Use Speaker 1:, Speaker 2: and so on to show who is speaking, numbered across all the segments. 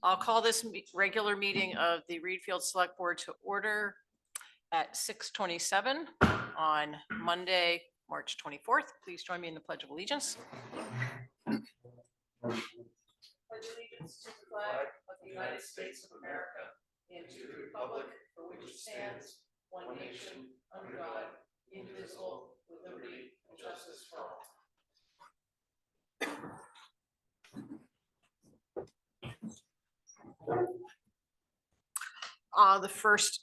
Speaker 1: I'll call this regular meeting of the Readfield Select Board to order at 6:27 on Monday, March 24th. Please join me in the Pledge of Allegiance. Pledge allegiance to the flag of the United States of America and to the republic for which it stands, one nation, under God, indivisible, with liberty and justice for all. The first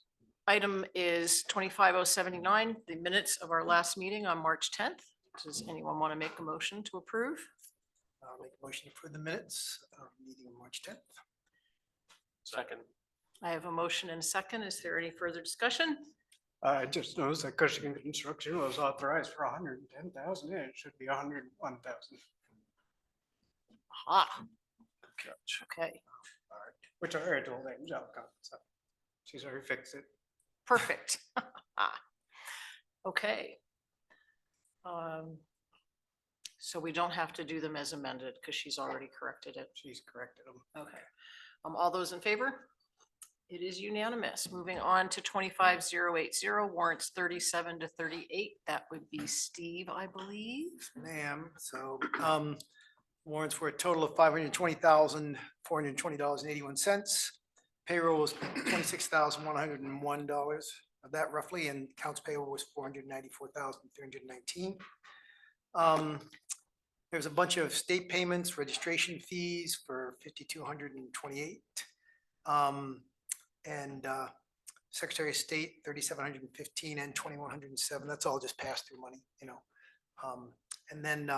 Speaker 1: item is 25079, the minutes of our last meeting on March 10th. Does anyone want to make a motion to approve?
Speaker 2: I'll make a motion for the minutes of meeting on March 10th.
Speaker 3: Second.
Speaker 1: I have a motion and a second. Is there any further discussion?
Speaker 4: I just noticed that Cushing Construction was authorized for 110,000, and it should be 101,000.
Speaker 1: Ah. Okay,
Speaker 4: Which I already told Angel, so she's already fixed it.
Speaker 1: perfect. Okay. So we don't have to do them as amended because she's already corrected it.
Speaker 4: She's corrected them.
Speaker 1: Okay. All those in favor? It is unanimous. Moving on to 25080, warrants 37 to 38. That would be Steve, I believe.
Speaker 2: Ma'am, so warrants for a total of $520,420.81. Payroll was $26,101 of that roughly, and accounts payable was $494,319. There's a bunch of state payments, registration fees for $5,228. And Secretary of State, $3,715 and $2,107. That's all just pass through money, you know. And then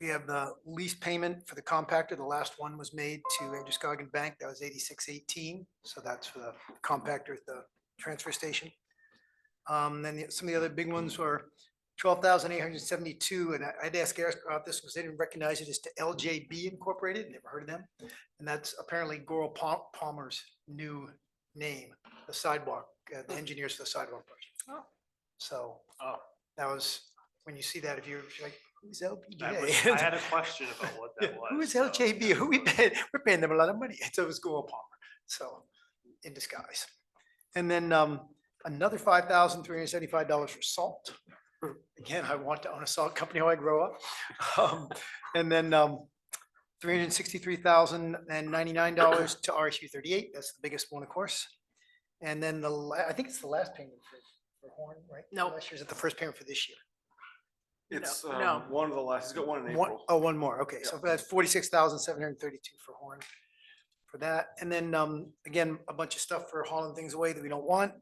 Speaker 2: we have the lease payment for the compactor. The last one was made to Androscoggin Bank. That was $86.18. So that's for the compactor at the transfer station. Then some of the other big ones were $12,872. And I'd ask Eric about this because they didn't recognize it as to LJB Incorporated. Never heard of them. And that's apparently Goral Palmer's new name, the sidewalk, the engineers for the sidewalk project.
Speaker 1: Oh.
Speaker 2: So that was, when you see that, if you're like, who's LBJ?
Speaker 3: I had a question about what that was.
Speaker 2: Who is
Speaker 3: so-
Speaker 2: LJB? Who we pay? We're paying them a lot of money. So it was Goral Palmer. So in disguise. And then another $5,375 for salt. Again, I want to own a salt company when I grow up. And then $363,099 to RSU 38. That's the biggest one, of course. And then I think it's the last payment for Horn, right?
Speaker 1: No.
Speaker 2: Last year's at the first payment for this year.
Speaker 3: It's
Speaker 1: No.
Speaker 3: one of the last, he's got one in
Speaker 2: One,
Speaker 3: April.
Speaker 2: oh, one more. Okay, so that's 46,732 for Horn for that. And then again, a bunch of stuff for hauling things away that we don't want.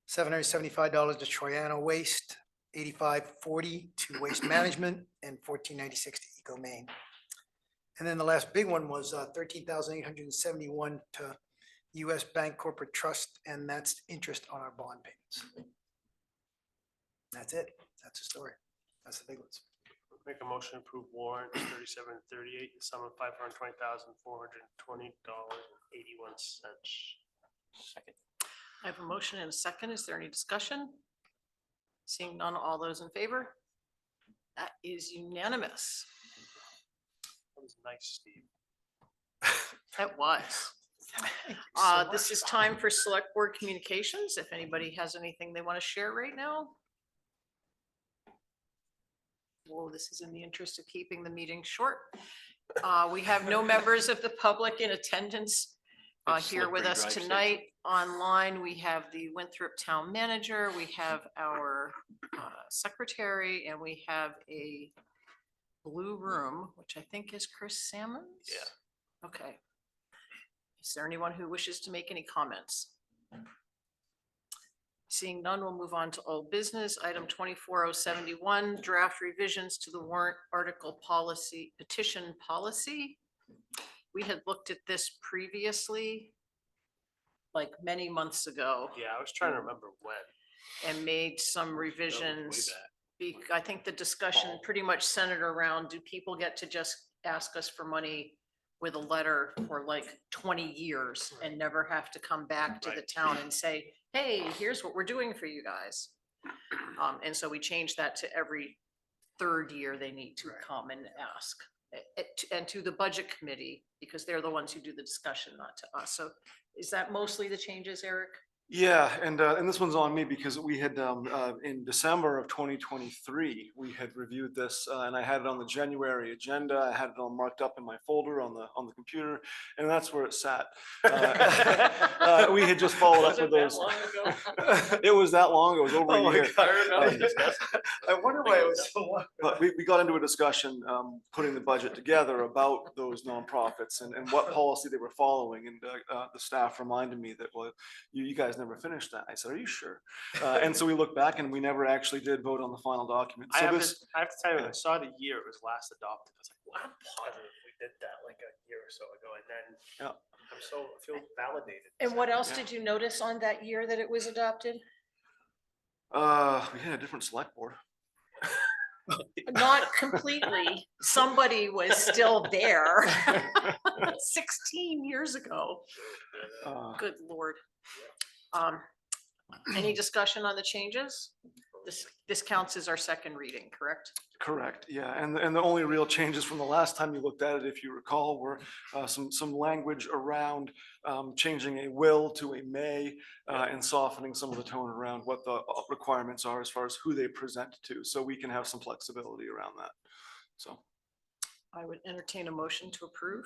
Speaker 2: $775 to Troyano Waste, $85.40 to Waste Management, and $14.96 to Eco Maine. And then the last big one was $13,871 to US Bank Corporate Trust, and that's interest on our bond payments. That's it. That's the story. That's the big ones.
Speaker 3: Make a motion to approve warrant 37 and 38, the sum of $520,420.81.
Speaker 1: Second. I have a motion and a second. Is there any discussion? Seeing none, all those in favor? That is unanimous.
Speaker 3: That was nice, Steve.
Speaker 1: That was. This is time for select board communications. If anybody has anything they want to share right now. Well, this is in the interest of keeping the meeting short. We have no members of the public in attendance here with us tonight. Online, we have the Winthrop Town Manager, we have our secretary, and we have a blue room, which I think is Chris Salmons.
Speaker 3: Yeah.
Speaker 1: Okay. Is there anyone who wishes to make any comments? Seeing none, we'll move on to old business. Item 24071, draft revisions to the warrant article policy, petition policy. We had looked at this previously, like many months ago,
Speaker 3: Yeah, I was trying to remember when.
Speaker 1: and made some
Speaker 3: That was way
Speaker 1: revisions.
Speaker 3: back.
Speaker 1: I think the discussion pretty much centered around, do people get to just ask us for money with a letter for like 20 years and never have to come back to the
Speaker 3: Right.
Speaker 1: town and say, hey, here's what we're doing for you guys. And so we changed that to every third year they need to
Speaker 2: Right.
Speaker 1: come and ask. and to the budget committee, because they're the ones who do the discussion, not to us. So is that mostly the changes, Eric?
Speaker 5: Yeah, and this one's on me because we had, in December of 2023, we had reviewed this, and I had it on the January agenda. I had it all marked up in my folder on the computer, and that's where it sat. We had just followed up with those. It was that long ago. It was over a year.
Speaker 2: I wonder why it was so long.
Speaker 5: But we got into a discussion, putting the budget together about those nonprofits and what policy they were following. And the staff reminded me that, well, you guys never finished that. I said, are you sure? And so we looked back and we never actually did vote on the final document.
Speaker 3: I
Speaker 5: So
Speaker 3: have to,
Speaker 5: this,
Speaker 3: I have to tell you, when I saw the year it was last adopted, I was like, well, I'm positive we did that like a year or so ago, and then
Speaker 5: Yeah.
Speaker 3: I feel validated.
Speaker 1: And what else
Speaker 5: Yeah.
Speaker 1: did you notice on that year that it was adopted?
Speaker 5: we had a different select board.
Speaker 1: Not completely. Somebody was still there 16 years ago.
Speaker 5: Uh,
Speaker 1: Good Lord. Any discussion on the changes? This counts as our second reading, correct?
Speaker 5: Correct, yeah, and the only real changes from the last time you looked at it, if you recall, were some language around changing a will to a may, and softening some of the tone around what the requirements are as far as who they present to, so we can have some flexibility around that. So
Speaker 1: I would entertain a motion to approve.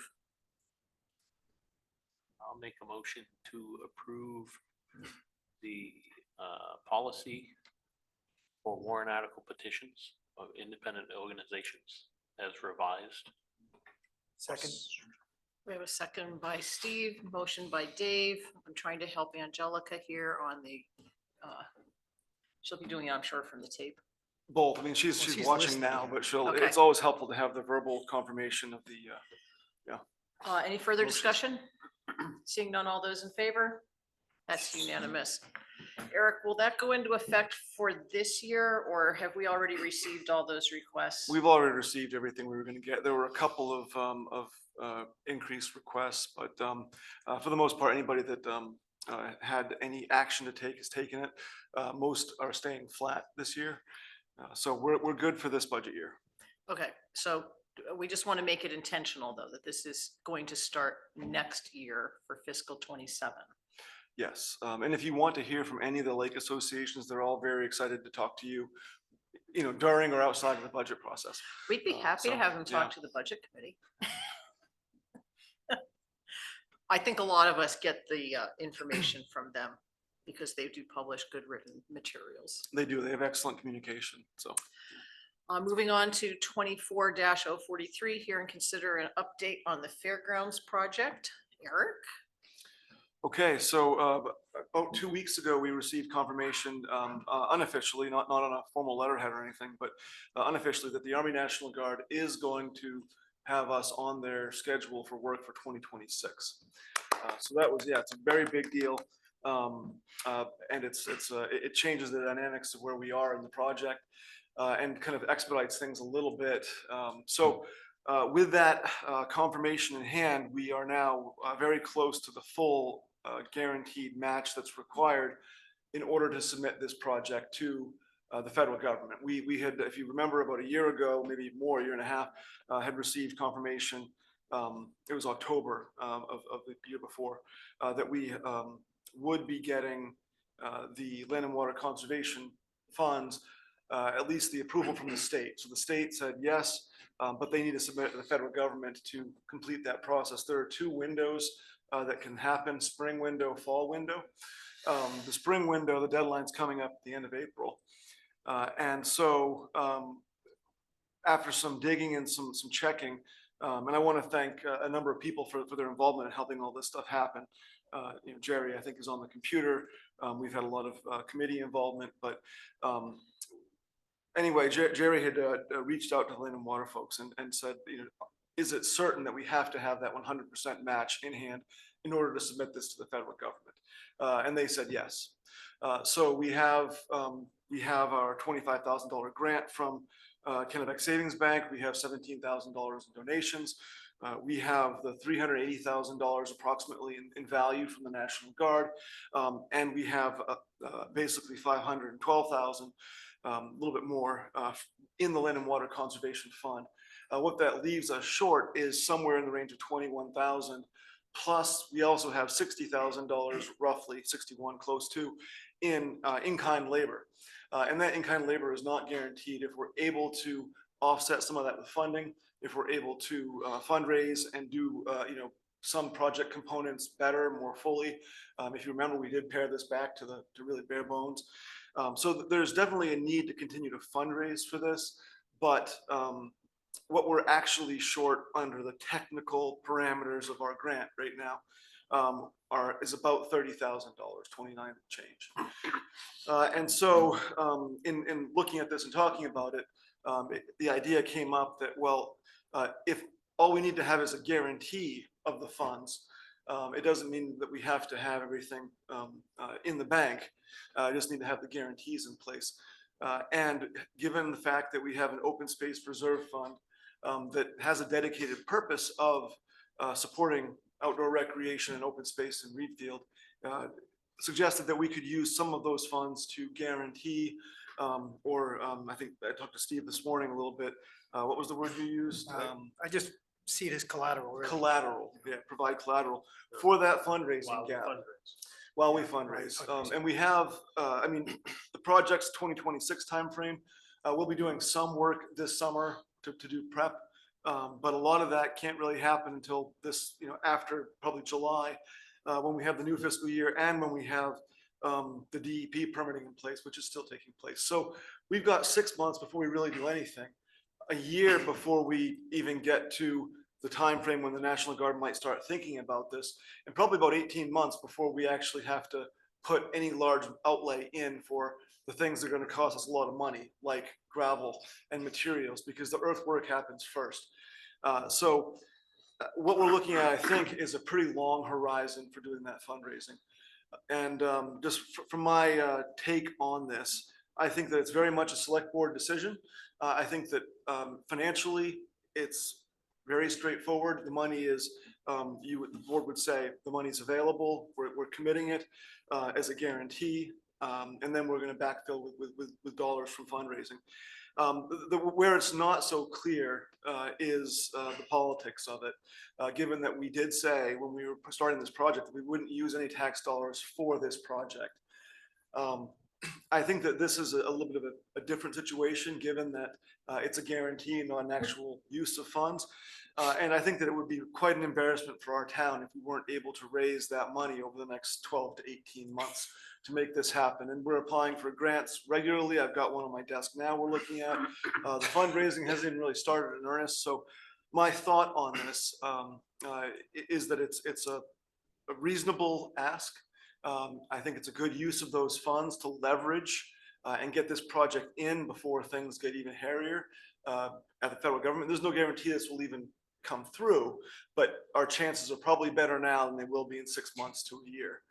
Speaker 6: I'll make a motion to approve the policy for warrant article petitions of independent organizations as revised.
Speaker 2: Second.
Speaker 1: We have a second by Steve, motion by Dave. I'm trying to help Angelica here on the, she'll be doing it, I'm sure, from the tape.
Speaker 5: both, I mean, she's
Speaker 2: she's
Speaker 5: watching
Speaker 2: listening.
Speaker 5: now, but
Speaker 1: Okay.
Speaker 5: it's always helpful to have the verbal confirmation of the,
Speaker 1: Any further
Speaker 5: Motion.
Speaker 1: discussion? Seeing none, all those in favor? That's unanimous. Eric, will that go into effect for this year, or have we already received all those requests?
Speaker 5: we've already received everything we were gonna get. There were a couple of increased requests, but for the most part, anybody that had any action to take has taken it. Most are staying flat this year. So we're good for this budget year.
Speaker 1: Okay, so we just want to make it intentional, though, that this is going to start next year for fiscal 27.
Speaker 5: Yes, and if you want to hear from any of the lake associations, they're all very excited to talk to you, during or outside of the budget process.
Speaker 1: We'd be happy to
Speaker 5: so,
Speaker 1: have them talk
Speaker 5: yeah.
Speaker 1: to the budget committee. I think a lot of us get the information from them because they do publish good written materials.
Speaker 5: They do, they have excellent communication, so.
Speaker 1: Moving on to 24-043, here and consider an update on the fairgrounds project. Eric?
Speaker 5: Okay, so about 2 weeks ago, we received confirmation, unofficially, not on a formal letterhead or anything, but unofficially, that the Army National Guard is going to have us on their schedule for work for 2026. So that was, yeah, it's a very big deal. And it changes the dynamics of where we are in the project, and kind of expedites things a little bit. With that confirmation in hand, we are now very close to the full guaranteed match that's required in order to submit this project to the federal government. We had, if you remember, about a year ago, maybe more, a year and a half, had received confirmation. It was October of the year before, that we would be getting the Land and Water Conservation Funds, at least the approval from the state. So the state said yes, but they need to submit it to the federal government to complete that process. There are two windows that can happen: spring window, fall window. The spring window, the deadline's coming up at the end of April. And so after some digging and some checking, and I want to thank a number of people for their involvement in helping all this stuff happen. Jerry, I think, is on the computer. We've had a lot of committee involvement, but anyway, Jerry had reached out to the Land and Water folks and said, is it certain that we have to have that 100% match in hand in order to submit this to the federal government? And they said yes. So we have our $25,000 grant from Kennebec Savings Bank. We have $17,000 in donations. We have the $380,000 approximately in value from the National Guard. And we have basically $512,000, a little bit more, in the Land and Water Conservation Fund. What that leaves us short is somewhere in the range of 21,000. Plus, we also have $60,000, roughly 61, close to, in-kind labor. And that in-kind labor is not guaranteed. If we're able to offset some of that with funding, if we're able to fundraise and do some project components better, more fully. If you remember, we did pare this back to really bare bones. So there's definitely a need to continue to fundraise for this, but what we're actually short under the technical parameters of our grant right now is about $30,000, 29 change. And so in looking at this and talking about it, the idea came up that, well, if all we need to have is a guarantee of the funds, it doesn't mean that we have to have everything in the bank. Just need to have the guarantees in place. And given the fact that we have an open space reserve fund that has a dedicated purpose of supporting outdoor recreation and open space in Readfield, suggested that we could use some of those funds to guarantee, I think I talked to Steve this morning a little bit. What was the word you used?
Speaker 2: I just see it as collateral. Really.
Speaker 5: Collateral, yeah, provide collateral for that fundraising
Speaker 3: While we
Speaker 5: gap
Speaker 3: fundraise.
Speaker 5: while we fundraise. And we have, the project's 2026 timeframe. We'll be doing some work this summer to do prep, but a lot of that can't really happen until this, after probably July, when we have the new fiscal year and when we have the DEP permitting in place, which is still taking place. So we've got 6 months before we really do anything, a year before we even get to the time frame when the National Guard might start thinking about this, and probably about 18 months before we actually have to put any large outlay in for the things that are going to cost us a lot of money, like gravel and materials, because the earthwork happens first. So what we're looking at, I think, is a pretty long horizon for doing that fundraising. And just from my take on this, I think that it's very much a select board decision. I think that financially, it's very straightforward. The money is, the board would say, the money's available. We're committing it as a guarantee, and then we're going to backfill with dollars from fundraising. Where it's not so clear is the politics of it, given that we did say when we were starting this project that we wouldn't use any tax dollars for this project. I think that this is a little bit of a different situation, given that it's a guarantee and not an actual use of funds. And I think that it would be quite an embarrassment for our town if we weren't able to raise that money over the next 12 to 18 months to make this happen. And we're applying for grants regularly. I've got one on my desk now we're looking at. The fundraising hasn't even really started in earnest. So my thought on this is that it's a reasonable ask. I think it's a good use of those funds to leverage and get this project in before things get even hairier at the federal government. There's no guarantee this will even come through, but our chances are probably better now than they will be in 6 months to a year.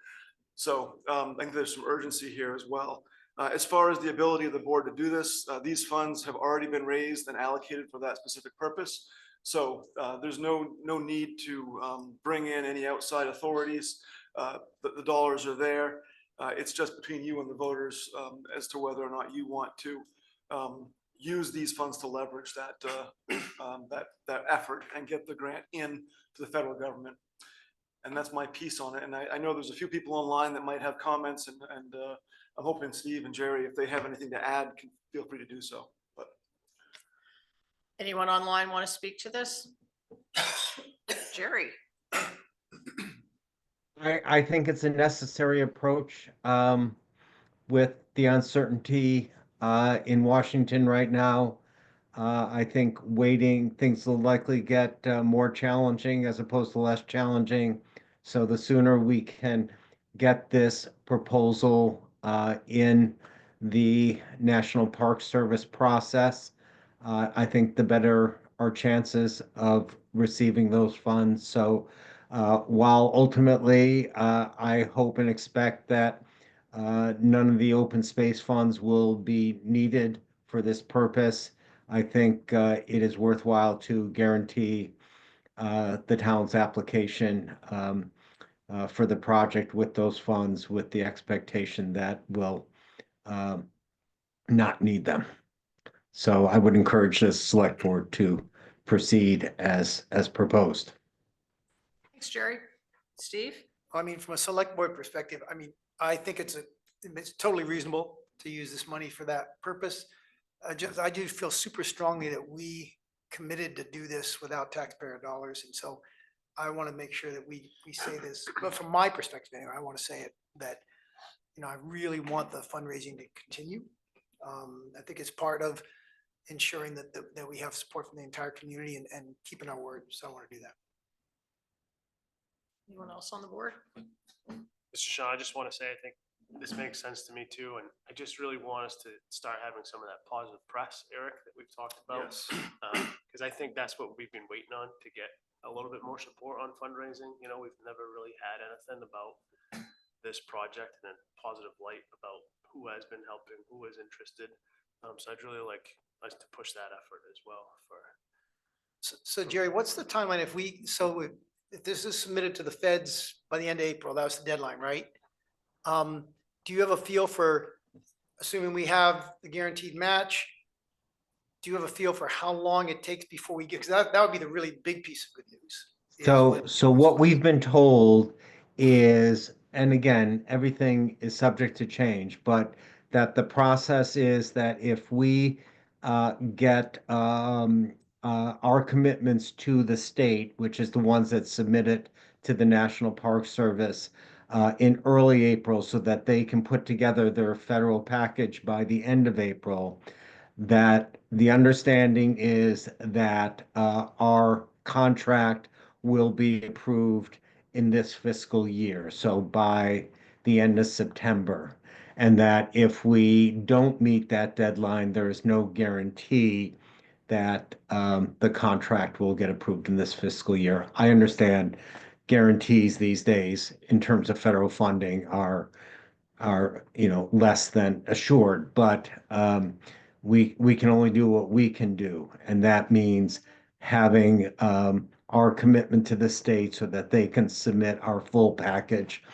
Speaker 5: So I think there's some urgency here as well. As far as the ability of the board to do this, these funds have already been raised and allocated for that specific purpose. So there's no need to bring in any outside authorities. The dollars are there. It's just between you and the voters as to whether or not you want to use these funds to leverage that effort and get the grant in to the federal government. And that's my piece on it. And I know there's a few people online that might have comments, and I'm hoping Steve and Jerry, if they have anything to add, can feel free to do so. But
Speaker 1: Anyone online want to speak to this? Jerry?
Speaker 7: I think it's a necessary approach with the uncertainty in Washington right now. I think waiting, things will likely get more challenging as opposed to less challenging. So the sooner we can get this proposal in the National Park Service process, I think the better our chances of receiving those funds. So while ultimately I hope and expect that none of the open space funds will be needed for this purpose, I think it is worthwhile to guarantee the town's application for the project with those funds, with the expectation that we'll not need them. So I would encourage the select board to proceed as proposed.
Speaker 1: Thanks, Jerry. Steve?
Speaker 2: I mean, from a select board perspective, I mean, I think it's totally reasonable to use this money for that purpose. I do feel super strongly that we committed to do this without taxpayer dollars, and so I want to make sure that we say this, but from my perspective, anyway, I want to say it, that, you know, I really want the fundraising to continue. I think it's part of ensuring that we have support from the entire community and keeping our word, so I want to do that.
Speaker 1: Anyone else on the board?
Speaker 8: Mr. Shaw, I just want to say, I think this makes sense to me too, and I just really want us to start having some of that positive press, Eric, that we've talked about.
Speaker 5: Yes.
Speaker 8: Because I think that's what we've been waiting on, to get a little bit more support on fundraising. You know, we've never really had anything about this project in a positive light about who has been helping, who is interested. So I'd really like us to push that effort as well for.
Speaker 2: So Jerry, what's the timeline if this is submitted to the feds by the end of April, that was the deadline, right? Do you have a feel for, assuming we have the guaranteed match, do you have a feel for how long it takes before we get, because that would be the really big piece of good news. is when-
Speaker 7: So what we've been told is, and again, everything is subject to change, but that the process is that if we get our commitments to the state, which is the ones that submitted to the National Park Service in early April, so that they can put together their federal package by the end of April, that the understanding is that our contract will be approved in this fiscal year, so by the end of September. And that if we don't meet that deadline, there is no guarantee that the contract will get approved in this fiscal year. I understand guarantees these days in terms of federal funding are less than assured, but we can only do what we can do, and that means having our commitment to the state so that they can submit our full package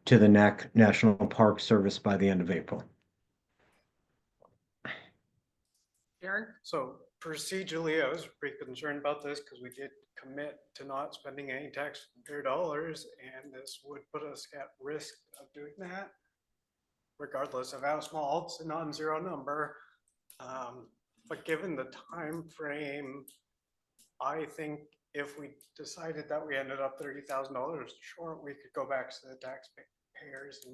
Speaker 7: to the National Park Service by the end of April.
Speaker 1: Aaron?
Speaker 4: So procedurally, I was pretty concerned about this because we did commit to not spending any taxpayer dollars, and this would put us at risk of doing that, regardless of how small. It's a non-zero number. But given the time frame, I think if we decided that we ended up $30,000 short, we could go back to the taxpayers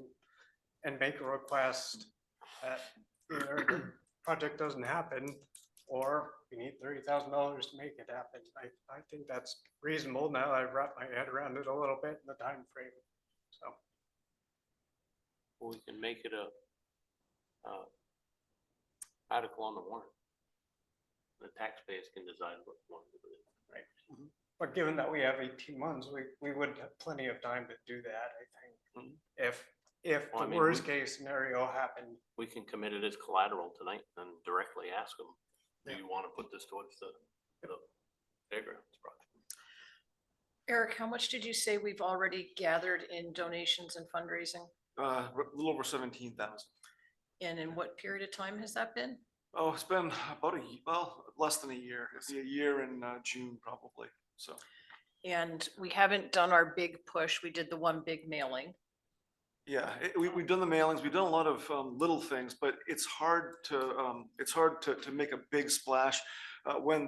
Speaker 4: and make a request that either the project doesn't happen or we need $30,000 to make it happen. I think that's reasonable. Now I've wrapped my head around it a little bit in the time frame. So
Speaker 6: We can make it a article on the warrant. The taxpayers can decide what they want to do.
Speaker 4: right. But given that we have 18 months, we would have plenty of time to do that, I think.
Speaker 6: Mhm.
Speaker 4: If
Speaker 6: Well, I
Speaker 4: the
Speaker 6: mean,
Speaker 4: worst case scenario happened,
Speaker 6: We can commit it as collateral tonight and directly ask them, do you want to put this towards the fairgrounds project?
Speaker 1: Eric, how much did you say we've already gathered in donations and fundraising?
Speaker 5: A little over 17,000.
Speaker 1: And in what period of time has that been?
Speaker 5: Oh, it's been about less than a year. It'll be a year in June probably, so.
Speaker 1: And we haven't done our big push. We did the one big mailing.
Speaker 5: Yeah, we've done the mailings, we've done a lot of little things, but it's hard to make a big splash when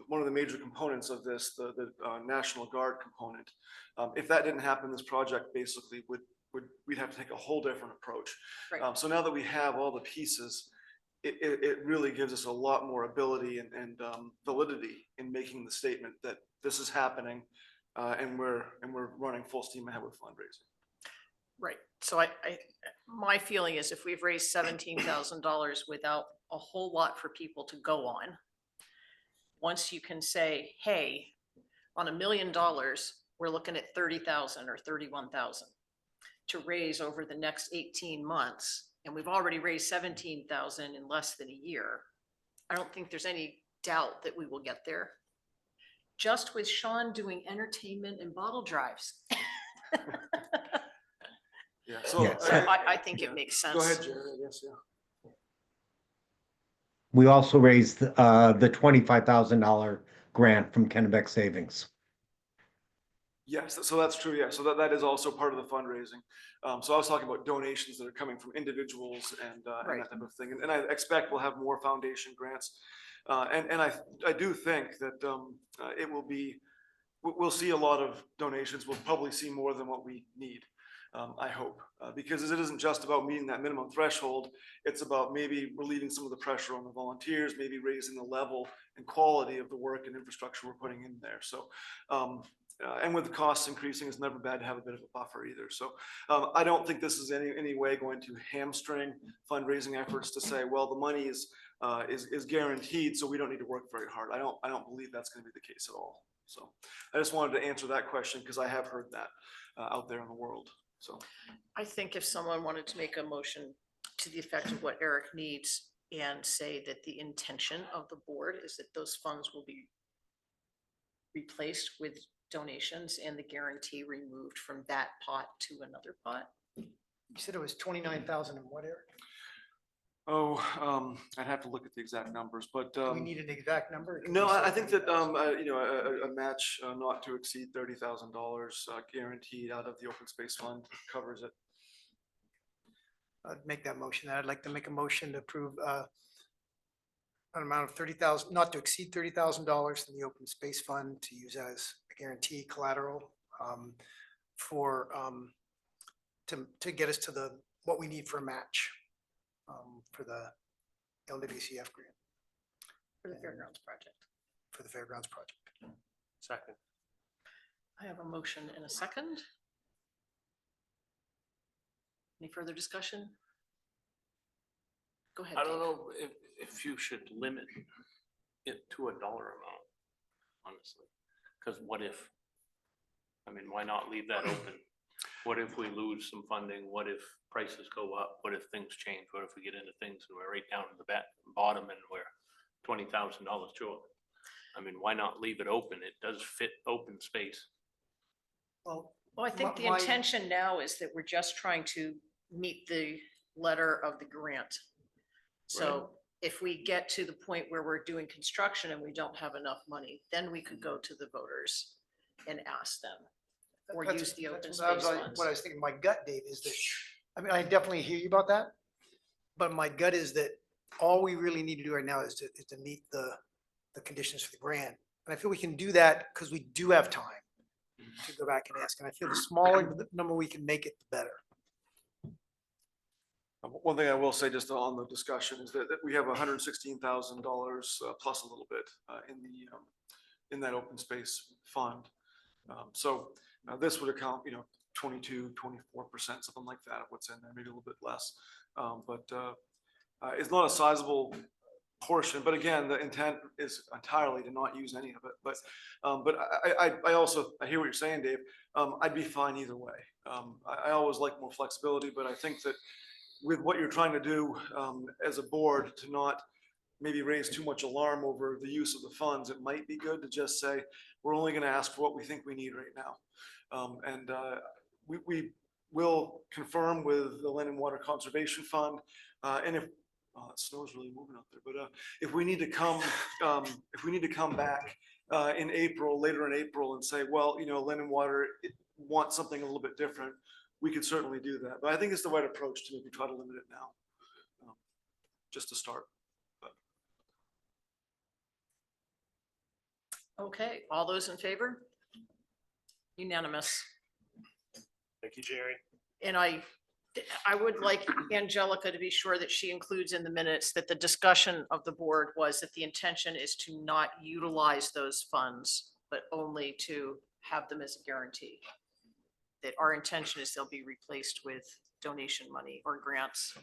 Speaker 5: one of the major components of this, the National Guard component, if that didn't happen, this project basically we'd have to take a whole different approach.
Speaker 1: Right.
Speaker 5: So now that we have all the pieces, it really gives us a lot more ability and validity in making the statement that this is happening and we're running full steam ahead with fundraising.
Speaker 1: Right. So my feeling is if we've raised $17,000 without a whole lot for people to go on, once you can say, hey, on $1 million, we're looking at 30,000 or 31,000 to raise over the next 18 months. And we've already raised 17,000 in less than a year. I don't think there's any doubt that we will get there. Just with Sean doing entertainment and bottle drives.
Speaker 5: Yeah,
Speaker 1: So I think it makes sense.
Speaker 5: Go ahead, Jared, I guess, yeah.
Speaker 7: We also raised the $25,000 grant from Kennebec Savings.
Speaker 5: Yes, so that's true, yeah, so that is also part of the fundraising. So I was talking about donations that are coming from individuals and
Speaker 1: Right.
Speaker 5: that type of thing, and I expect we'll have more foundation grants. And I do think that it will be, we'll see a lot of donations, we'll probably see more than what we need. I hope, because it isn't just about meeting that minimum threshold, it's about maybe relieving some of the pressure on the volunteers, maybe raising the level and quality of the work and infrastructure we're putting in there, so. And with the costs increasing, it's never bad to have a bit of a buffer either. So I don't think this is any way going to hamstring fundraising efforts to say, well, the money is guaranteed, so we don't need to work very hard. I don't believe that's going to be the case at all. So I just wanted to answer that question because I have heard that out there in the world. So
Speaker 1: I think if someone wanted to make a motion to the effect of what Eric needs and say that the intention of the board is that those funds will be replaced with donations and the guarantee removed from that pot to another pot.
Speaker 2: You said it was 29,000 in what, Eric?
Speaker 5: Oh, I'd have to look at the exact numbers, but
Speaker 2: Do we need an exact number? Can
Speaker 5: no,
Speaker 2: we say
Speaker 5: I think that
Speaker 2: 30,000?
Speaker 5: you know, a match not to exceed $30,000 guaranteed out of the open space fund covers it.
Speaker 2: I'd make that motion. I'd like to make a motion to approve an amount of 30,000, not to exceed $30,000 in the open space fund to use as a guarantee collateral for to get us to what we need for a match for the LWCF grant
Speaker 1: For the Fairgrounds project.
Speaker 2: for the fairgrounds project.
Speaker 8: Second.
Speaker 1: I have a motion and a second. Any further discussion? Go ahead.
Speaker 6: I don't
Speaker 1: Dave.
Speaker 6: know if you should limit it to a dollar amount, honestly. Because what if, I mean, why not leave that open? What if we lose some funding? What if prices go up? What if things change? What if we get into things and we're right down to the bottom and we're $20,000 short? I mean, why not leave it open? It does fit open space.
Speaker 2: Well,
Speaker 1: Well, I think the
Speaker 2: my-
Speaker 1: intention now is that we're just trying to meet the letter of the grant. So if we get to the point where we're doing construction and we don't have enough money, then we could go to the voters and ask them. Or
Speaker 2: that's-
Speaker 1: use the open
Speaker 2: that's
Speaker 1: space
Speaker 2: what
Speaker 1: funds.
Speaker 2: What I was thinking, my gut, Dave, is that, I mean, I definitely hear you about that. But my gut is that all we really need to do right now is to meet the conditions for the grant. And I feel we can do that because we do have time to go back and ask. And I feel the smaller the number we can make it, the better.
Speaker 5: One thing I will say just on the discussion is that we have $116,000 plus a little bit in that open space fund. So this would account, 22, 24%, something like that, of what's in there, maybe a little bit less. But it's not a sizable portion, but again, the intent is entirely to not use any of it. But I also, I hear what you're saying, Dave. I'd be fine either way. I always like more flexibility, but I think that with what you're trying to do as a board, to not maybe raise too much alarm over the use of the funds, it might be good to just say, we're only going to ask for what we think we need right now. And we will confirm with the Land and Water Conservation Fund. And if, oh, that snow's really moving up there, but if we need to come back in April, later in April, and say, well, Land and Water wants something a little bit different, we could certainly do that. But I think it's the right approach to maybe try to limit it now, just to start.
Speaker 1: Okay, all those in favor? Unanimous.
Speaker 8: Thank you, Jerry.
Speaker 1: And I would like Angelica to be sure that she includes in the minutes that the discussion of the board was that the intention is to not utilize those funds, but only to have them as a guarantee. That our intention is they'll be replaced with donation money or grants.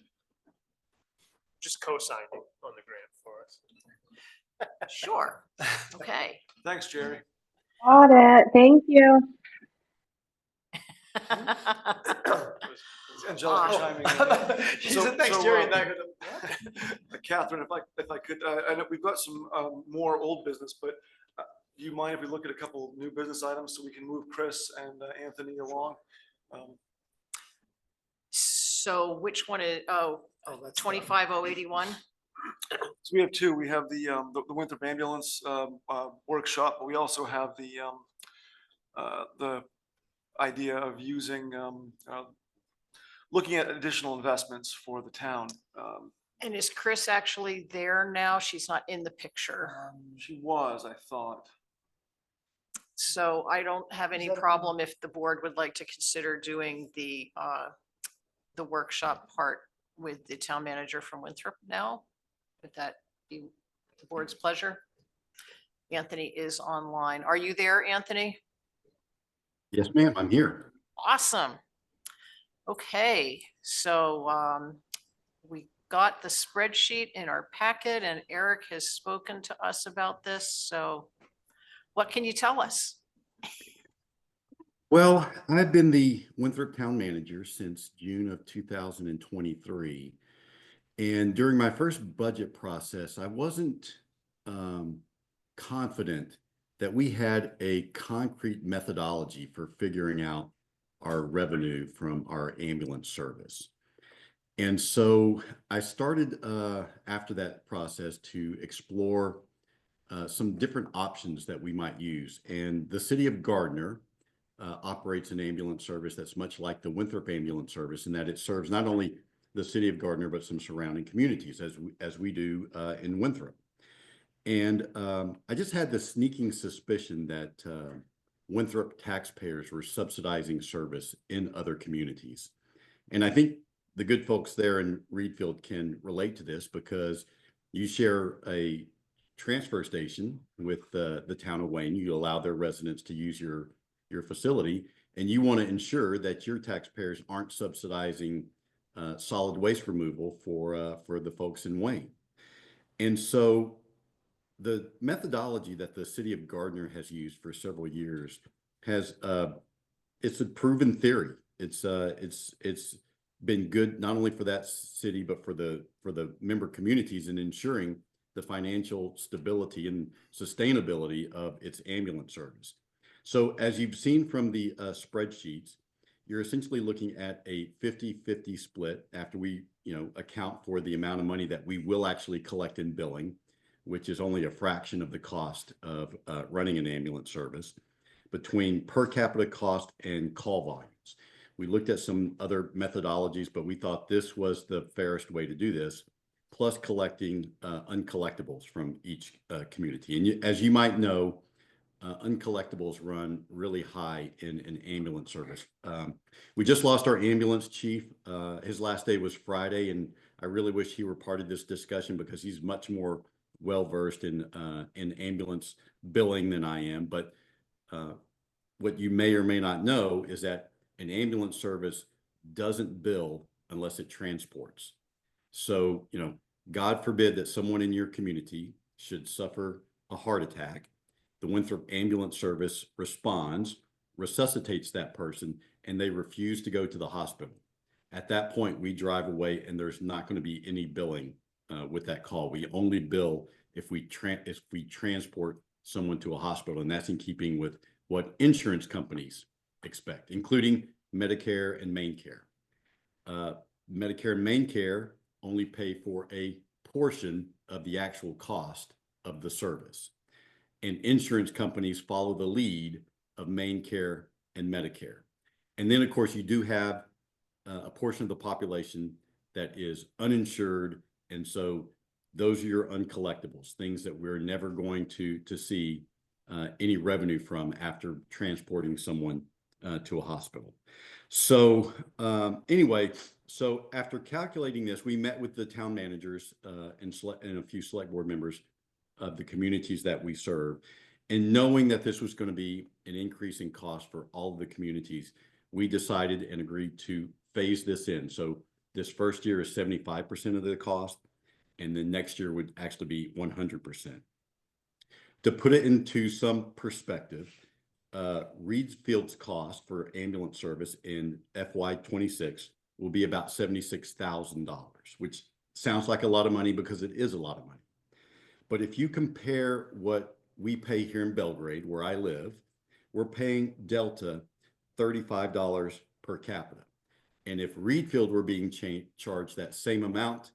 Speaker 8: Just co-signing on the grant for us.
Speaker 1: Sure, okay.
Speaker 5: Thanks, Jerry.
Speaker 9: Got it. Thank you.
Speaker 5: Angelica chiming in.
Speaker 2: She said, thanks, Jerry. And I heard them,
Speaker 5: Catherine, if I could, I know we've got some more old business, but do you mind if we look at a couple of new business items so we can move Chris and Anthony along?
Speaker 1: So which one is,
Speaker 2: Oh, that's
Speaker 1: 25081?
Speaker 5: So we have two. We have the Winthrop ambulance workshop, but we also have the idea of using looking at additional investments for the town.
Speaker 1: And is Chris actually there now? She's not in the picture.
Speaker 5: She was, I thought.
Speaker 1: So I don't have any
Speaker 2: that-
Speaker 1: problem if the board would like to consider doing the workshop part with the town manager from Winthrop now. Would that be the board's pleasure? Anthony is online. Are you there, Anthony?
Speaker 10: Yes, ma'am, I'm here.
Speaker 1: Awesome. Okay, so we got the spreadsheet in our packet and Eric has spoken to us about this. So what can you tell us?
Speaker 10: Well, I've been the Winthrop Town Manager since June of 2023. And during my first budget process, I wasn't confident that we had a concrete methodology for figuring out our revenue from our ambulance service. And so I started after that process to explore some different options that we might use. And the city of Gardner operates an ambulance service that's much like the Winthrop ambulance service in that it serves not only the city of Gardner, but some surrounding communities as we do in Winthrop. And I just had the sneaking suspicion that Winthrop taxpayers were subsidizing service in other communities. And I think the good folks there in Readfield can relate to this because you share a transfer station with the town of Wayne. You allow their residents to use your facility, and you want to ensure that your taxpayers aren't subsidizing solid waste removal for the folks in Wayne. And so the methodology that the city of Gardner has used for several years has it's a proven theory. It's been good not only for that city but for the member communities in ensuring the financial stability and sustainability of its ambulance service. So as you've seen from the spreadsheets, you're essentially looking at a 50-50 split after we account for the amount of money that we will actually collect in billing, which is only a fraction of the cost of running an ambulance service, between per capita cost and call volumes. We looked at some other methodologies, but we thought this was the fairest way to do this, plus collecting uncollectibles from each community. And as you might know, uncollectibles run really high in an ambulance service. We just lost our ambulance chief. His last day was Friday, and I really wish he were part of this discussion because he's much more well-versed in ambulance billing than I am. But what you may or may not know is that an ambulance service doesn't bill unless it transports. So, God forbid that someone in your community should suffer a heart attack. The Winthrop ambulance service responds, resuscitates that person, and they refuse to go to the hospital. At that point, we drive away and there's not going to be any billing with that call. We only bill if we transport someone to a hospital, and that's in keeping with what insurance companies expect, including Medicare and Main Care. Medicare and Main Care only pay for a portion of the actual cost of the service. And insurance companies follow the lead of Main Care and Medicare. And then, of course, you do have a portion of the population that is uninsured. And so those are your uncollectibles, things that we're never going to see any revenue from after transporting someone to a hospital. So anyway, so after calculating this, we met with the town managers and a few select board members of the communities that we serve. And knowing that this was going to be an increase in cost for all of the communities, we decided and agreed to phase this in. So this first year is 75% of the cost, and then next year would actually be 100%. To put it into some perspective, Readfield's cost for ambulance service in FY26 will be about $76,000, which sounds like a lot of money because it is a lot of money. But if you compare what we pay here in Belgrade, where I live, we're paying Delta $35 per capita. And if Readfield were being charged that same amount,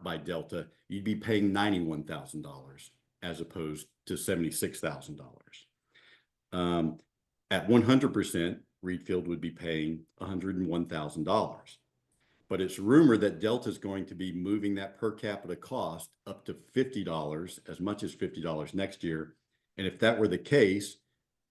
Speaker 10: by Delta, you'd be paying $91,000 as opposed to $76,000. At 100%, Readfield would be paying $101,000. But it's rumored that Delta is going to be moving that per capita cost up to $50, as much as $50 next year. And if that were the case,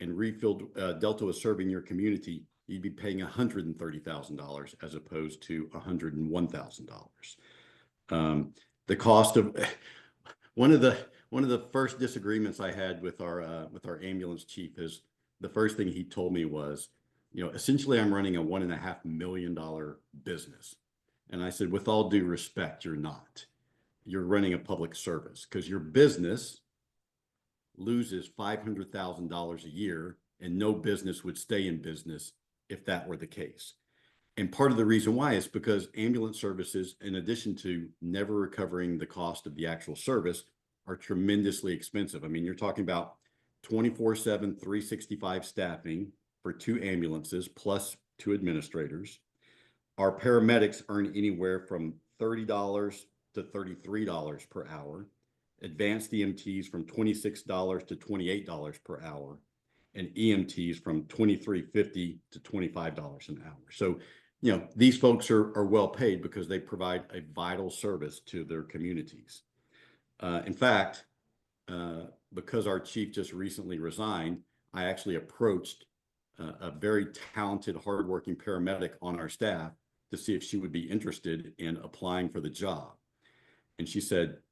Speaker 10: and Readfield Delta was serving your community, you'd be paying $130,000 as opposed to $101,000. The cost of one of the first disagreements I had with our ambulance chief is the first thing he told me was, essentially I'm running a $1.5 million business. And I said, with all due respect, you're not. You're running a public service because your business loses $500,000 a year, and no business would stay in business if that were the case. And part of the reason why is because ambulance services, in addition to never recovering the cost of the actual service, are tremendously expensive. I mean, you're talking about 24/7, 365 staffing for 2 ambulances plus 2 administrators. Our paramedics earn anywhere from $30 to $33 per hour. Advanced EMTs from $26 to $28 per hour, and EMTs from $23.50 to $25 an hour. So, these folks are well paid because they provide a vital service to their communities. In fact, because our chief just recently resigned, I actually approached a very talented, hardworking paramedic on our staff to see if she would be interested in applying for the job. And she said,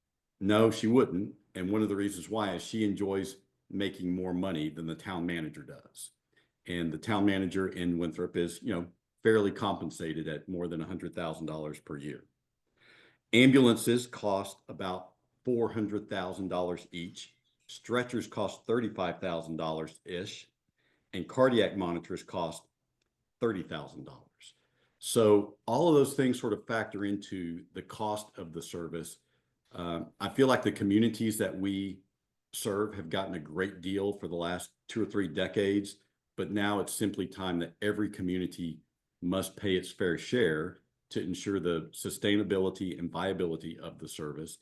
Speaker 10: no, she wouldn't. And one of the reasons why is she enjoys making more money than the town manager does. And the town manager in Winthrop is, fairly compensated at more than $100,000 per year. Ambulances cost about $400,000 each. Stretchers cost $35,000-ish. And cardiac monitors cost $30,000. So all of those things sort of factor into the cost of the service. I feel like the communities that we serve have gotten a great deal for the last 2 or 3 decades, but now it's simply time that every community must pay its fair share to ensure the sustainability and viability of the service,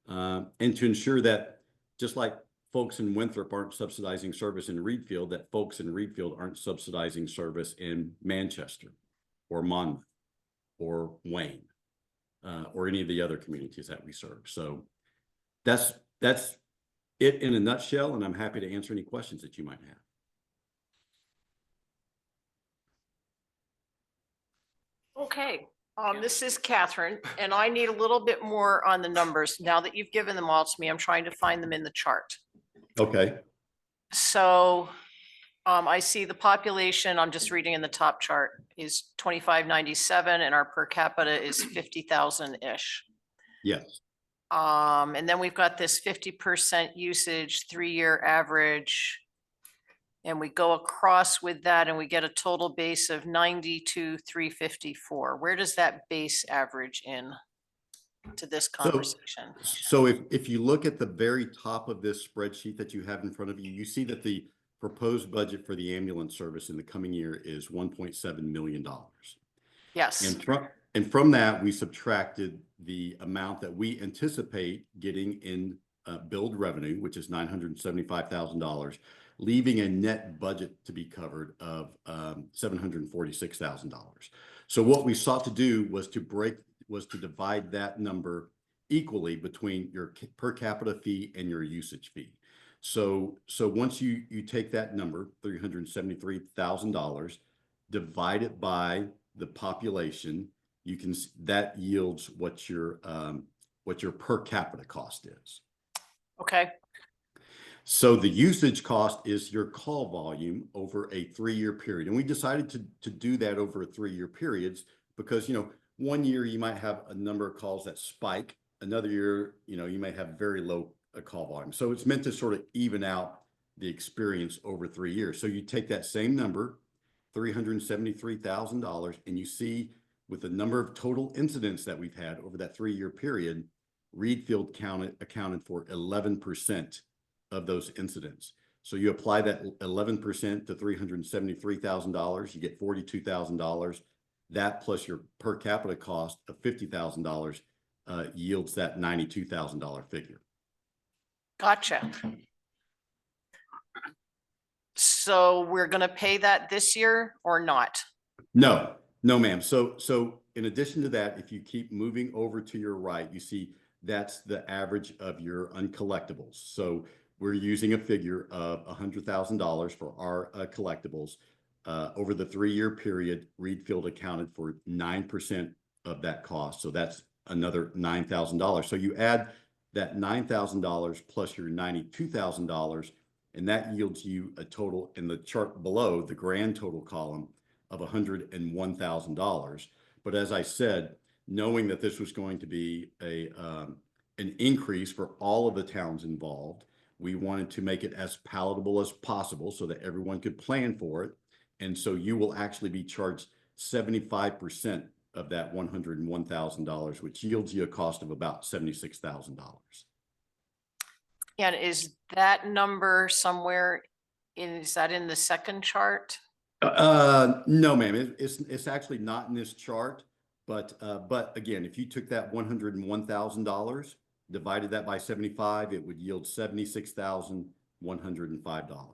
Speaker 10: and to ensure that just like folks in Winthrop aren't subsidizing service in Readfield, that folks in Readfield aren't subsidizing service in Manchester or Monmouth or Wayne. Or any of the other communities that we serve. So that's it in a nutshell, and I'm happy to answer any questions that you might have.
Speaker 1: Okay, this is Catherine, and I need a little bit more on the numbers. Now that you've given them all to me, I'm trying to find them in the chart.
Speaker 10: Okay.
Speaker 1: So I see the population, I'm just reading in the top chart, is 2597, and our per capita is 50,000-ish.
Speaker 10: Yes.
Speaker 1: And then we've got this 50% usage, 3-year average. And we go across with that and we get a total base of 92,354. Where does that base average in to this conversation?
Speaker 10: So if you look at the very top of this spreadsheet that you have in front of you, you see that the proposed budget for the ambulance service in the coming year is $1.7 million.
Speaker 1: Yes.
Speaker 10: And from that, we subtracted the amount that we anticipate getting in billed revenue, which is $975,000, leaving a net budget to be covered of $746,000. So what we sought to do was to divide that number equally between your per capita fee and your usage fee. So once you take that number, $373,000, divide it by the population, that yields what your per capita cost is.
Speaker 1: Okay.
Speaker 10: So the usage cost is your call volume over a 3-year period. And we decided to do that over a 3-year periods because, one year you might have a number of calls that spike. Another year, you may have very low call volume. So it's meant to sort of even out the experience over 3 years. So you take that same number, $373,000, and you see with the number of total incidents that we've had over that 3-year period, Readfield accounted for 11% of those incidents. So you apply that 11% to $373,000, you get $42,000. That plus your per capita cost of $50,000 yields that $92,000 figure.
Speaker 1: Gotcha. So we're gonna pay that this year or not?
Speaker 10: No, no, ma'am. So in addition to that, if you keep moving over to your right, you see that's the average of your uncollectibles. So we're using a figure of $100,000 for our collectibles. Over the 3-year period, Readfield accounted for 9% of that cost. So that's another $9,000. So you add that $9,000 plus your $92,000, and that yields you a total in the chart below, the grand total column, of $101,000. But as I said, knowing that this was going to be an increase for all of the towns involved, we wanted to make it as palatable as possible so that everyone could plan for it. And so you will actually be charged 75% of that $101,000, which yields you a cost of about $76,000.
Speaker 1: And is that number somewhere is that in the second chart?
Speaker 10: No, ma'am. It's actually not in this chart. But again, if you took that $101,000, divided that by 75, it would yield $76,105.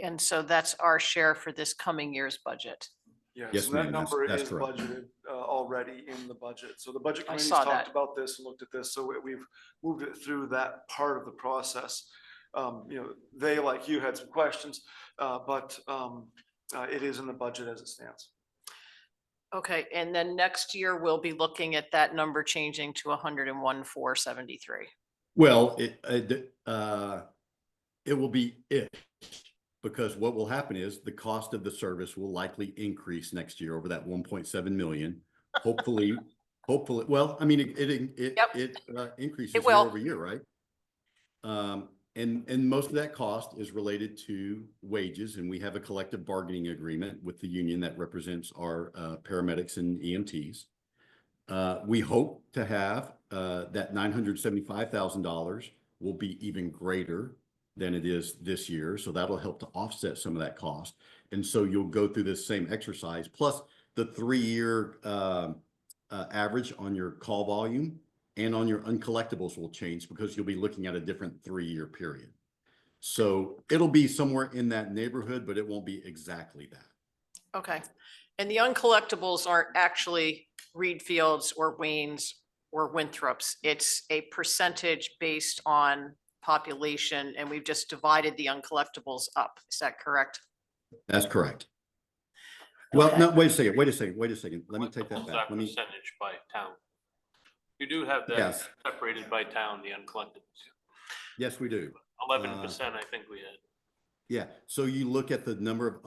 Speaker 1: And so that's our share for this coming year's budget.
Speaker 5: Yes,
Speaker 10: Yes,
Speaker 5: and that
Speaker 10: ma'am,
Speaker 5: number
Speaker 10: that's
Speaker 5: is
Speaker 10: correct.
Speaker 5: budgeted already in the budget. So the budget
Speaker 1: I
Speaker 5: committee's
Speaker 1: saw
Speaker 5: talked
Speaker 1: that.
Speaker 5: about this and looked at this. So we've moved it through that part of the process. They, like you, had some questions, but it is in the budget as it stands.
Speaker 1: Okay, and then next year we'll be looking at that number changing to 101,473.
Speaker 10: Well, it will be ish, because what will happen is the cost of the service will likely increase next year over that 1.7 million. Hopefully, well, I mean, it increases
Speaker 1: It
Speaker 10: year
Speaker 1: will.
Speaker 10: over year, right? And most of that cost is related to wages, and we have a collective bargaining agreement with the union that represents our paramedics and EMTs. We hope to have that $975,000 will be even greater than it is this year. So that'll help to offset some of that cost. And so you'll go through this same exercise, plus the 3-year average on your call volume and on your uncollectibles will change because you'll be looking at a different 3-year period. So it'll be somewhere in that neighborhood, but it won't be exactly that.
Speaker 1: Okay, and the uncollectibles aren't actually Readfields or Waynes or Winthrops. It's a percentage based on population, and we've just divided the uncollectibles up. Is that correct?
Speaker 10: That's correct. Well,
Speaker 1: Okay.
Speaker 10: no, wait a second. Let me take that
Speaker 6: What's
Speaker 10: back.
Speaker 6: that percentage by town? You do have that
Speaker 10: Yes.
Speaker 6: separated by town, the uncollectibles.
Speaker 10: Yes, we do.
Speaker 6: 11%, I think we had.
Speaker 10: Yeah, so you look at the number of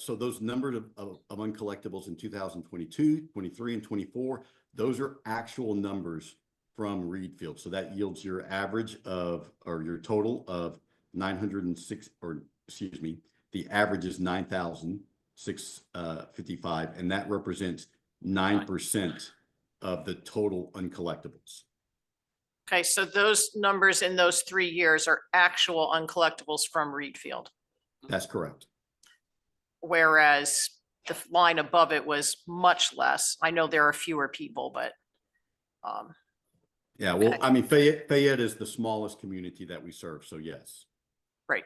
Speaker 10: so those numbers of uncollectibles in 2022, 23, and 24, those are actual numbers from Readfield. So that yields your average of, or your total of 906, or excuse me, the average is 9,655, and that represents 9% of the total uncollectibles.
Speaker 1: Okay, so those numbers in those 3 years are actual uncollectibles from Readfield,
Speaker 10: That's correct.
Speaker 1: whereas the line above it was much less. I know there are fewer people, but
Speaker 10: Yeah, well,
Speaker 1: Okay.
Speaker 10: I mean, Fayette is the smallest community that we serve, so yes.
Speaker 1: right.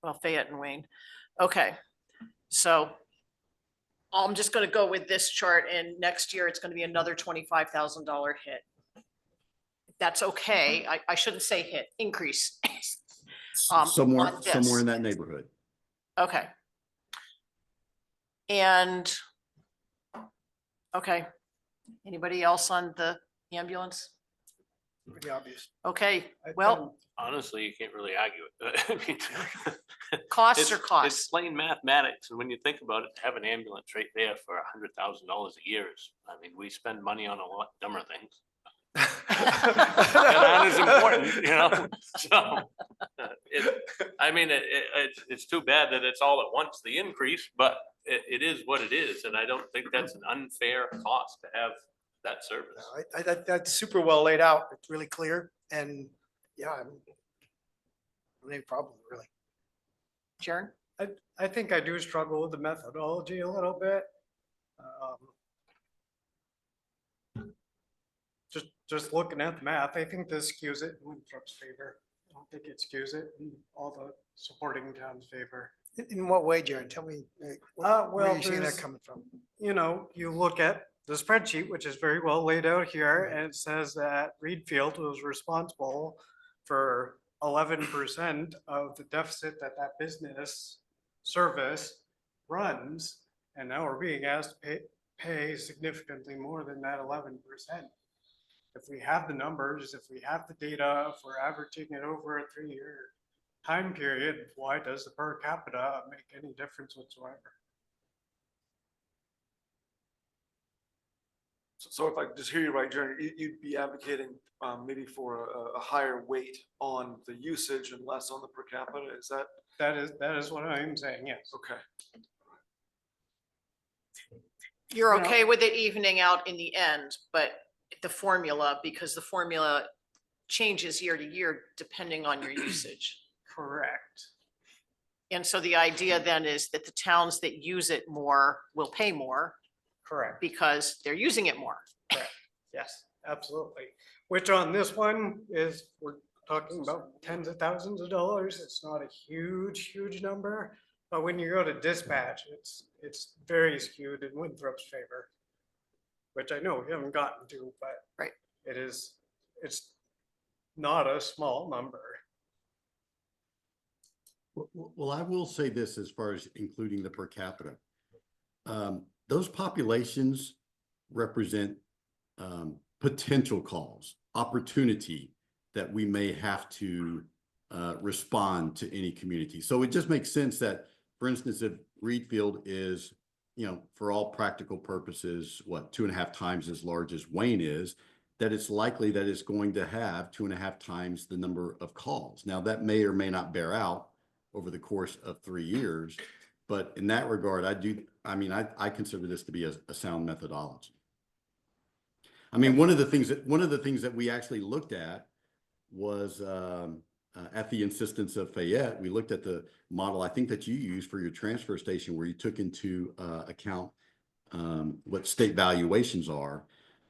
Speaker 1: Well, Fayette and Wayne. Okay, so I'm just gonna go with this chart, and next year it's gonna be another $25,000 hit. That's okay. I shouldn't say hit, increase.
Speaker 10: Somewhere
Speaker 1: on this.
Speaker 10: in that neighborhood.
Speaker 1: Okay. And, okay, anybody else on the ambulance?
Speaker 2: Pretty obvious.
Speaker 1: Okay,
Speaker 4: I
Speaker 1: well,
Speaker 6: Honestly, you can't really argue it. I mean,
Speaker 1: costs are
Speaker 6: It's
Speaker 1: costs.
Speaker 6: plain mathematics, and when you think about it, to have an ambulance right there for $100,000 a year is, I mean, we spend money on a lot dumber things. And that is important, you know, so. It's too bad that it's all at once, the increase, but it is what it is, and I don't think that's an unfair cost to have that service.
Speaker 2: That's super well laid out. It's really clear, and yeah, I don't have any problem, really.
Speaker 1: Sharon?
Speaker 4: I think I do struggle with the methodology a little bit. just looking at the math, I think this skews it in Winthrop's favor. I don't think it skews it in all the supporting towns' favor.
Speaker 2: In what way, Jared? Tell me, where are
Speaker 4: Well,
Speaker 2: you seeing that
Speaker 4: there's-
Speaker 2: coming from?
Speaker 4: You know, you look at the spreadsheet, which is very well laid out here, and it says that Readfield was responsible for 11% of the deficit that that business service runs. And now we're being asked to pay significantly more than that 11%. If we have the numbers, if we have the data, if we're averaging it over a 3-year time period, why does the per capita make any difference whatsoever?
Speaker 5: So if I just hear you right, Jeremy, you'd be advocating maybe for a higher weight on the usage and less on the per capita, is that?
Speaker 4: That is what I'm saying, yes.
Speaker 5: Okay.
Speaker 1: You're
Speaker 4: No.
Speaker 1: okay with it evening out in the end, but the formula, because the formula changes year to year depending on your usage.
Speaker 4: Correct.
Speaker 1: And so the idea then is that the towns that use it more will pay more
Speaker 4: Correct.
Speaker 1: because they're using it more.
Speaker 4: Yes, absolutely. Which on this one is, we're talking about tens of thousands of dollars. It's not a huge, huge number. But when you go to dispatch, it's very skewed in Winthrop's favor. Which I know we haven't gotten to, but
Speaker 1: Right.
Speaker 4: it's not a small number.
Speaker 10: Well, I will say this as far as including the per capita. Those populations represent potential calls, opportunity that we may have to respond to any community. So it just makes sense that, for instance, if Readfield is, for all practical purposes, 2.5 times as large as Wayne is, that it's likely that it's going to have 2.5 times the number of calls. Now, that may or may not bear out over the course of 3 years, but in that regard, I consider this to be a sound methodology. I mean, one of the things that we actually looked at was at the insistence of Fayette, we looked at the model I think that you used for your transfer station, where you took into account what state valuations are.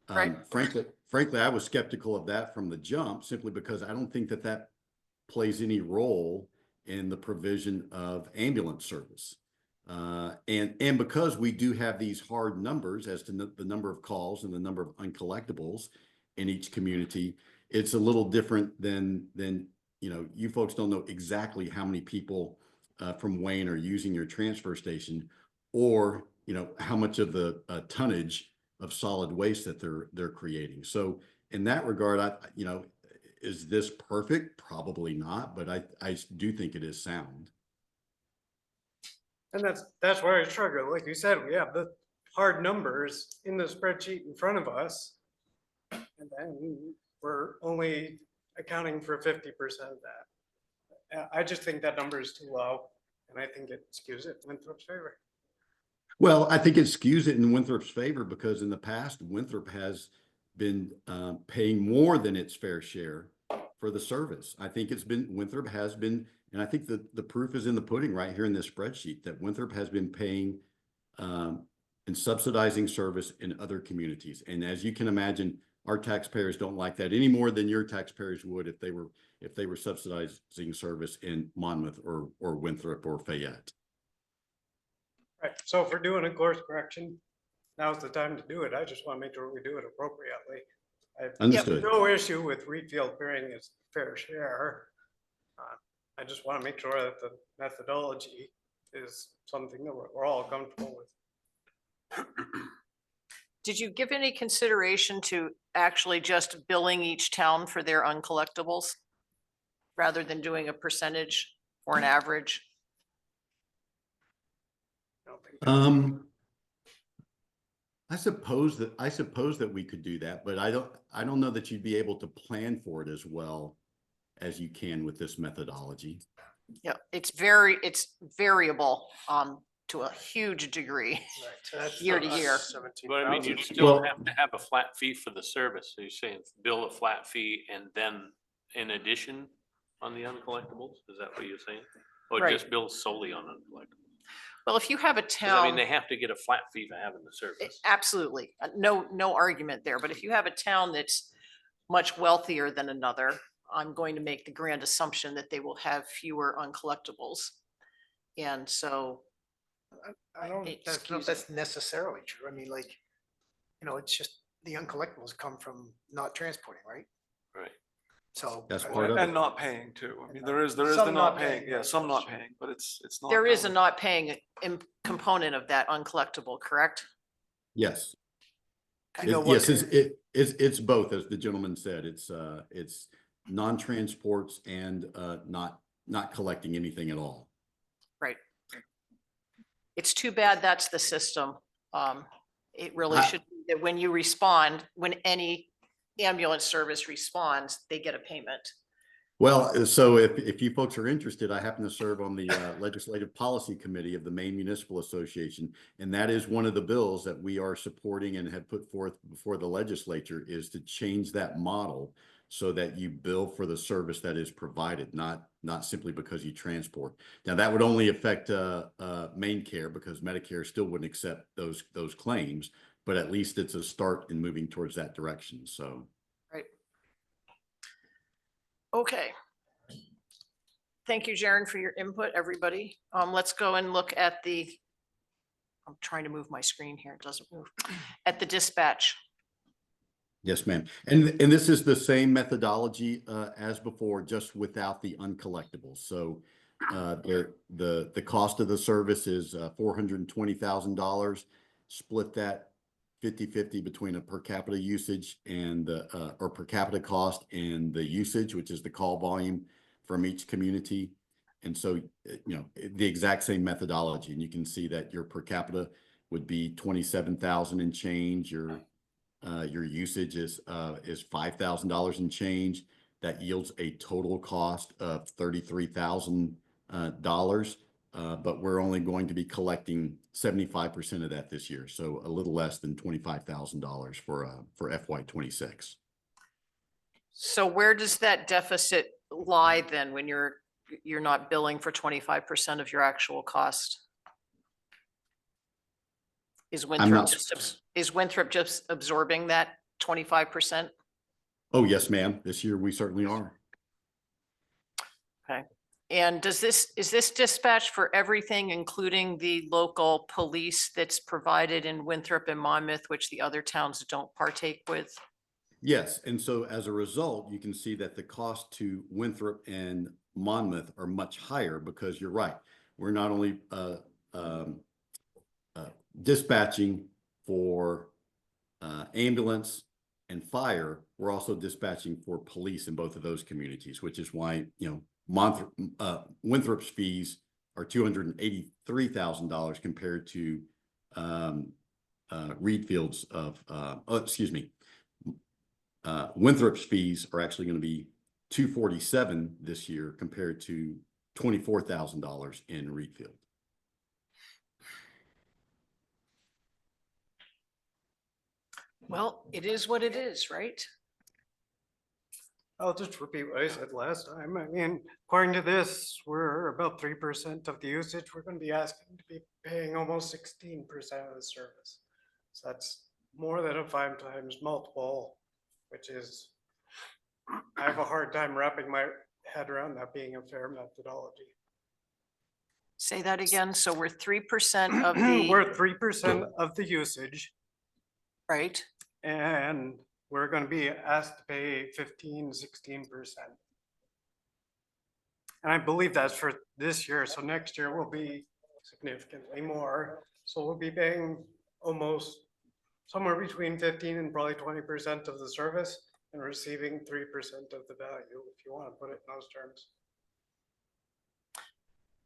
Speaker 1: Right.
Speaker 10: Frankly, I was skeptical of that from the jump, simply because I don't think that plays any role in the provision of ambulance service. And because we do have these hard numbers as to the number of calls and the number of uncollectibles in each community, it's a little different than you folks don't know exactly how many people from Wayne are using your transfer station, or how much of the tonnage of solid waste that they're creating. So in that regard, is this perfect? Probably not, but I do think it is sound.
Speaker 4: And that's where I struggle. Like you said, we have the hard numbers in the spreadsheet in front of us. And then we're only accounting for 50% of that. I just think that number is too low, and I think it skews it in Winthrop's favor.
Speaker 10: Well, I think it skews it in Winthrop's favor because in the past, Winthrop has been paying more than its fair share for the service. I think Winthrop has been, and I think the proof is in the pudding right here in this spreadsheet, that Winthrop has been paying and subsidizing service in other communities. And as you can imagine, our taxpayers don't like that any more than your taxpayers would if they were subsidizing service in Monmouth or Winthrop or Fayette.
Speaker 4: Right, so if we're doing a course correction, now's the time to do it. I just want to make sure we do it appropriately. I have
Speaker 10: Understood.
Speaker 4: no issue with Readfield bearing its fair share. I just want to make sure that the methodology is something that we're all comfortable with.
Speaker 1: Did you give any consideration to actually just billing each town for their uncollectibles rather than doing a percentage or an average?
Speaker 4: I don't think
Speaker 10: I suppose that we could do that, but I don't know that you'd be able to plan for it as well as you can with this methodology.
Speaker 1: Yeah, it's variable to a huge degree. Year to year.
Speaker 6: But I mean, you'd still have to have a flat fee for the service. So you're saying bill a flat fee and then in addition on the uncollectibles? Is that what you're saying? Or
Speaker 1: Right.
Speaker 6: just bill solely on uncollectibles?
Speaker 1: Well, if you have a
Speaker 6: 'Cause I mean,
Speaker 1: town,
Speaker 6: they have to get a flat fee for having the service.
Speaker 1: absolutely, no argument there. But if you have a town that's much wealthier than another, I'm going to make the grand assumption that they will have fewer uncollectibles. And so,
Speaker 2: I don't, that's not,
Speaker 1: Excuse
Speaker 2: that's necessarily true. I mean, like, it's just the uncollectibles come from not transporting, right?
Speaker 6: Right.
Speaker 2: So.
Speaker 10: That's
Speaker 2: I-
Speaker 10: part of it.
Speaker 5: And not paying too. I mean, there is the
Speaker 2: Some
Speaker 5: not
Speaker 2: not
Speaker 5: paying,
Speaker 2: paying,
Speaker 5: yeah,
Speaker 2: right,
Speaker 5: some
Speaker 2: that's
Speaker 5: not paying, but it's not.
Speaker 1: there is a
Speaker 5: done.
Speaker 1: not paying component of that uncollectible, correct?
Speaker 10: Yes.
Speaker 2: Do you know what
Speaker 10: Yes,
Speaker 2: kind-
Speaker 10: it's both, as the gentleman said. It's non-transports and not collecting anything at all.
Speaker 1: Right. It's too bad that's the system. It really
Speaker 10: I-
Speaker 1: should, be that when you respond, when any ambulance service responds, they get a payment.
Speaker 10: Well, so if you folks are interested, I happen to serve on the Legislative Policy Committee of the Maine Municipal Association. And that is one of the bills that we are supporting and have put forth before the legislature, is to change that model so that you bill for the service that is provided, not simply because you transport. Now, that would only affect Maine Care, because Medicare still wouldn't accept those claims, but at least it's a start in moving towards that direction. So.
Speaker 1: Right. Okay. Thank you, Jaren, for your input, everybody. Let's go and look at I'm trying to move my screen here. It doesn't move. At the dispatch.
Speaker 10: Yes, ma'am. And this is the same methodology as before, just without the uncollectibles. So the cost of the service is $420,000. Split that 50-50 between a per capita usage and or per capita cost and the usage, which is the call volume from each community. And so, the exact same methodology. And you can see that your per capita would be 27,000 and change. Your usage is $5,000 and change. That yields a total cost of $33,000. But we're only going to be collecting 75% of that this year, so a little less than $25,000 for FY26.
Speaker 1: So where does that deficit lie then when you're not billing for 25% of your actual cost? Is Winthrop just absorbing that 25%?
Speaker 10: Oh, yes, ma'am. This year we certainly are.
Speaker 1: Okay. And is this dispatch for everything, including the local police that's provided in Winthrop and Monmouth, which the other towns don't partake with?
Speaker 10: Yes, and so as a result, you can see that the cost to Winthrop and Monmouth are much higher, because you're right. We're not only dispatching for ambulance and fire, we're also dispatching for police in both of those communities, which is why, Winthrop's fees are $283,000 compared to Readfield's Winthrop's fees are actually going to be $247 this year compared to $24,000 in Readfield.
Speaker 1: Well, it is what it is, right?
Speaker 4: I'll just repeat what I said last time. I mean, according to this, we're about 3% of the usage. We're going to be asking to be paying almost 16% of the service. So that's more than a 5 times multiple, which is, I have a hard time wrapping my head around that being a fair methodology.
Speaker 1: Say that again. So we're 3% of the,
Speaker 4: We're 3% of the usage,
Speaker 1: right?
Speaker 4: and we're going to be asked to pay 16%. And I believe that's for this year. So next year will be significantly more. So we'll be paying almost somewhere between 15 and probably 20% of the service and receiving 3% of the value, if you want to put it in those terms.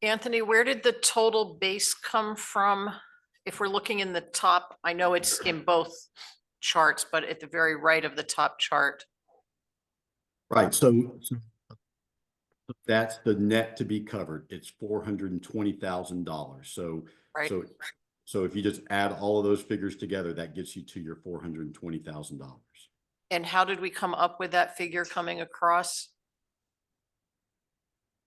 Speaker 1: Anthony, where did the total base come from? If we're looking in the top, I know it's in both charts, but at the very right of the top chart.
Speaker 10: Right. So that's the net to be covered. It's $420,000. So,
Speaker 1: Right.
Speaker 10: so if you just add all of those figures together, that gets you to your $420,000.
Speaker 1: And how did we come up with that figure coming across?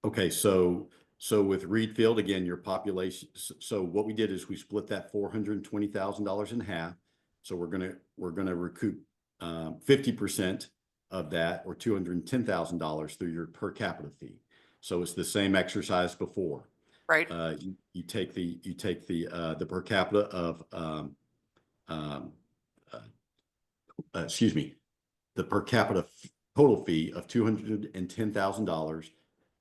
Speaker 10: Okay, so So with Readfield, again, your population, so what we did is we split that $420,000 in half. So we're gonna recoup 50% of that, or $210,000 through your per capita fee. So it's the same exercise before.
Speaker 1: Right?
Speaker 10: You take the per capita of excuse me, the per capita total fee of $210,000.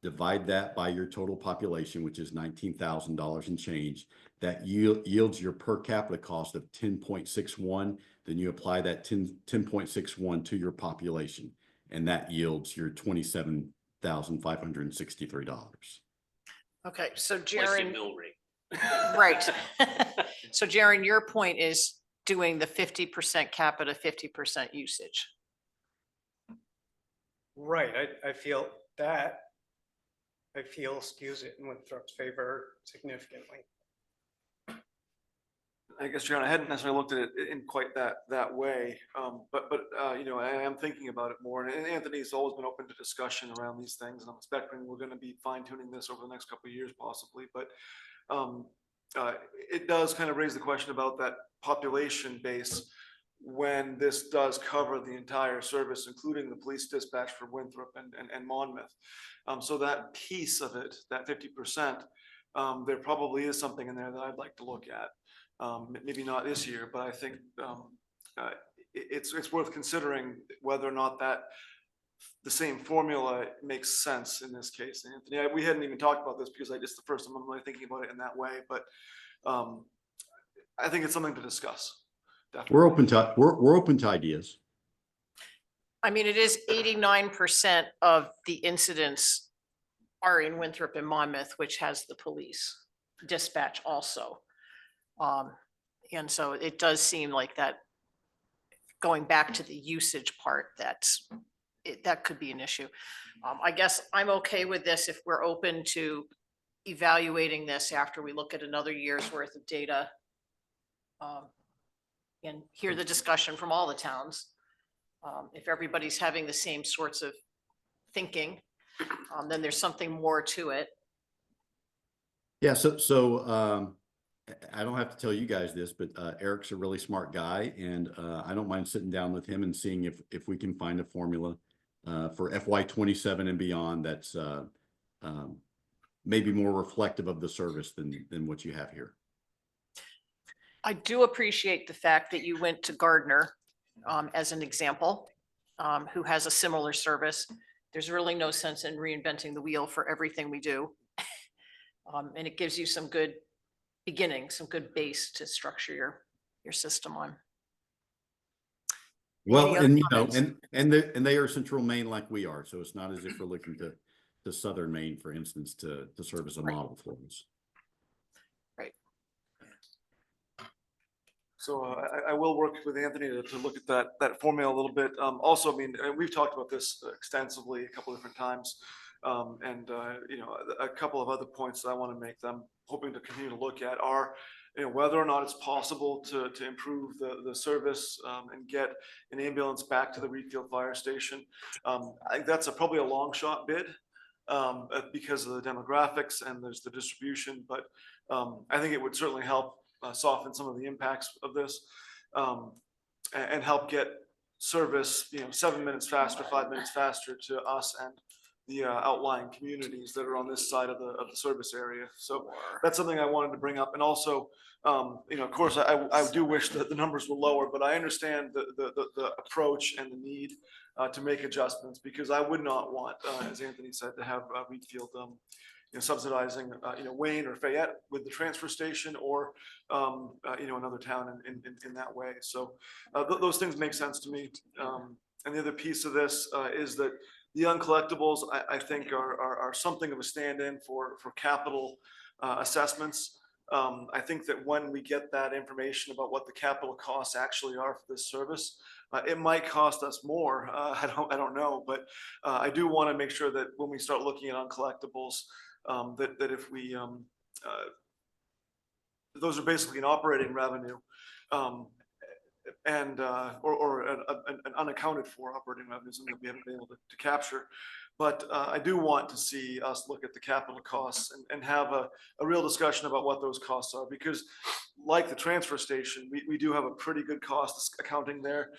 Speaker 10: Divide that by your total population, which is $19,000 and change. That yields your per capita cost of 10.61. Then you apply that 10.61 to your population, and that yields your $27,563.
Speaker 1: Okay, so
Speaker 6: Like your
Speaker 1: Jaren,
Speaker 6: mill rate.
Speaker 1: right. So Jaren, your point is doing the 50% capita, 50% usage.
Speaker 4: Right, I feel that, I feel skews it in Winthrop's favor significantly.
Speaker 5: I guess, Sharon, I hadn't necessarily looked at it in quite that way. But you know, I am thinking about it more, and Anthony's always been open to discussion around these things, and I'm expecting we're gonna be fine tuning this over the next couple of years possibly, but it does kind of raise the question about that population base when this does cover the entire service, including the police dispatch for Winthrop and Monmouth. So that piece of it, that 50%, there probably is something in there that I'd like to look at. Maybe not this year, but I think it's worth considering whether or not that the same formula makes sense in this case. Anthony, we hadn't even talked about this because it's the first time I'm really thinking about it in that way, but I think it's something to discuss. Definitely.
Speaker 10: We're open to ideas.
Speaker 1: I mean, it is 89% of the incidents are in Winthrop and Monmouth, which has the police dispatch also. And so it does seem like that, going back to the usage part, that could be an issue. I guess I'm okay with this if we're open to evaluating this after we look at another year's worth of data. And hear the discussion from all the towns. If everybody's having the same sorts of thinking, then there's something more to it.
Speaker 10: Yeah, so I don't have to tell you guys this, but Eric's a really smart guy, and I don't mind sitting down with him and seeing if we can find a formula for FY27 and beyond that's maybe more reflective of the service than what you have here.
Speaker 1: I do appreciate the fact that you went to Gardner as an example, who has a similar service. There's really no sense in reinventing the wheel for everything we do. And it gives you some good beginning, some good base to structure your system on.
Speaker 10: Well,
Speaker 1: Any other
Speaker 10: and you know,
Speaker 1: comments?
Speaker 10: and they are central Maine like we are, so it's not as if we're looking to southern Maine, for instance, to serve as a model for us.
Speaker 1: Right.
Speaker 5: So I will work with Anthony to look at that formula a little bit. Also, I mean, we've talked about this extensively a couple different times. And you know, a couple of other points that I want to make that I'm hoping to continue to look at are, you know, whether or not it's possible to improve the service and get an ambulance back to the Readfield Fire Station. I think that's probably a long shot bid because of the demographics and there's the distribution, but I think it would certainly help soften some of the impacts of this and help get service, you know, 7 minutes faster, 5 minutes faster to us and the outlying communities that are on this side of the service area. So that's something I wanted to bring up. And also, you know, of course, I do wish that the numbers were lower, but I understand the approach and the need to make adjustments, because I would not want, as Anthony said, to have Readfield, you know, subsidizing, you know, Wayne or Fayette with the transfer station, or, you know, another town in that way. So those things make sense to me. And the other piece of this is that the uncollectibles, I think, are something of a stand-in for capital assessments. I think that when we get that information about what the capital costs actually are for this service, it might cost us more. I don't know, but I do want to make sure that when we start looking at uncollectibles, that if we those are basically an operating revenue. or an unaccounted for operating revenues that we haven't been able to capture. But I do want to see us look at the capital costs and have a real discussion about what those costs are, because like the transfer station, we do have a pretty good cost accounting there.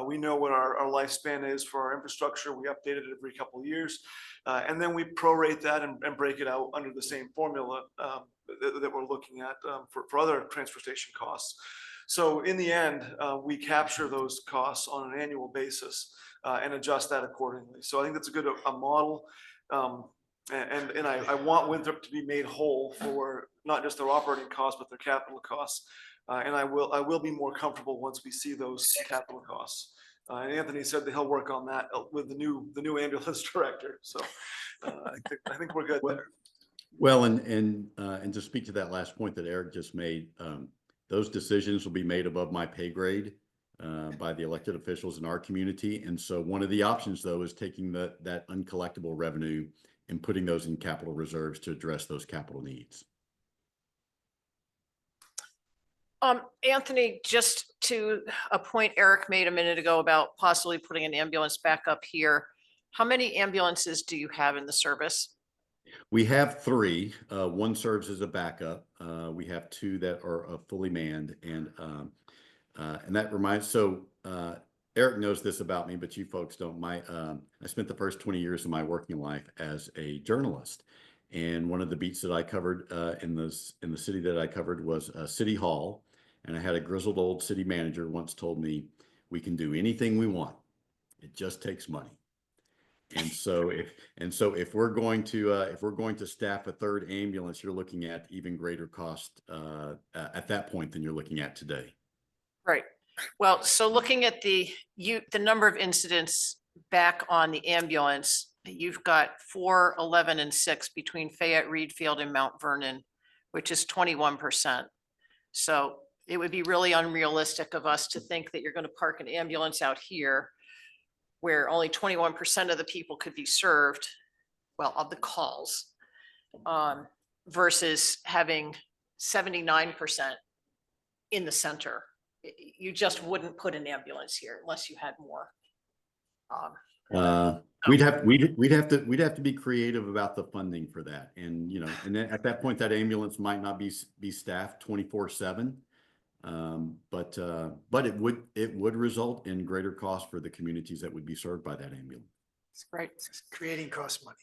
Speaker 5: We know what our lifespan is for our infrastructure. We update it every couple of years. And then we prorate that and break it out under the same formula that we're looking at for other transfer station costs. So in the end, we capture those costs on an annual basis and adjust that accordingly. So I think that's a good model. And I want Winthrop to be made whole for not just their operating costs, but their capital costs. And I will be more comfortable once we see those capital costs. And Anthony said that he'll work on that with the new ambulance director. So I think we're good there.
Speaker 10: Well, and to speak to that last point that Eric just made, those decisions will be made above my pay grade by the elected officials in our community. And so one of the options, though, is taking that uncollectible revenue and putting those in capital reserves to address those capital needs.
Speaker 1: Anthony, just to a point Eric made a minute ago about possibly putting an ambulance back up here, how many ambulances do you have in the service?
Speaker 10: We have 3. One serves as a backup. We have 2 that are fully manned, and that reminds. So Eric knows this about me, but you folks don't. I spent the first 20 years of my working life as a journalist, and one of the beats that I covered in the city that I covered was City Hall. And I had a grizzled old city manager once told me, "We can do anything we want. It just takes money." And so if we're going to staff a 3rd ambulance, you're looking at even greater cost at that point than you're looking at today.
Speaker 1: Right. Well, so looking at the number of incidents back on the ambulance, you've got 4, 11, and 6 between Fayette, Readfield, and Mount Vernon, which is 21%. So it would be really unrealistic of us to think that you're going to park an ambulance out here where only 21% of the people could be served, well, of the calls, versus having 79% in the center. You just wouldn't put an ambulance here unless you had more.
Speaker 10: We'd have to be creative about the funding for that, and and then at that point, that ambulance might not be staffed 24/7. But it would result in greater cost for the communities that would be served by that ambulance.
Speaker 1: That's right.
Speaker 2: It's creating cost money.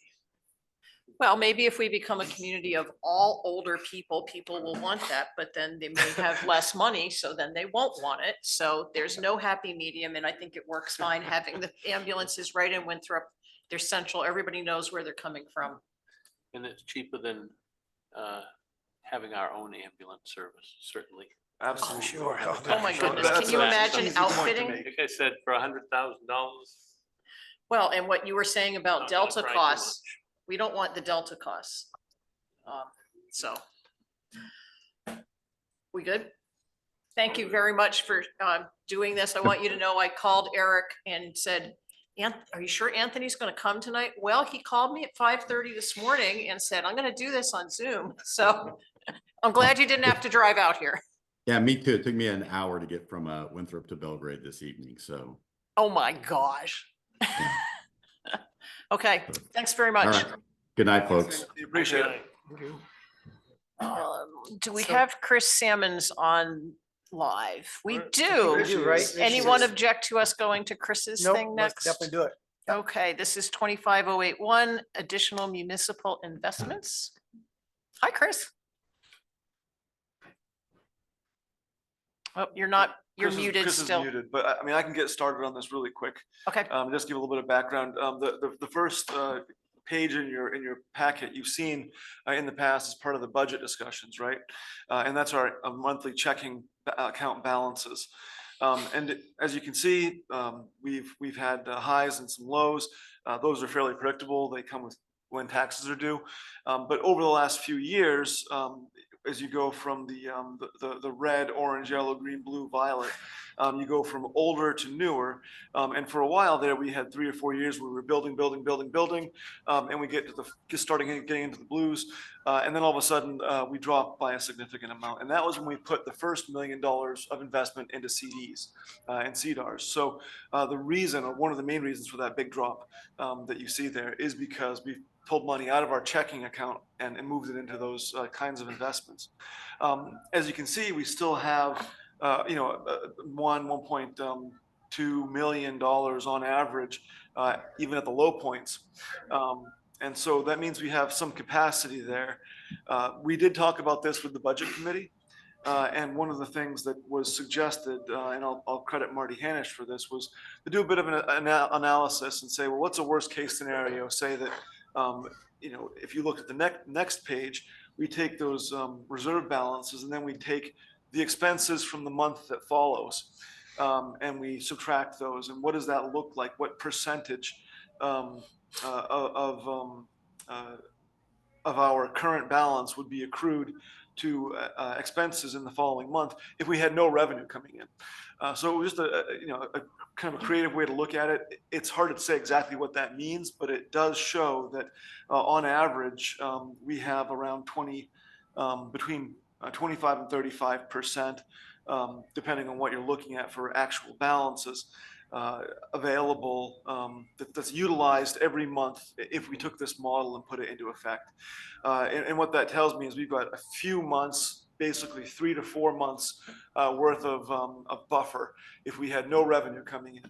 Speaker 1: Well, maybe if we become a community of all older people, people will want that, but then they may have less money, so then they won't want it. So there's no happy medium, and I think it works fine having the ambulances right in Winthrop. They're central. Everybody knows where they're coming from.
Speaker 6: And it's cheaper than having our own ambulance service, certainly.
Speaker 5: Absolutely.
Speaker 2: Sure.
Speaker 1: Oh my goodness, can you imagine outfitting?
Speaker 6: Like I said, for $100,000.
Speaker 1: Well, and what you were saying about Delta costs, we don't want the Delta costs. So. We good? Thank you very much for doing this. I want you to know I called Eric and said, are you sure Anthony's going to come tonight? Well, he called me at 5:30 this morning and said, I'm going to do this on Zoom. So I'm glad you didn't have to drive out here.
Speaker 10: Yeah, me too. It took me an hour to get from Winthrop to Belgrade this evening. So.
Speaker 1: Oh my gosh. Okay, thanks very much.
Speaker 10: All right. Good night, folks.
Speaker 5: Appreciate it.
Speaker 1: Do we have Chris Salmons on live? We do.
Speaker 2: We do, right?
Speaker 1: Anyone object to us going to Chris's
Speaker 2: Nope,
Speaker 1: thing
Speaker 2: let's
Speaker 1: next?
Speaker 2: definitely do it.
Speaker 1: Okay, this is 25081, additional municipal investments. Hi, Chris. Oh, you're muted
Speaker 5: Chris
Speaker 1: still.
Speaker 5: is muted, but I mean, I can get started on this really quick.
Speaker 1: Okay,
Speaker 5: Just give a little bit of background. The first page in your packet you've seen in the past as part of the budget discussions, right? And that's our monthly checking account balances. And as you can see, we've had highs and some lows. Those are fairly predictable. They come with when taxes are due. But over the last few years, as you go from the red, orange, yellow, green, blue, violet. You go from older to newer. And for a while there, we had 3 or 4 years where we were building, and we starting getting into the blues. And then all of a sudden, we dropped by a significant amount. And that was when we put the first $1 million of investment into CDs and CDARS. So the reason, or one of the main reasons for that big drop that you see there, is because we pulled money out of our checking account and moved it into those kinds of investments. As you can see, we still have, $1.2 million on average, even at the low points. And so that means we have some capacity there. We did talk about this with the budget committee. And one of the things that was suggested, and I'll credit Marty Hanisch for this, was to do a bit of an analysis and say, well, what's a worst case scenario? Say that, if you look at the next page, we take those reserve balances and then we take the expenses from the month that follows, and we subtract those. And what does that look like? What percentage of our current balance would be accrued to expenses in the following month if we had no revenue coming in? So it was just a kind of a creative way to look at it. It's hard to say exactly what that means, but it does show that on average we have around between 25 and 35%, depending on what you're looking at for actual balances available, that's utilized every month if we took this model and put it into effect. And what that tells me is we've got a few months, basically 3 to 4 months worth of buffer if we had no revenue coming in.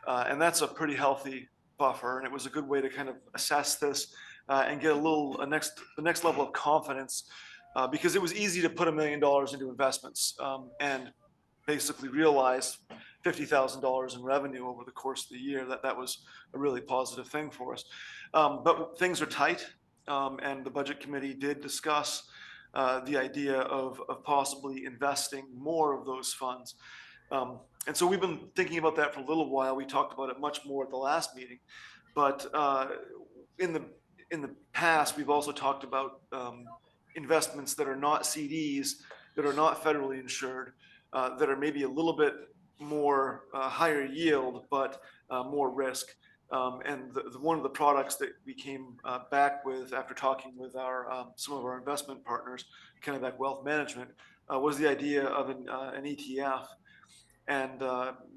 Speaker 5: And that's a pretty healthy buffer. And it was a good way to kind of assess this and get the next level of confidence, because it was easy to put $1 million into investments and basically realize $50,000 in revenue over the course of the year. That was a really positive thing for us. But things are tight, and the budget committee did discuss the idea of possibly investing more of those funds. And so we've been thinking about that for a little while. We talked about it much more at the last meeting, but in the past, we've also talked about investments that are not CDs, that are not federally insured, that are maybe a little bit more higher yield, but more risk. And one of the products that we came back with after talking with some of our investment partners, Kennebec Wealth Management, was the idea of an ETF. And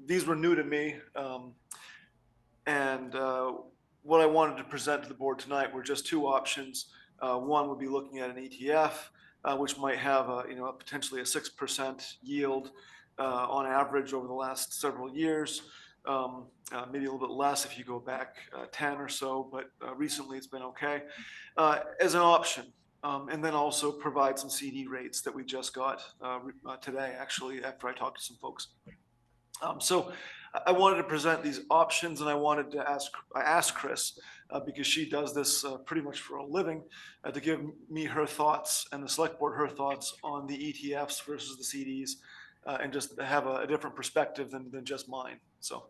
Speaker 5: these were new to me. And what I wanted to present to the board tonight were just two options. One would be looking at an ETF, which might have potentially a 6% yield on average over the last several years. Maybe a little bit less if you go back 10 or so, but recently it's been okay as an option. And then also provide some CD rates that we just got today, actually, after I talked to some folks. So I wanted to present these options, and I asked Chris, because she does this pretty much for a living, to give me her thoughts and the select board her thoughts on the ETFs versus the CDs, and just have a different perspective than just mine. So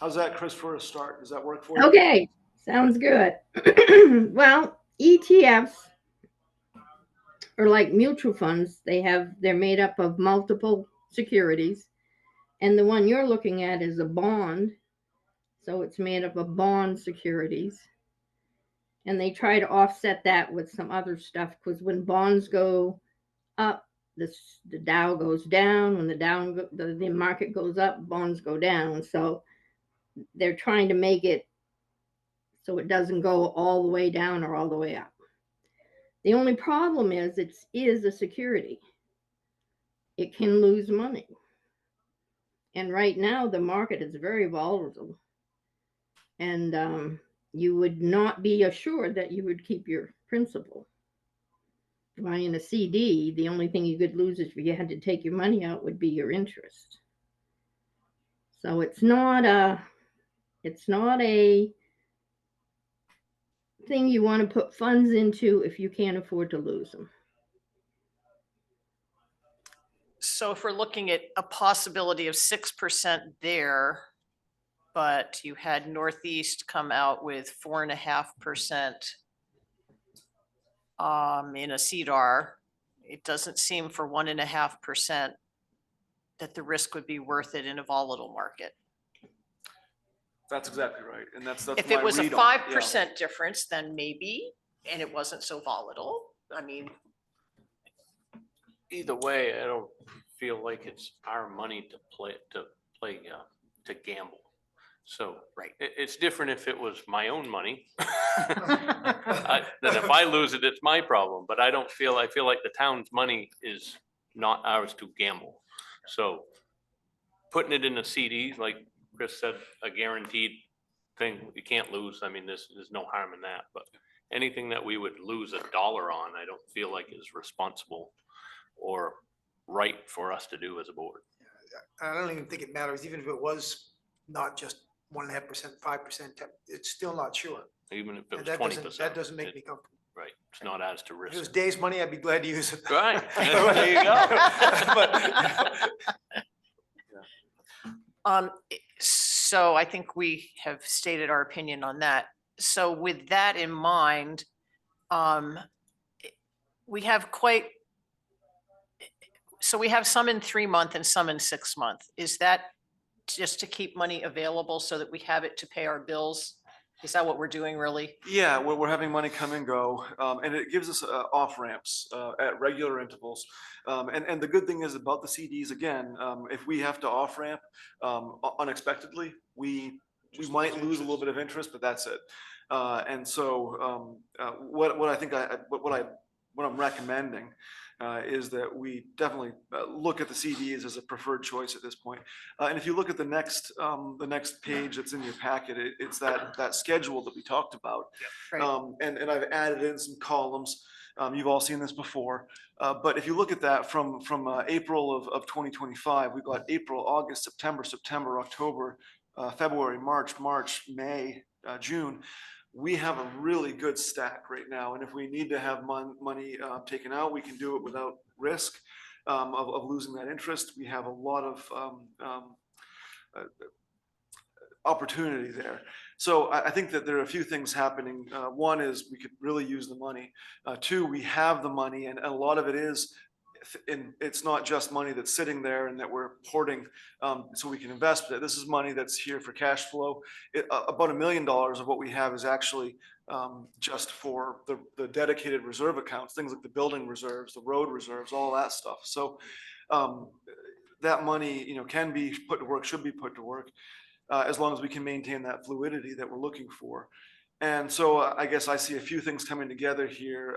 Speaker 5: how's that, Chris, for a start? Does that work for you?
Speaker 11: Okay, sounds good. Well, ETFs are like mutual funds. They're made up of multiple securities. And the one you're looking at is a bond. So it's made up of bond securities. And they try to offset that with some other stuff, because when bonds go up, the Dow goes down. When the market goes up, bonds go down. So they're trying to make it so it doesn't go all the way down or all the way up. The only problem is it is a security. It can lose money. And right now the market is very volatile. And you would not be assured that you would keep your principal. Buying a CD, the only thing you could lose if you had to take your money out would be your interest. So it's not a thing you want to put funds into if you can't afford to lose them.
Speaker 1: So if we're looking at a possibility of 6% there, but you had Northeast come out with 4.5% in a CDAR, it doesn't seem for 1.5% that the risk would be worth it in a volatile market.
Speaker 5: That's exactly right. And that's
Speaker 1: If
Speaker 5: my
Speaker 1: it was a
Speaker 5: read on it, yeah.
Speaker 1: 5% difference, then maybe, and it wasn't so volatile. I mean,
Speaker 6: Either way, I don't feel like it's our money to gamble. So.
Speaker 1: Right.
Speaker 6: It's different if it was my own money. Then if I lose it, it's my problem, but I feel like the town's money is not ours to gamble. So putting it in a CD, like Chris said, a guaranteed thing, you can't lose. I mean, there's no harm in that, but anything that we would lose $1 on, I don't feel like is responsible or right for us to do as a board.
Speaker 2: I don't even think it matters, even if it was not just 1.5%, 5%, it's still not sure.
Speaker 6: Even if it
Speaker 2: And
Speaker 6: was
Speaker 2: that
Speaker 6: 20%.
Speaker 2: that doesn't make me comfortable.
Speaker 6: Right, it's not ours to
Speaker 2: If it was
Speaker 6: risk.
Speaker 2: Dave's money, I'd be glad to use it.
Speaker 6: Right.
Speaker 5: There you go.
Speaker 1: So I think we have stated our opinion on that. So with that in mind, we have we have some in 3-month and some in 6-month. Is that just to keep money available so that we have it to pay our bills? Is that what we're doing really?
Speaker 5: Yeah, we're having money come and go, and it gives us off ramps at regular intervals. And the good thing is about the CDs, again, if we have to off ramp unexpectedly, we might lose a little bit of interest, but that's it. And so what I think what I'm recommending is that we definitely look at the CDs as a preferred choice at this point. And if you look at the next page that's in your packet, it's that schedule that we talked about.
Speaker 1: Right.
Speaker 5: And I've added in some columns. You've all seen this before. But if you look at that from April of 2025, we've got April, August, September, October, February, March, May, June. We have a really good stack right now. And if we need to have money taken out, we can do it without risk of losing that interest. We have a lot of opportunity there. So I think that there are a few things happening. One is we could really use the money. Two, we have the money, and a lot of it is, it's not just money that's sitting there and that we're hoarding so we can invest it. This is money that's here for cash flow. About $1 million of what we have is actually just for the dedicated reserve accounts, things like the building reserves, the road reserves, all that stuff. So that money, can be put to work, should be put to work, as long as we can maintain that fluidity that we're looking for. And so I guess I see a few things coming together here.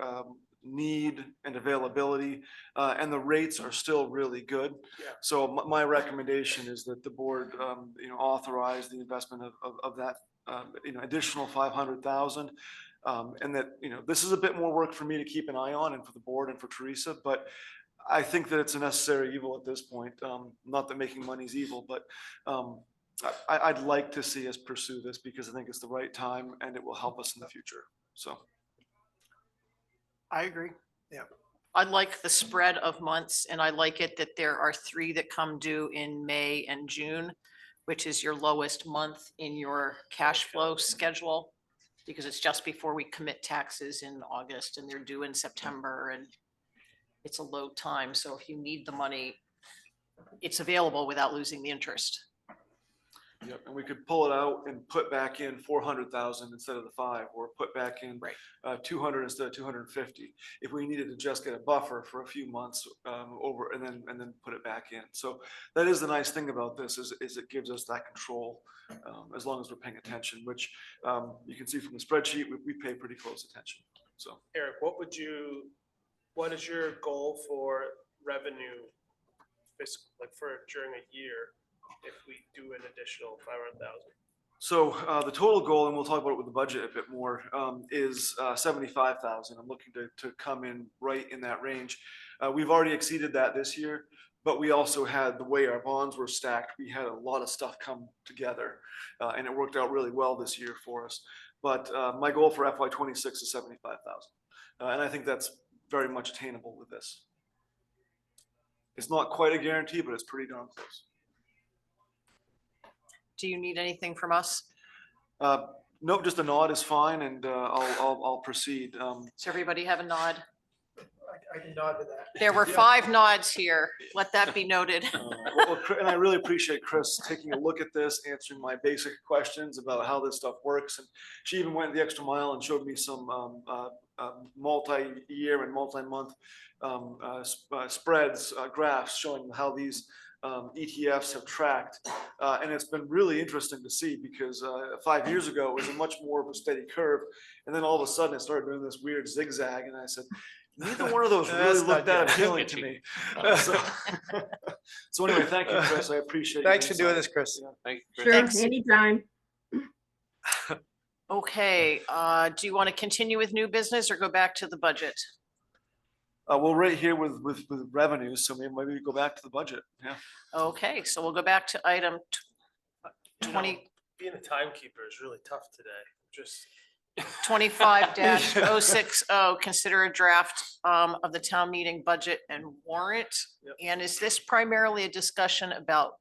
Speaker 5: Need and availability, and the rates are still really good.
Speaker 8: Yeah.
Speaker 5: So my recommendation is that the board, authorize the investment of that, additional 500,000. And that, this is a bit more work for me to keep an eye on and for the board and for Teresa, but I think that it's a necessary evil at this point. Not that making money is evil, but I'd like to see us pursue this because I think it's the right time and it will help us in the future. So.
Speaker 2: I agree. Yeah.
Speaker 1: I like the spread of months, and I like it that there are 3 that come due in May and June, which is your lowest month in your cash flow schedule, because it's just before we commit taxes in August and they're due in September, and it's a low time. So if you need the money, it's available without losing the interest.
Speaker 5: Yep, and we could pull it out and put back in 400,000 instead of the 5, or put back in
Speaker 1: Right.
Speaker 5: 200 instead of 250. If we needed to just get a buffer for a few months over, and then put it back in. So that is the nice thing about this is it gives us that control as long as we're paying attention, which you can see from the spreadsheet, we pay pretty close attention. So
Speaker 8: Eric, what is your goal for revenue for during a year if we do an additional 500,000?
Speaker 5: So the total goal, and we'll talk about it with the budget a bit more, is 75,000. I'm looking to come in right in that range. We've already exceeded that this year, but we also had, the way our bonds were stacked, we had a lot of stuff come together, and it worked out really well this year for us. But my goal for FY26 is 75,000, and I think that's very much attainable with this. It's not quite a guarantee, but it's pretty darn close.
Speaker 1: Do you need anything from us?
Speaker 5: Nope, just a nod is fine, and I'll proceed.
Speaker 1: Does everybody have a nod?
Speaker 2: I can nod to that.
Speaker 1: There were 5 nods here. Let that be noted.
Speaker 5: And I really appreciate Chris taking a look at this, answering my basic questions about how this stuff works. And she even went the extra mile and showed me some multi-year and multi-month spreads, graphs showing how these ETFs have tracked. And it's been really interesting to see because 5 years ago, it was a much more of a steady curve. And then all of a sudden it started doing this weird zigzag. And I said, neither one of those really
Speaker 2: That's not
Speaker 5: looked that
Speaker 2: good.
Speaker 5: appealing to me. So anyway, thank you, Chris. I appreciate your
Speaker 2: Thanks for doing
Speaker 5: insight.
Speaker 2: this, Chris.
Speaker 5: Yeah.
Speaker 6: Thank you,
Speaker 11: Sure,
Speaker 6: Chris.
Speaker 1: Thanks.
Speaker 11: anytime.
Speaker 1: Okay, do you want to continue with new business or go back to the budget?
Speaker 5: Well, right here with revenues, so maybe we go back to the budget. Yeah.
Speaker 1: Okay, so we'll go back to item
Speaker 8: You know,
Speaker 1: 20.
Speaker 8: Being a timekeeper is really tough today. Just
Speaker 1: 25-060, consider a draft of the town meeting budget and warrant.
Speaker 8: Yep.
Speaker 1: And is this primarily a discussion about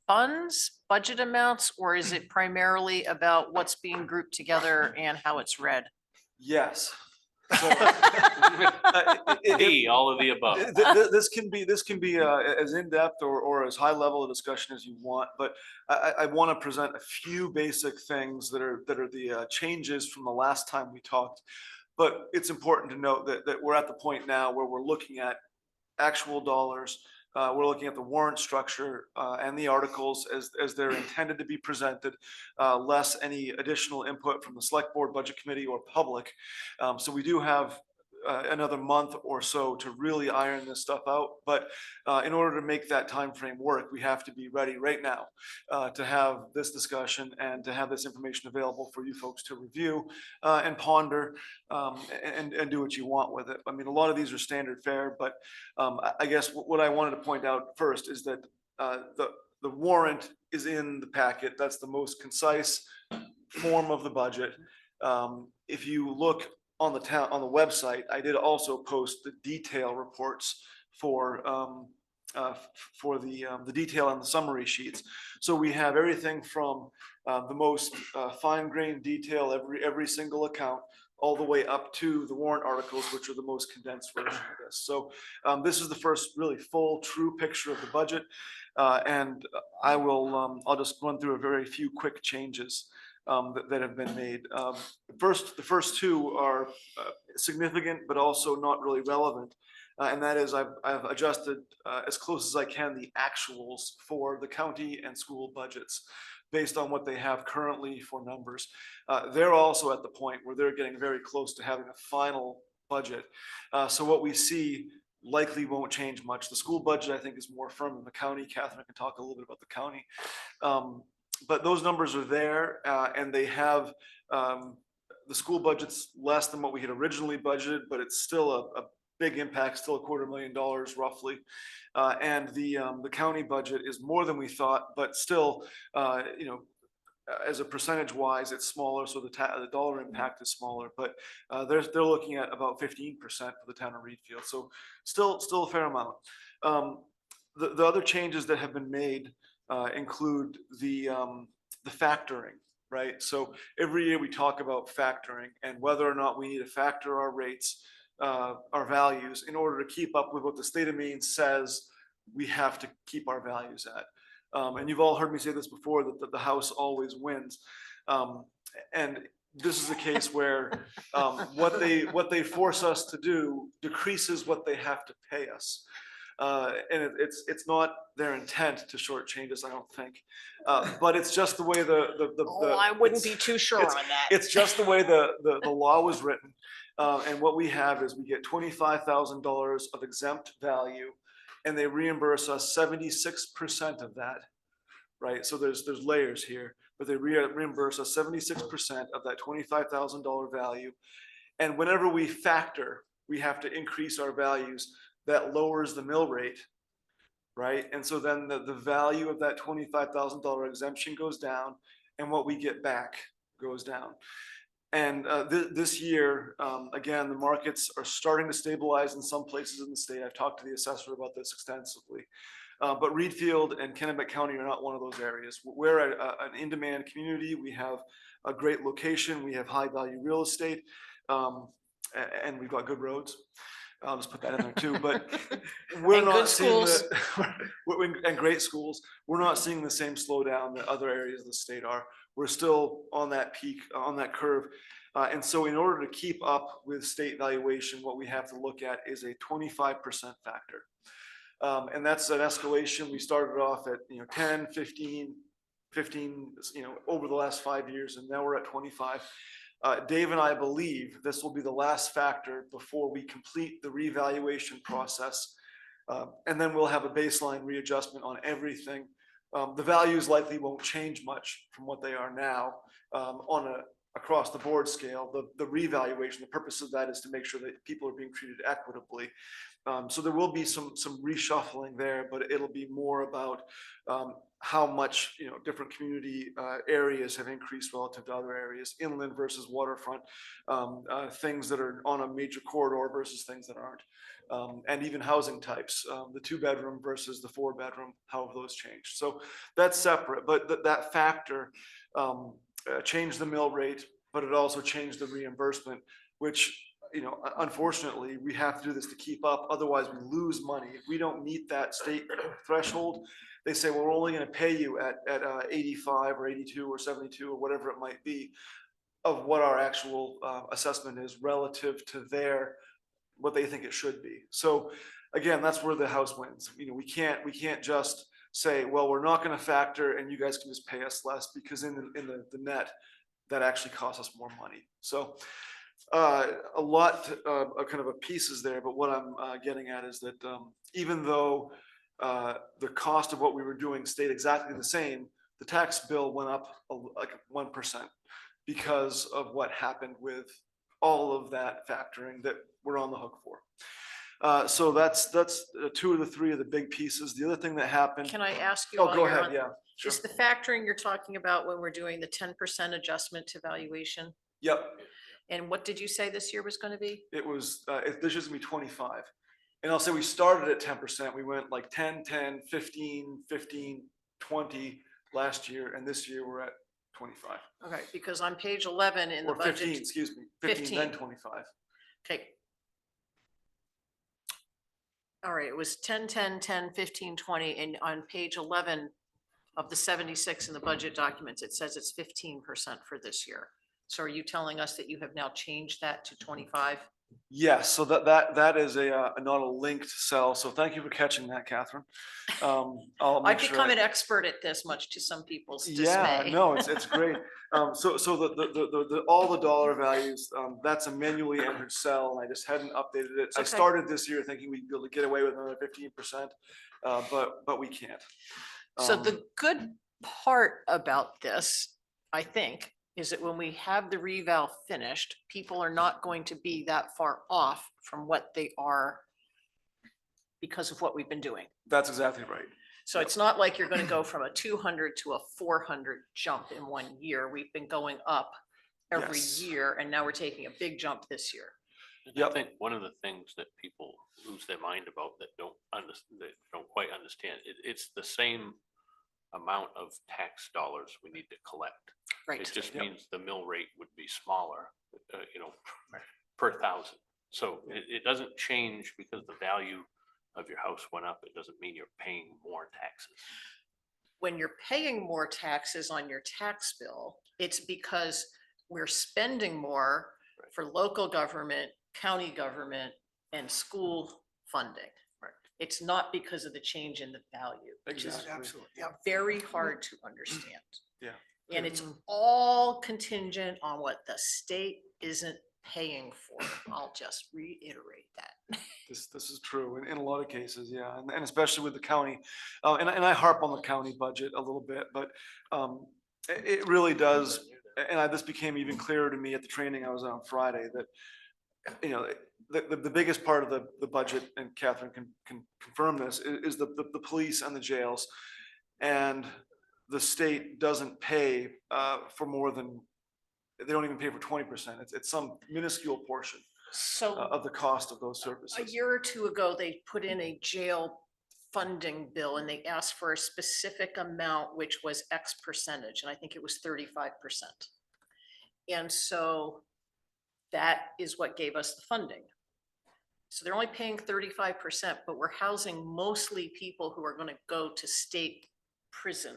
Speaker 1: funds, budget amounts, or is it primarily about what's being grouped together and how it's read?
Speaker 5: Yes. So,
Speaker 6: D, all of the above.
Speaker 5: This can be as in-depth or as high level a discussion as you want, but I want to present a few basic things that are the changes from the last time we talked. But it's important to note that we're at the point now where we're looking at actual dollars. We're looking at the warrant structure and the articles as they're intended to be presented, less any additional input from the select board, budget committee, or public. So we do have another month or so to really iron this stuff out. But in order to make that time frame work, we have to be ready right now to have this discussion and to have this information available for you folks to review and ponder and do what you want with it. I mean, a lot of these are standard fare, but I guess what I wanted to point out first is that the warrant is in the packet. That's the most concise form of the budget. If you look on the website, I did also post the detail reports for the detail on the summary sheets. So we have everything from the most fine-grained detail, every single account, all the way up to the warrant articles, which are the most condensed version of this. So this is the first really full, true picture of the budget. And I'll just run through a very few quick changes that have been made. The first two are significant, but also not really relevant. And that is I've adjusted as close as I can the actuals for the county and school budgets based on what they have currently for numbers. They're also at the point where they're getting very close to having a final budget. So what we see likely won't change much. The school budget, I think, is more firm than the county. Catherine can talk a little bit about the county. But those numbers are there, and they have the school budget's less than what we had originally budgeted, but it's still a big impact, still $250,000 roughly. And the county budget is more than we thought, but still, as a percentage wise, it's smaller, so the dollar impact is smaller. But they're looking at about 15% for the town of Readfield, so still a fair amount. The other changes that have been made include the factoring, right? So every year we talk about factoring and whether or not we need to factor our rates, our values, in order to keep up with what the state of Maine says we have to keep our values at. And you've all heard me say this before, that the House always wins. And this is a case where what they force us to do decreases what they have to pay us. And it's not their intent to shortchange us, I don't think. But it's just the way
Speaker 1: I wouldn't be too sure on that.
Speaker 5: It's just the way the law was written. And what we have is we get $25,000 of exempt value, and they reimburse us 76% of that, right? So there's layers here, but they reimburse us 76% of that $25,000 value. And whenever we factor, we have to increase our values. That lowers the mill rate, right? And so then the value of that $25,000 exemption goes down, and what we get back goes down. And this year, again, the markets are starting to stabilize in some places in the state. I've talked to the assessor about this extensively. But Readfield and Kennebec County are not one of those areas. We're an in-demand community. We have a great location. We have high-value real estate, and we've got good roads. I'll just put that in there too, but we're
Speaker 1: And good
Speaker 5: not seeing
Speaker 1: schools.
Speaker 5: and great schools, we're not seeing the same slowdown that other areas of the state are. We're still on that peak, on that curve. And so in order to keep up with state valuation, what we have to look at is a 25% factor. And that's an escalation. We started off at, 10, 15, over the last 5 years, and now we're at 25. Dave and I believe this will be the last factor before we complete the revaluation process. And then we'll have a baseline readjustment on everything. The values likely won't change much from what they are now on a across the board scale. The revaluation, the purpose of that is to make sure that people are being treated equitably. So there will be some reshuffling there, but it'll be more about how much different community areas have increased relative to other areas, inland versus waterfront, things that are on a major corridor versus things that aren't, and even housing types, the 2-bedroom versus the 4-bedroom, how have those changed? So that's separate, but that factor changed the mill rate, but it also changed the reimbursement, which unfortunately, we have to do this to keep up. Otherwise, we lose money. If we don't meet that state threshold, they say, well, we're only going to pay you at 85 or 82 or 72 or whatever it might be of what our actual assessment is relative to what they think it should be. So again, that's where the House wins. We can't just say, well, we're not going to factor and you guys can just pay us less, because in the net, that actually costs us more money. So a lot of kind of pieces there, but what I'm getting at is that even though the cost of what we were doing stayed exactly the same, the tax bill went up like 1% because of what happened with all of that factoring that we're on the hook for. So that's 2 of the 3 of the big pieces. The other thing that happened.
Speaker 1: Can I ask you?
Speaker 5: Oh,
Speaker 1: while
Speaker 5: go
Speaker 1: you're
Speaker 5: ahead.
Speaker 1: on-
Speaker 5: Yeah. Sure.
Speaker 1: Is the factoring you're talking about when we're doing the 10% adjustment to valuation?
Speaker 5: Yep.
Speaker 1: And what did you say this year was going to be?
Speaker 5: It was, this year's gonna be 25. And I'll say we started at 10%. We went like 10, 10, 15, 15, 20 last year. And this year we're at 25.
Speaker 1: Okay, because on page 11 in the
Speaker 5: Or 15,
Speaker 1: budget.
Speaker 5: excuse me, 15, then
Speaker 1: 15.
Speaker 5: 25.
Speaker 1: Okay. All right, it was 10, 10, 10, 15, 20, and on page 11 of the 76 in the budget documents, it says it's 15% for this year. So are you telling us that you have now changed that to 25?
Speaker 5: Yes, so that is not a linked cell. So thank you for catching that, Catherine. I'll
Speaker 1: I've
Speaker 5: make sure
Speaker 1: become an expert at this, much to some people's dismay.
Speaker 5: Yeah, no, it's great. So the all the dollar values, that's a manually entered cell, and I just hadn't updated it. I
Speaker 1: Okay.
Speaker 5: started this year thinking we'd be able to get away with another 15%, but we can't.
Speaker 1: So the good part about this, I think, is that when we have the reval finished, people are not going to be that far off from what they are because of what we've been doing.
Speaker 5: That's exactly right.
Speaker 1: So it's not like you're going to go from a 200 to a 400 jump in 1 year. We've been going up every
Speaker 5: Yes.
Speaker 1: year, and now we're taking a big jump this year.
Speaker 6: And
Speaker 5: Yep.
Speaker 6: I think one of the things that people lose their mind about that don't quite understand, it's the same amount of tax dollars we need to collect.
Speaker 1: Right.
Speaker 6: It just
Speaker 5: Yep.
Speaker 6: means the mill rate would be smaller, per thousand. So it doesn't change because the value of your house went up. It doesn't mean you're paying more taxes.
Speaker 1: When you're paying more taxes on your tax bill, it's because we're spending more for local government, county government, and school funding.
Speaker 5: Right.
Speaker 1: It's not because of the change in the value, which is
Speaker 5: Exactly.
Speaker 2: Absolutely, yeah.
Speaker 1: very hard to understand.
Speaker 5: Yeah.
Speaker 1: And it's all contingent on what the state isn't paying for. I'll just reiterate that.
Speaker 5: This is true in a lot of cases, yeah, and especially with the county, and I harp on the county budget a little bit, but it really does, and this became even clearer to me at the training I was on Friday, that the biggest part of the budget, and Catherine can confirm this, is the police and the jails, and the state doesn't pay for more than, they don't even pay for 20%. It's some minuscule portion
Speaker 1: So
Speaker 5: of the cost of those
Speaker 1: a
Speaker 5: services.
Speaker 1: year or two ago, they put in a jail funding bill and they asked for a specific amount, which was X percentage, and I think it was 35%. And so that is what gave us the funding. So they're only paying 35%, but we're housing mostly people who are gonna go to state prison,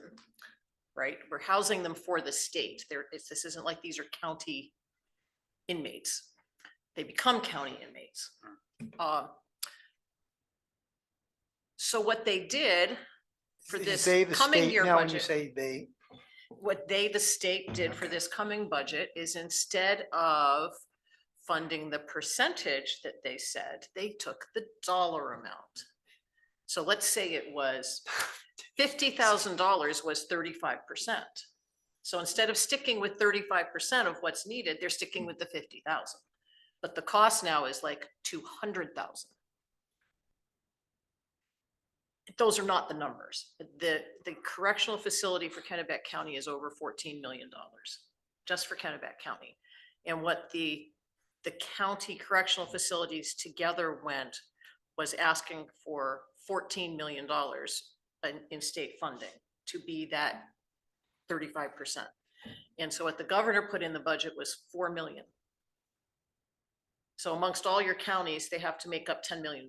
Speaker 1: right? We're housing them for the state. This isn't like these are county inmates. They become county inmates. So what they did for
Speaker 2: You
Speaker 1: this
Speaker 2: say the
Speaker 1: coming
Speaker 2: state
Speaker 1: year
Speaker 2: now, when you
Speaker 1: budget,
Speaker 2: say they,
Speaker 1: what the state did for this coming budget is instead of funding the percentage that they said, they took the dollar amount. So let's say it was $50,000 was 35%. So instead of sticking with 35% of what's needed, they're sticking with the 50,000. But the cost now is like 200,000. Those are not the numbers. The correctional facility for Kennebec County is over $14 million, just for Kennebec County. And what the county correctional facilities together went was asking for $14 million in state funding to be that 35%. And so what the governor put in the budget was 4 million. So amongst all your counties, they have to make up $10 million.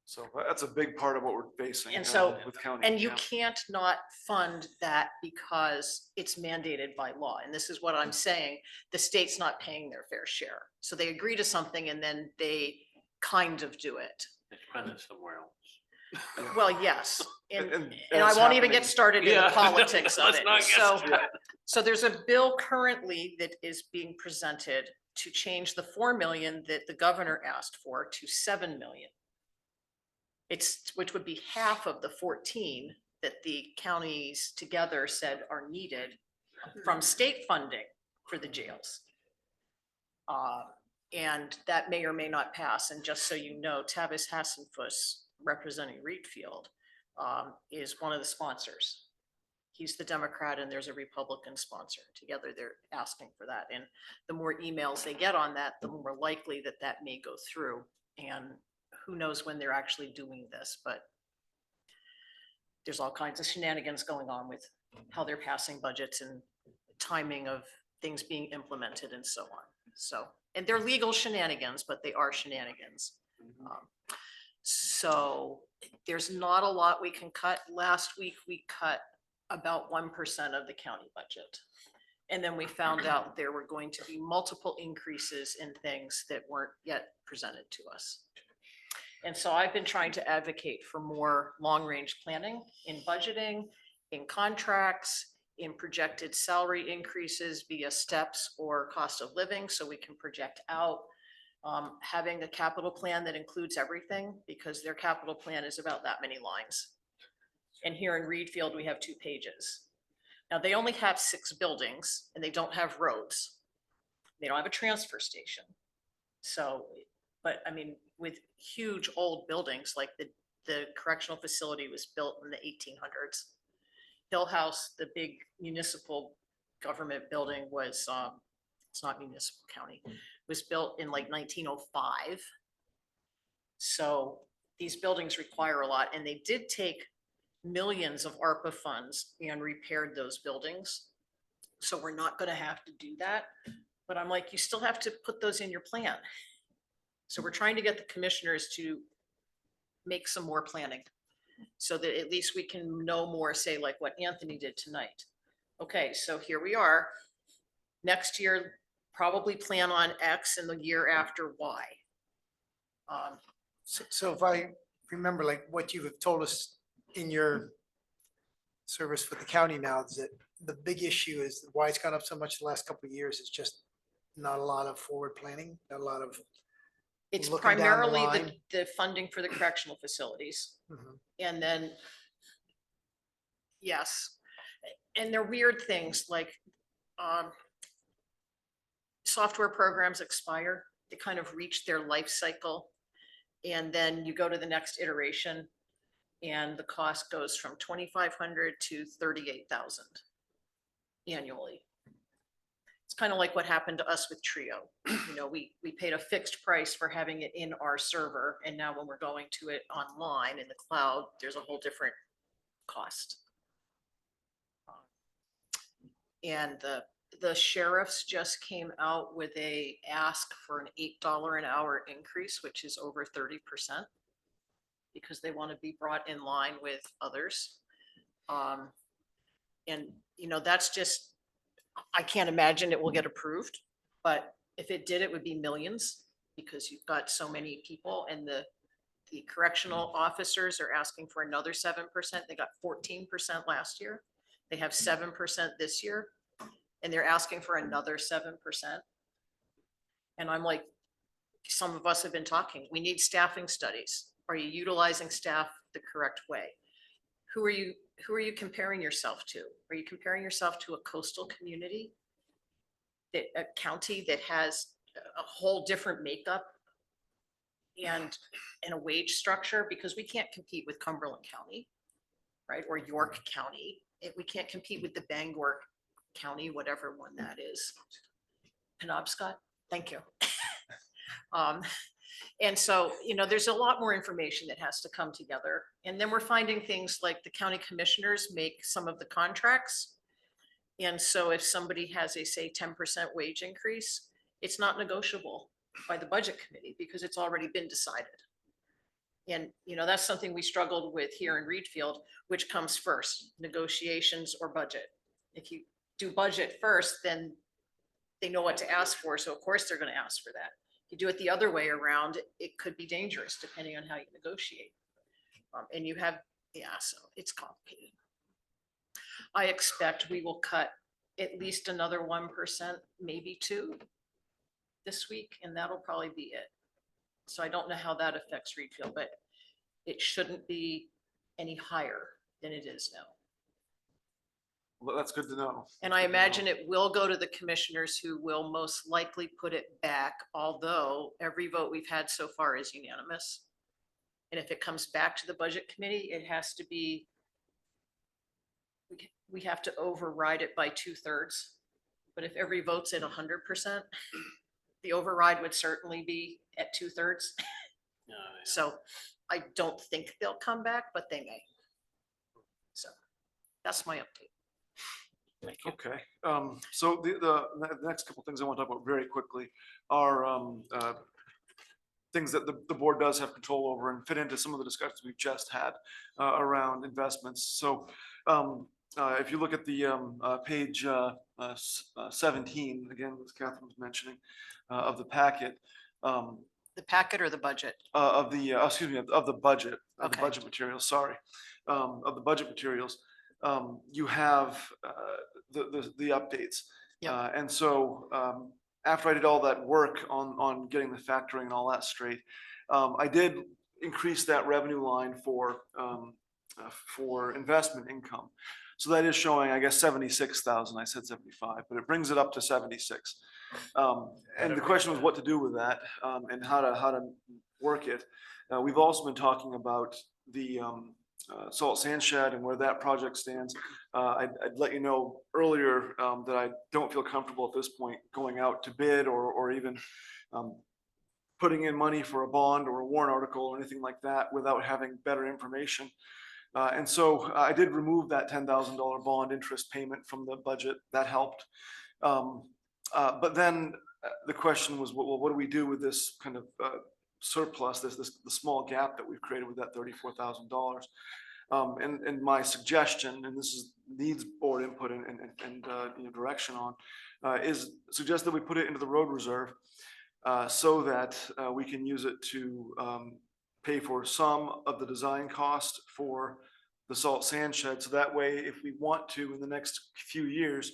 Speaker 5: So that's a big part of what we're facing.
Speaker 1: And so,
Speaker 5: with county.
Speaker 1: and you
Speaker 5: yeah.
Speaker 1: can't not fund that because it's mandated by law. And this is what I'm saying, the state's not paying their fair share. So they agree to something and then they kind of do it.
Speaker 6: They spend it somewhere else.
Speaker 1: Well, yes, and
Speaker 5: And
Speaker 1: I
Speaker 5: it's
Speaker 1: won't even
Speaker 5: happening.
Speaker 1: get started in the
Speaker 6: Yeah.
Speaker 1: politics of
Speaker 6: Let's
Speaker 1: it.
Speaker 6: not get
Speaker 1: So,
Speaker 6: started.
Speaker 1: so there's a bill currently that is being presented to change the 4 million that the governor asked for to 7 million. Which would be half of the 14 that the counties together said are needed from state funding for the jails. And that may or may not pass. And just so you know, Tavis Hassenfuss, representing Readfield, is one of the sponsors. He's the Democrat and there's a Republican sponsor. Together, they're asking for that. And the more emails they get on that, the more likely that that may go through. And who knows when they're actually doing this, but there's all kinds of shenanigans going on with how they're passing budgets and timing of things being implemented and so on. So, and they're legal shenanigans, but they are shenanigans. So there's not a lot we can cut. Last week, we cut about 1% of the county budget. And then we found out there were going to be multiple increases in things that weren't yet presented to us. And so I've been trying to advocate for more long-range planning in budgeting, in contracts, in projected salary increases via steps or cost of living, so we can project out. Having a capital plan that includes everything, because their capital plan is about that many lines. And here in Readfield, we have 2 pages. Now, they only have 6 buildings and they don't have roads. They don't have a transfer station. So, but I mean, with huge old buildings, like the correctional facility was built in the 1800s. Hill House, the big municipal government building was, it's not municipal county, was built in like 1905. So these buildings require a lot, and they did take millions of ARPA funds and repaired those buildings. So we're not gonna have to do that. But I'm like, you still have to put those in your plan. So we're trying to get the commissioners to make some more planning so that at least we can know more, say like what Anthony did tonight. Okay, so here we are. Next year, probably plan on X and the year after Y.
Speaker 2: so if I remember, like what you have told us in your service for the county now, is that the big issue is why it's gone up so much the last couple of years is just not a lot of forward planning, not a lot of.
Speaker 1: It's
Speaker 2: Looking down the
Speaker 1: primarily
Speaker 2: line.
Speaker 1: the funding for the correctional facilities.
Speaker 2: Mhm.
Speaker 1: And then, yes, and they're weird things like software programs expire, they kind of reach their life cycle. And then you go to the next iteration and the cost goes from 2,500 to 38,000 annually. It's kind of like what happened to us with Trio. You know, we paid a fixed price for having it in our server. And now when we're going to it online in the cloud, there's a whole different cost. And the the sheriffs just came out with a ask for an $8 an hour increase, which is over 30%. Because they want to be brought in line with others. And, you know, that's just, I can't imagine it will get approved, but if it did, it would be millions because you've got so many people and the correctional officers are asking for another 7%. They got 14% last year. They have 7% this year and they're asking for another 7%. And I'm like, some of us have been talking, we need staffing studies. Are you utilizing staff the correct way? Who are you comparing yourself to? Are you comparing yourself to a coastal community? A county that has a whole different makeup and a wage structure, because we can't compete with Cumberland County, right? Or York County. We can't compete with the Bangor County, whatever one that is. Penobscot, thank you. And so, you know, there's a lot more information that has to come together. And then we're finding things like the county commissioners make some of the contracts. And so if somebody has a, say, 10% wage increase, it's not negotiable by the budget committee because it's already been decided. And, you know, that's something we struggled with here in Readfield, which comes first, negotiations or budget. If you do budget first, then they know what to ask for. So of course they're going to ask for that. If you do it the other way around, it could be dangerous depending on how you negotiate. And you have, yeah, so it's complicated. I expect we will cut at least another 1%, maybe 2% this week, and that'll probably be it. So I don't know how that affects Readfield, but it shouldn't be any higher than it is now.
Speaker 5: Well, that's good to know.
Speaker 1: And I imagine it will go to the commissioners who will most likely put it back, although every vote we've had so far is unanimous. And if it comes back to the budget committee, it has to be, we have to override it by 2/3. But if every vote's at 100%, the override would certainly be at 2/3. So I don't think they'll come back, but they may. So that's my update.
Speaker 5: Okay, so the next couple things I want to talk about very quickly are things that the board does have control over and fit into some of the discussions we've just had around investments. So if you look at the page 17, again, as Catherine was mentioning, of the packet.
Speaker 1: The packet or the budget?
Speaker 5: Of the, excuse me, of the budget, of the
Speaker 1: Okay.
Speaker 5: budget materials, sorry. Of the budget materials, you have the updates.
Speaker 1: Yep.
Speaker 5: And so after I did all that work on getting the factoring and all that straight, I did increase that revenue line for investment income. So that is showing, I guess, 76,000. I said 75, but it brings it up to 76. And the question was what to do with that and how to work it. We've also been talking about the salt sand shed and where that project stands. I'd let you know earlier that I don't feel comfortable at this point going out to bid or even putting in money for a bond or a warrant article or anything like that without having better information. And so I did remove that $10,000 bond interest payment from the budget. That helped. But then the question was, well, what do we do with this kind of surplus, the small gap that we've created with that $34,000? And my suggestion, and this needs board input and direction on, is suggest that we put it into the road reserve so that we can use it to pay for some of the design cost for the salt sand shed. So that way, if we want to, in the next few years,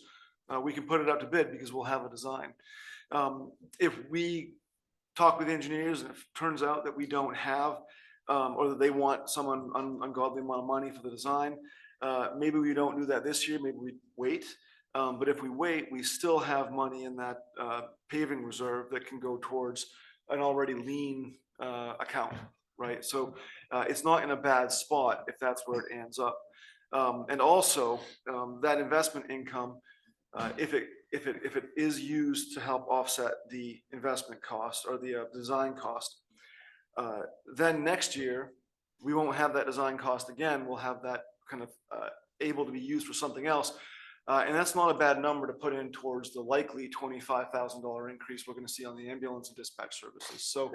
Speaker 5: we can put it out to bid because we'll have a design. If we talk with engineers and if it turns out that we don't have, or that they want some ungodly amount of money for the design, maybe we don't do that this year, maybe we wait. But if we wait, we still have money in that paving reserve that can go towards an already lean account, right? So it's not in a bad spot if that's where it ends up. And also that investment income, if it is used to help offset the investment cost or the design cost, then next year we won't have that design cost again. We'll have that kind of able to be used for something else. And that's not a bad number to put in towards the likely $25,000 increase we're gonna see on the ambulance and dispatch services. So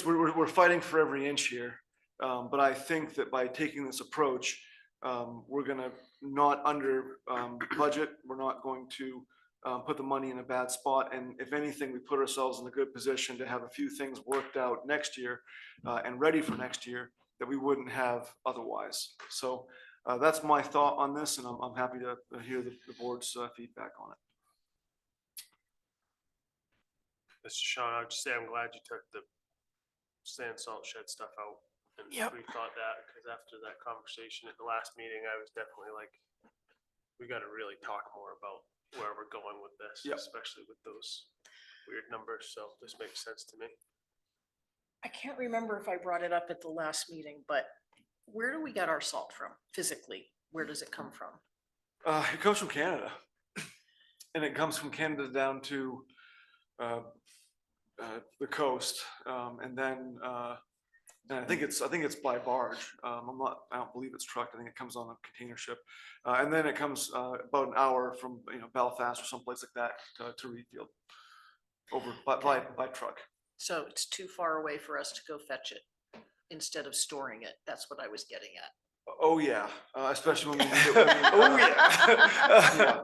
Speaker 5: we're fighting for every inch here. But I think that by taking this approach, we're gonna not under budget. We're not going to put the money in a bad spot. And if anything, we put ourselves in a good position to have a few things worked out next year and ready for next year that we wouldn't have otherwise. So that's my thought on this, and I'm happy to hear the board's feedback on it.
Speaker 8: Mr. Sean, I would just say I'm glad you took the sand salt shed stuff out. And
Speaker 2: Yep.
Speaker 8: we thought that, because after that conversation at the last meeting, I was definitely like, we gotta really talk more about where we're going with this,
Speaker 5: Yep.
Speaker 8: especially with those weird numbers. So this makes sense to me.
Speaker 1: I can't remember if I brought it up at the last meeting, but where do we get our salt from physically? Where does it come from?
Speaker 5: It comes from Canada, and it comes from Canada down to the coast, and then and I think it's by barge. I don't believe it's trucked. I think it comes on a container ship, and then it comes about an hour from Belfast or someplace like that to Readfield, over by truck.
Speaker 1: So it's too far away for us to go fetch it instead of storing it. That's what I was getting at.
Speaker 5: Oh yeah, especially when we need it. Oh
Speaker 2: yeah.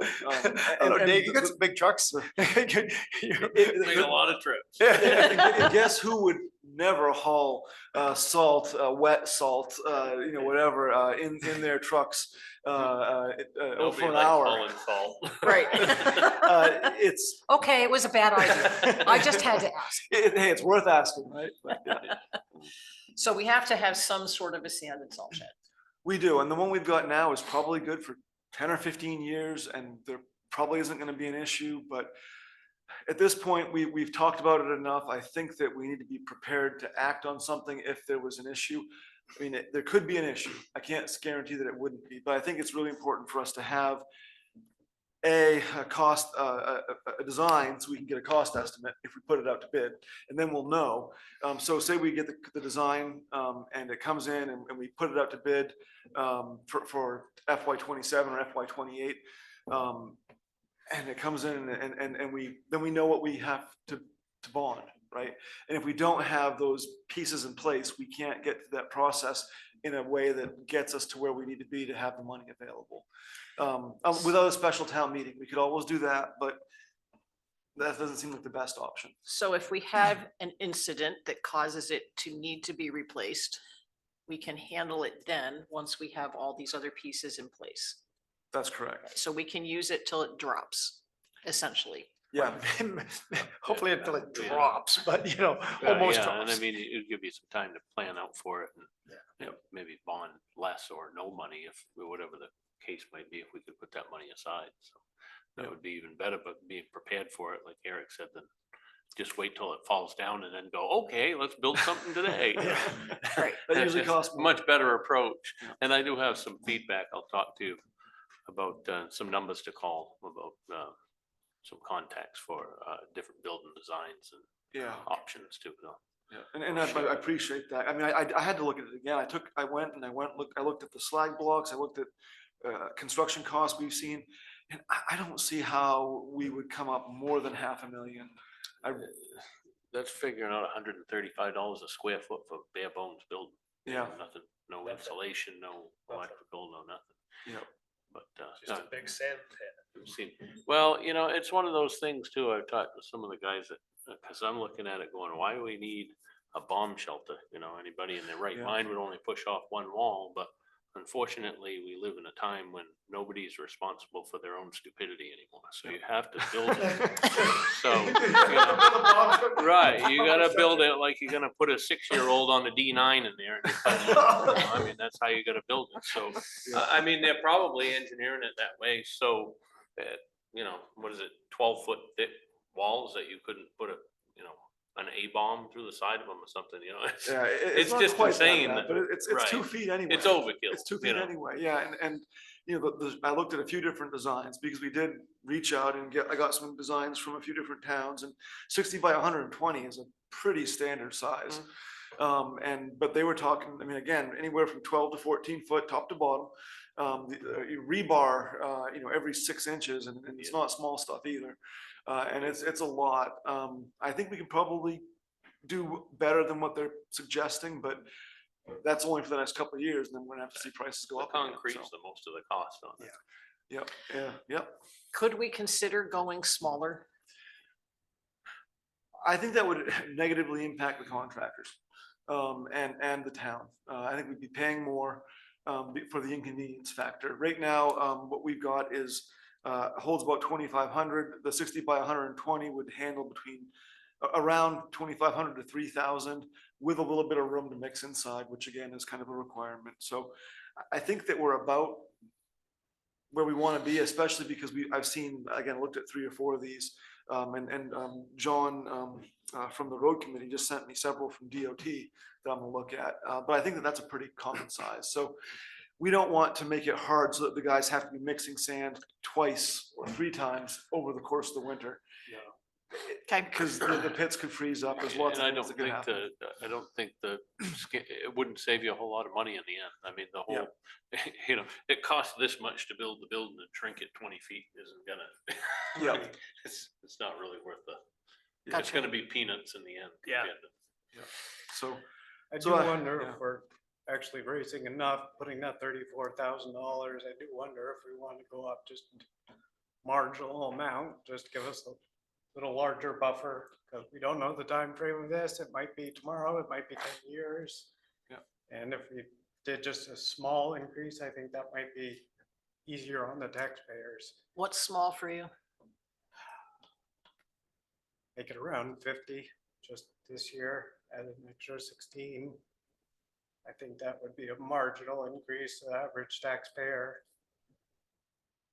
Speaker 5: And
Speaker 2: Dave, you got some big trucks.
Speaker 6: Make a lot of trips.
Speaker 5: and guess who would never haul salt, wet salt, whatever, in their trucks for
Speaker 6: Nobody
Speaker 5: an
Speaker 6: likes
Speaker 5: hour?
Speaker 6: hauling salt.
Speaker 1: Right.
Speaker 5: It's
Speaker 1: Okay, it was a bad idea. I just had to ask.
Speaker 5: hey, it's worth asking, right? But, yeah.
Speaker 1: So we have to have some sort of a sand and salt shed.
Speaker 5: We do, and the one we've got now is probably good for 10 or 15 years, and there probably isn't going to be an issue. But at this point, we've talked about it enough. I think that we need to be prepared to act on something if there was an issue. I mean, there could be an issue. I can't guarantee that it wouldn't be, but I think it's really important for us to have a cost, a design, so we can get a cost estimate if we put it out to bid, and then we'll know. So say we get the design and it comes in and we put it out to bid for FY27 or FY28, and it comes in and we know what we have to bond, right? And if we don't have those pieces in place, we can't get to that process in a way that gets us to where we need to be to have the money available. Without a special town meeting, we could always do that, but that doesn't seem like the best option.
Speaker 1: So if we have an incident that causes it to need to be replaced, we can handle it then, once we have all these other pieces in place.
Speaker 5: That's correct.
Speaker 1: So we can use it till it drops, essentially.
Speaker 5: Yeah.
Speaker 2: Hopefully until it drops, but almost
Speaker 6: Yeah,
Speaker 2: drops.
Speaker 6: and I mean, it'd give you some time to plan out for it and maybe bond less or no money if, whatever the case might be, if we could put that money aside. So that would be even better, but being prepared for it, like Eric said, then just wait till it falls down and then go, okay, let's build something today.
Speaker 1: Right.
Speaker 5: That usually
Speaker 6: It's
Speaker 5: costs
Speaker 6: a
Speaker 5: more.
Speaker 6: much better approach. And I do have some feedback. I'll talk to you about some numbers to call about some contacts for different building designs and
Speaker 5: Yeah.
Speaker 6: options too.
Speaker 5: Yeah, and I appreciate that. I mean, I had to look at it again. I looked at the slag blocks. I looked at construction costs we've seen, and I don't see how we would come up more than $500,000.
Speaker 6: That's figuring out $135 a square foot for bare bones building.
Speaker 5: Yeah.
Speaker 6: Nothing, no insulation, no electrical, no nothing.
Speaker 5: Yeah.
Speaker 6: But
Speaker 8: Just a big sand pit.
Speaker 6: well, it's one of those things too. I've talked to some of the guys that, because I'm looking at it going, why do we need a bomb shelter? Anybody in their right
Speaker 5: Yeah.
Speaker 6: mind would only push off one wall, but unfortunately, we live in a time when nobody's responsible for their own stupidity anymore. So you have to build it. So, right, you gotta build it like you're gonna put a 6-year-old on the D9 in there. I mean, that's how you gotta build it. So, I mean, they're probably engineering it that way. So, what is it, 12-foot thick walls that you couldn't put an A-bomb through the side of them or something,
Speaker 5: Yeah,
Speaker 6: It's
Speaker 5: not
Speaker 6: just
Speaker 5: quite that
Speaker 6: insane
Speaker 5: bad,
Speaker 6: that-
Speaker 5: but it's
Speaker 6: right.
Speaker 5: 2 feet anyway.
Speaker 6: It's overkill.
Speaker 5: It's 2 feet anyway. Yeah, and I looked at a few different designs because we did reach out and I got some designs from a few different towns, and 60 by 120 is a pretty standard size. But they were talking, I mean, again, anywhere from 12 to 14 foot top to bottom. Rebar, every 6 inches, and it's not small stuff either. And it's a lot. I think we can probably do better than what they're suggesting, but that's only for the next couple of years, and then we're gonna have to see prices go
Speaker 6: The
Speaker 5: up again,
Speaker 6: concrete's
Speaker 5: so.
Speaker 6: the most of the cost on it.
Speaker 5: Yep.
Speaker 1: Could we consider going smaller?
Speaker 5: I think that would negatively impact the contractors, and the town. I think we'd be paying more, for the inconvenience factor. Right now, what we've got is, holds about 2,500. The 60 by 120 would handle between around 2,500 to 3,000 with a little bit of room to mix inside, which again is kind of a requirement. So I think that we're about where we want to be, especially because I've seen, again, looked at 3 or 4 of these. And John from the road committee just sent me several from DOT that I'm gonna look at. But I think that that's a pretty common size. So we don't want to make it hard so that the guys have to be mixing sand twice or 3 times over the course of the winter.
Speaker 1: Okay.
Speaker 5: Because the pits could freeze up. There's lots
Speaker 6: And
Speaker 5: of things that could happen.
Speaker 6: I don't think it wouldn't save you a whole lot of money in the end. I mean, the whole, it costs this much to build the building and shrink it 20 feet isn't gonna.
Speaker 5: Yeah.
Speaker 6: It's not really worth it's
Speaker 1: Gotcha.
Speaker 6: gonna be peanuts in the end.
Speaker 8: Yeah.
Speaker 5: So,
Speaker 4: I
Speaker 5: So,
Speaker 4: do
Speaker 5: I-
Speaker 4: wonder
Speaker 5: yeah.
Speaker 4: if we're actually raising enough, putting that $34,000. I do wonder if we want to go up just marginal amount, just give us a little larger buffer, because we don't know the time frame of this. It might be tomorrow, it might be 10 years.
Speaker 5: Yeah.
Speaker 4: And if we did just a small increase, I think that might be easier on the taxpayers.
Speaker 1: What's small for you?
Speaker 4: Make it around 50 just this year, add an extra 16. I think that would be a marginal increase to the average taxpayer.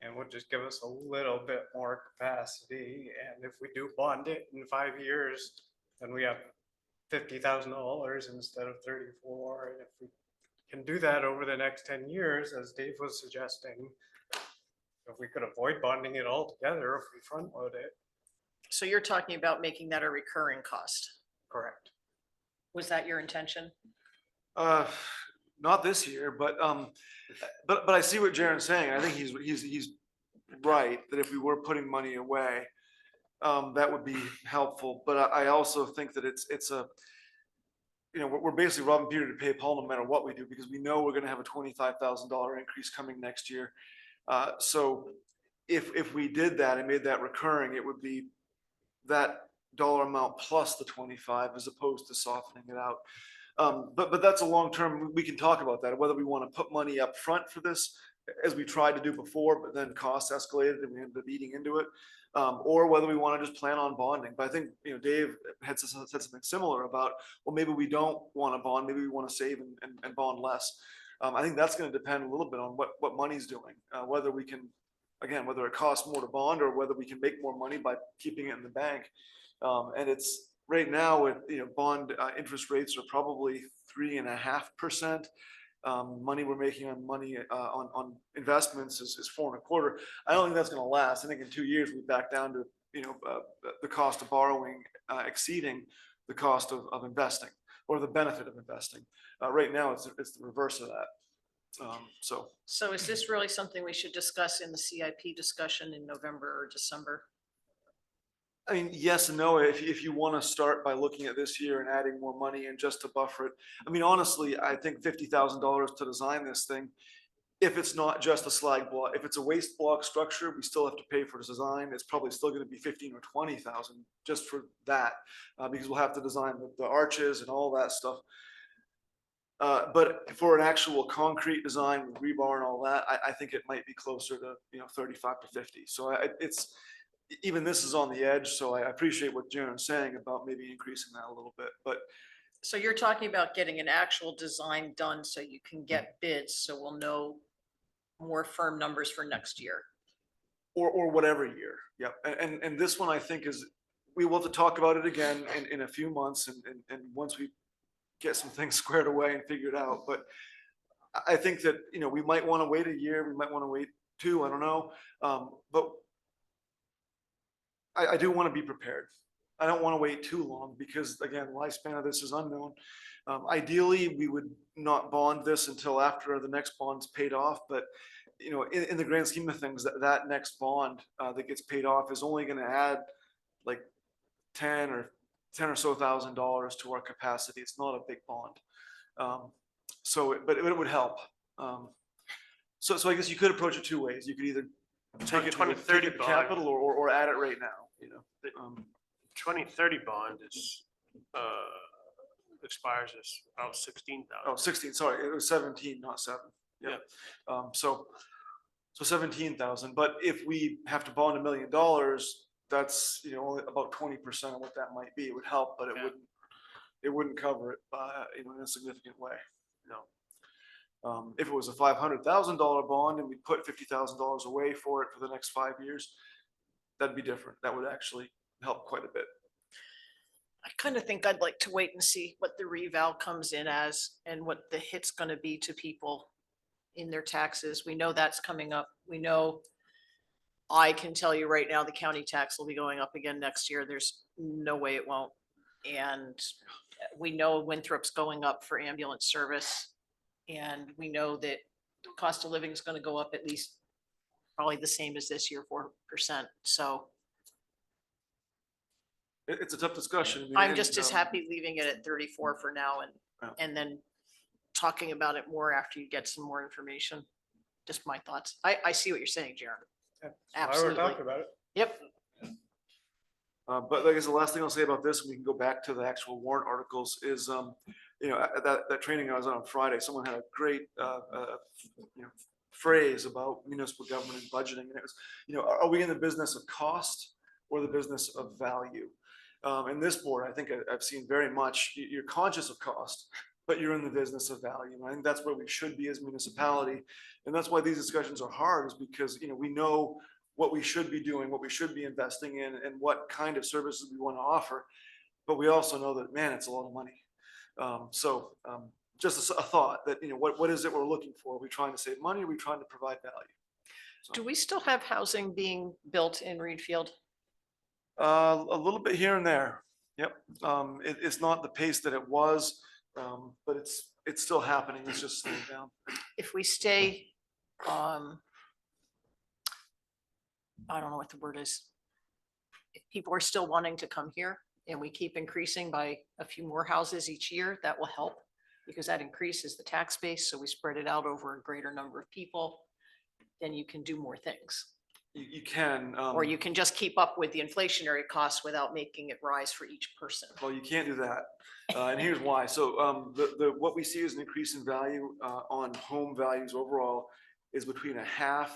Speaker 4: And would just give us a little bit more capacity. And if we do bond it in 5 years, then we have $50,000 instead of 34. And if we can do that over the next 10 years, as Dave was suggesting, if we could avoid bonding it altogether, if we front load it.
Speaker 1: So you're talking about making that a recurring cost.
Speaker 4: Correct.
Speaker 1: Was that your intention?
Speaker 5: not this year, but I see what Jaron's saying. I think he's right, that if we were putting money away, that would be helpful. But I also think that it's a, we're basically robbing Peter to pay Paul no matter what we do, because we know we're gonna have a $25,000 increase coming next year. So if we did that and made that recurring, it would be that dollar amount plus the 25 as opposed to softening it out. But that's a long-term, we can talk about that, whether we want to put money up front for this, as we tried to do before, but then costs escalated and we ended up eating into it, or whether we want to just plan on bonding. But I think, Dave had said something similar about, well, maybe we don't want to bond, maybe we want to save and bond less. I think that's going to depend a little bit on what money's doing, whether we can, again, whether it costs more to bond or whether we can make more money by keeping it in the bank. And it's right now with, bond interest rates are probably 3.5%. Money we're making on money on investments is 4.25. I don't think that's going to last. I think in 2 years we back down to the cost of borrowing exceeding the cost of investing, or the benefit of investing. Right now it's the reverse of that.
Speaker 1: So is this really something we should discuss in the CIP discussion in November or December?
Speaker 5: I mean, yes and no. If you want to start by looking at this year and adding more money and just to buffer it. I mean, honestly, I think $50,000 to design this thing, if it's not just a slag block, if it's a waste block structure, we still have to pay for design. It's probably still going to be 15 or 20,000 just for that, because we'll have to design the arches and all that stuff. But for an actual concrete design with rebar and all that, I think it might be closer to 35 to 50. So it's even this is on the edge. So I appreciate what Jaron's saying about maybe increasing that a little bit. But
Speaker 1: So you're talking about getting an actual design done so you can get bids, so we'll know more firm numbers for next year.
Speaker 5: or whatever year. Yep. And this one I think is, we will have to talk about it again in a few months and once we get some things squared away and figured out. But I think that, we might want to wait a year, we might want to wait 2, I don't know. But I do want to be prepared. I don't want to wait too long because, again, lifespan of this is unknown. Ideally, we would not bond this until after the next bond's paid off, but you know, in the grand scheme of things, that next bond that gets paid off is only gonna add like 10 or so $1,000 to our capacity. It's not a big bond. But it would help. So I guess you could approach it two ways. You could either take it to
Speaker 8: 2030
Speaker 5: the
Speaker 8: bond.
Speaker 5: capital or add it right now, you know.
Speaker 8: 2030 bond is, expires is about 16,000.
Speaker 5: Oh, 16, sorry, it was 17, not 7. Yeah. So 17,000, but if we have to bond $1 million, that's, you know, only about 20% of what that might be. It would help, but it wouldn't cover it, you know, in a significant way.
Speaker 8: No.
Speaker 5: If it was a $500,000 bond and we put $50,000 away for it for the next 5 years, that'd be different. That would actually help quite a bit.
Speaker 1: I kind of think I'd like to wait and see what the reval comes in as and what the hit's gonna be to people in their taxes. We know that's coming up. We know, I can tell you right now, the county tax will be going up again next year. There's no way it won't. And we know Winthrop's going up for ambulance service. And we know that cost of living is gonna go up at least probably the same as this year, 4%. So
Speaker 5: It's a tough discussion. I mean,
Speaker 1: I'm
Speaker 5: and,
Speaker 1: just as happy leaving it at 34 for now and then talking about it more after you get some more information. Just my thoughts. I see what you're saying, Jeremy.
Speaker 4: That's why we're
Speaker 1: Absolutely.
Speaker 4: talking about it.
Speaker 1: Yep.
Speaker 5: But I guess the last thing I'll say about this, and we can go back to the actual warrant articles, is, you know, at that training I was on Friday, someone had a great, you know, phrase about municipal government and budgeting. And it was, you know, are we in the business of cost or the business of value? And this board, I think I've seen very much, you're conscious of cost, but you're in the business of value. And I think that's where we should be as municipality. And that's why these discussions are hard, is because, you know, we know what we should be doing, what we should be investing in, and what kind of services we want to offer. But we also know that, man, it's a lot of money. Just a thought that, you know, what is it we're looking for? Are we trying to save money? Are we trying to provide value?
Speaker 1: Do we still have housing being built in Readfield?
Speaker 5: A little bit here and there. Yep. It's not the pace that it was, but it's still happening. It's just slowing down.
Speaker 1: If we stay, I don't know what the word is. If people are still wanting to come here and we keep increasing by a few more houses each year, that will help because that increases the tax base. So we spread it out over a greater number of people, then you can do more things.
Speaker 5: You can.
Speaker 1: Or you can just keep up with the inflationary costs without making it rise for each person.
Speaker 5: Well, you can't do that. And here's why. So what we see as an increase in value on home values overall is between 0.5%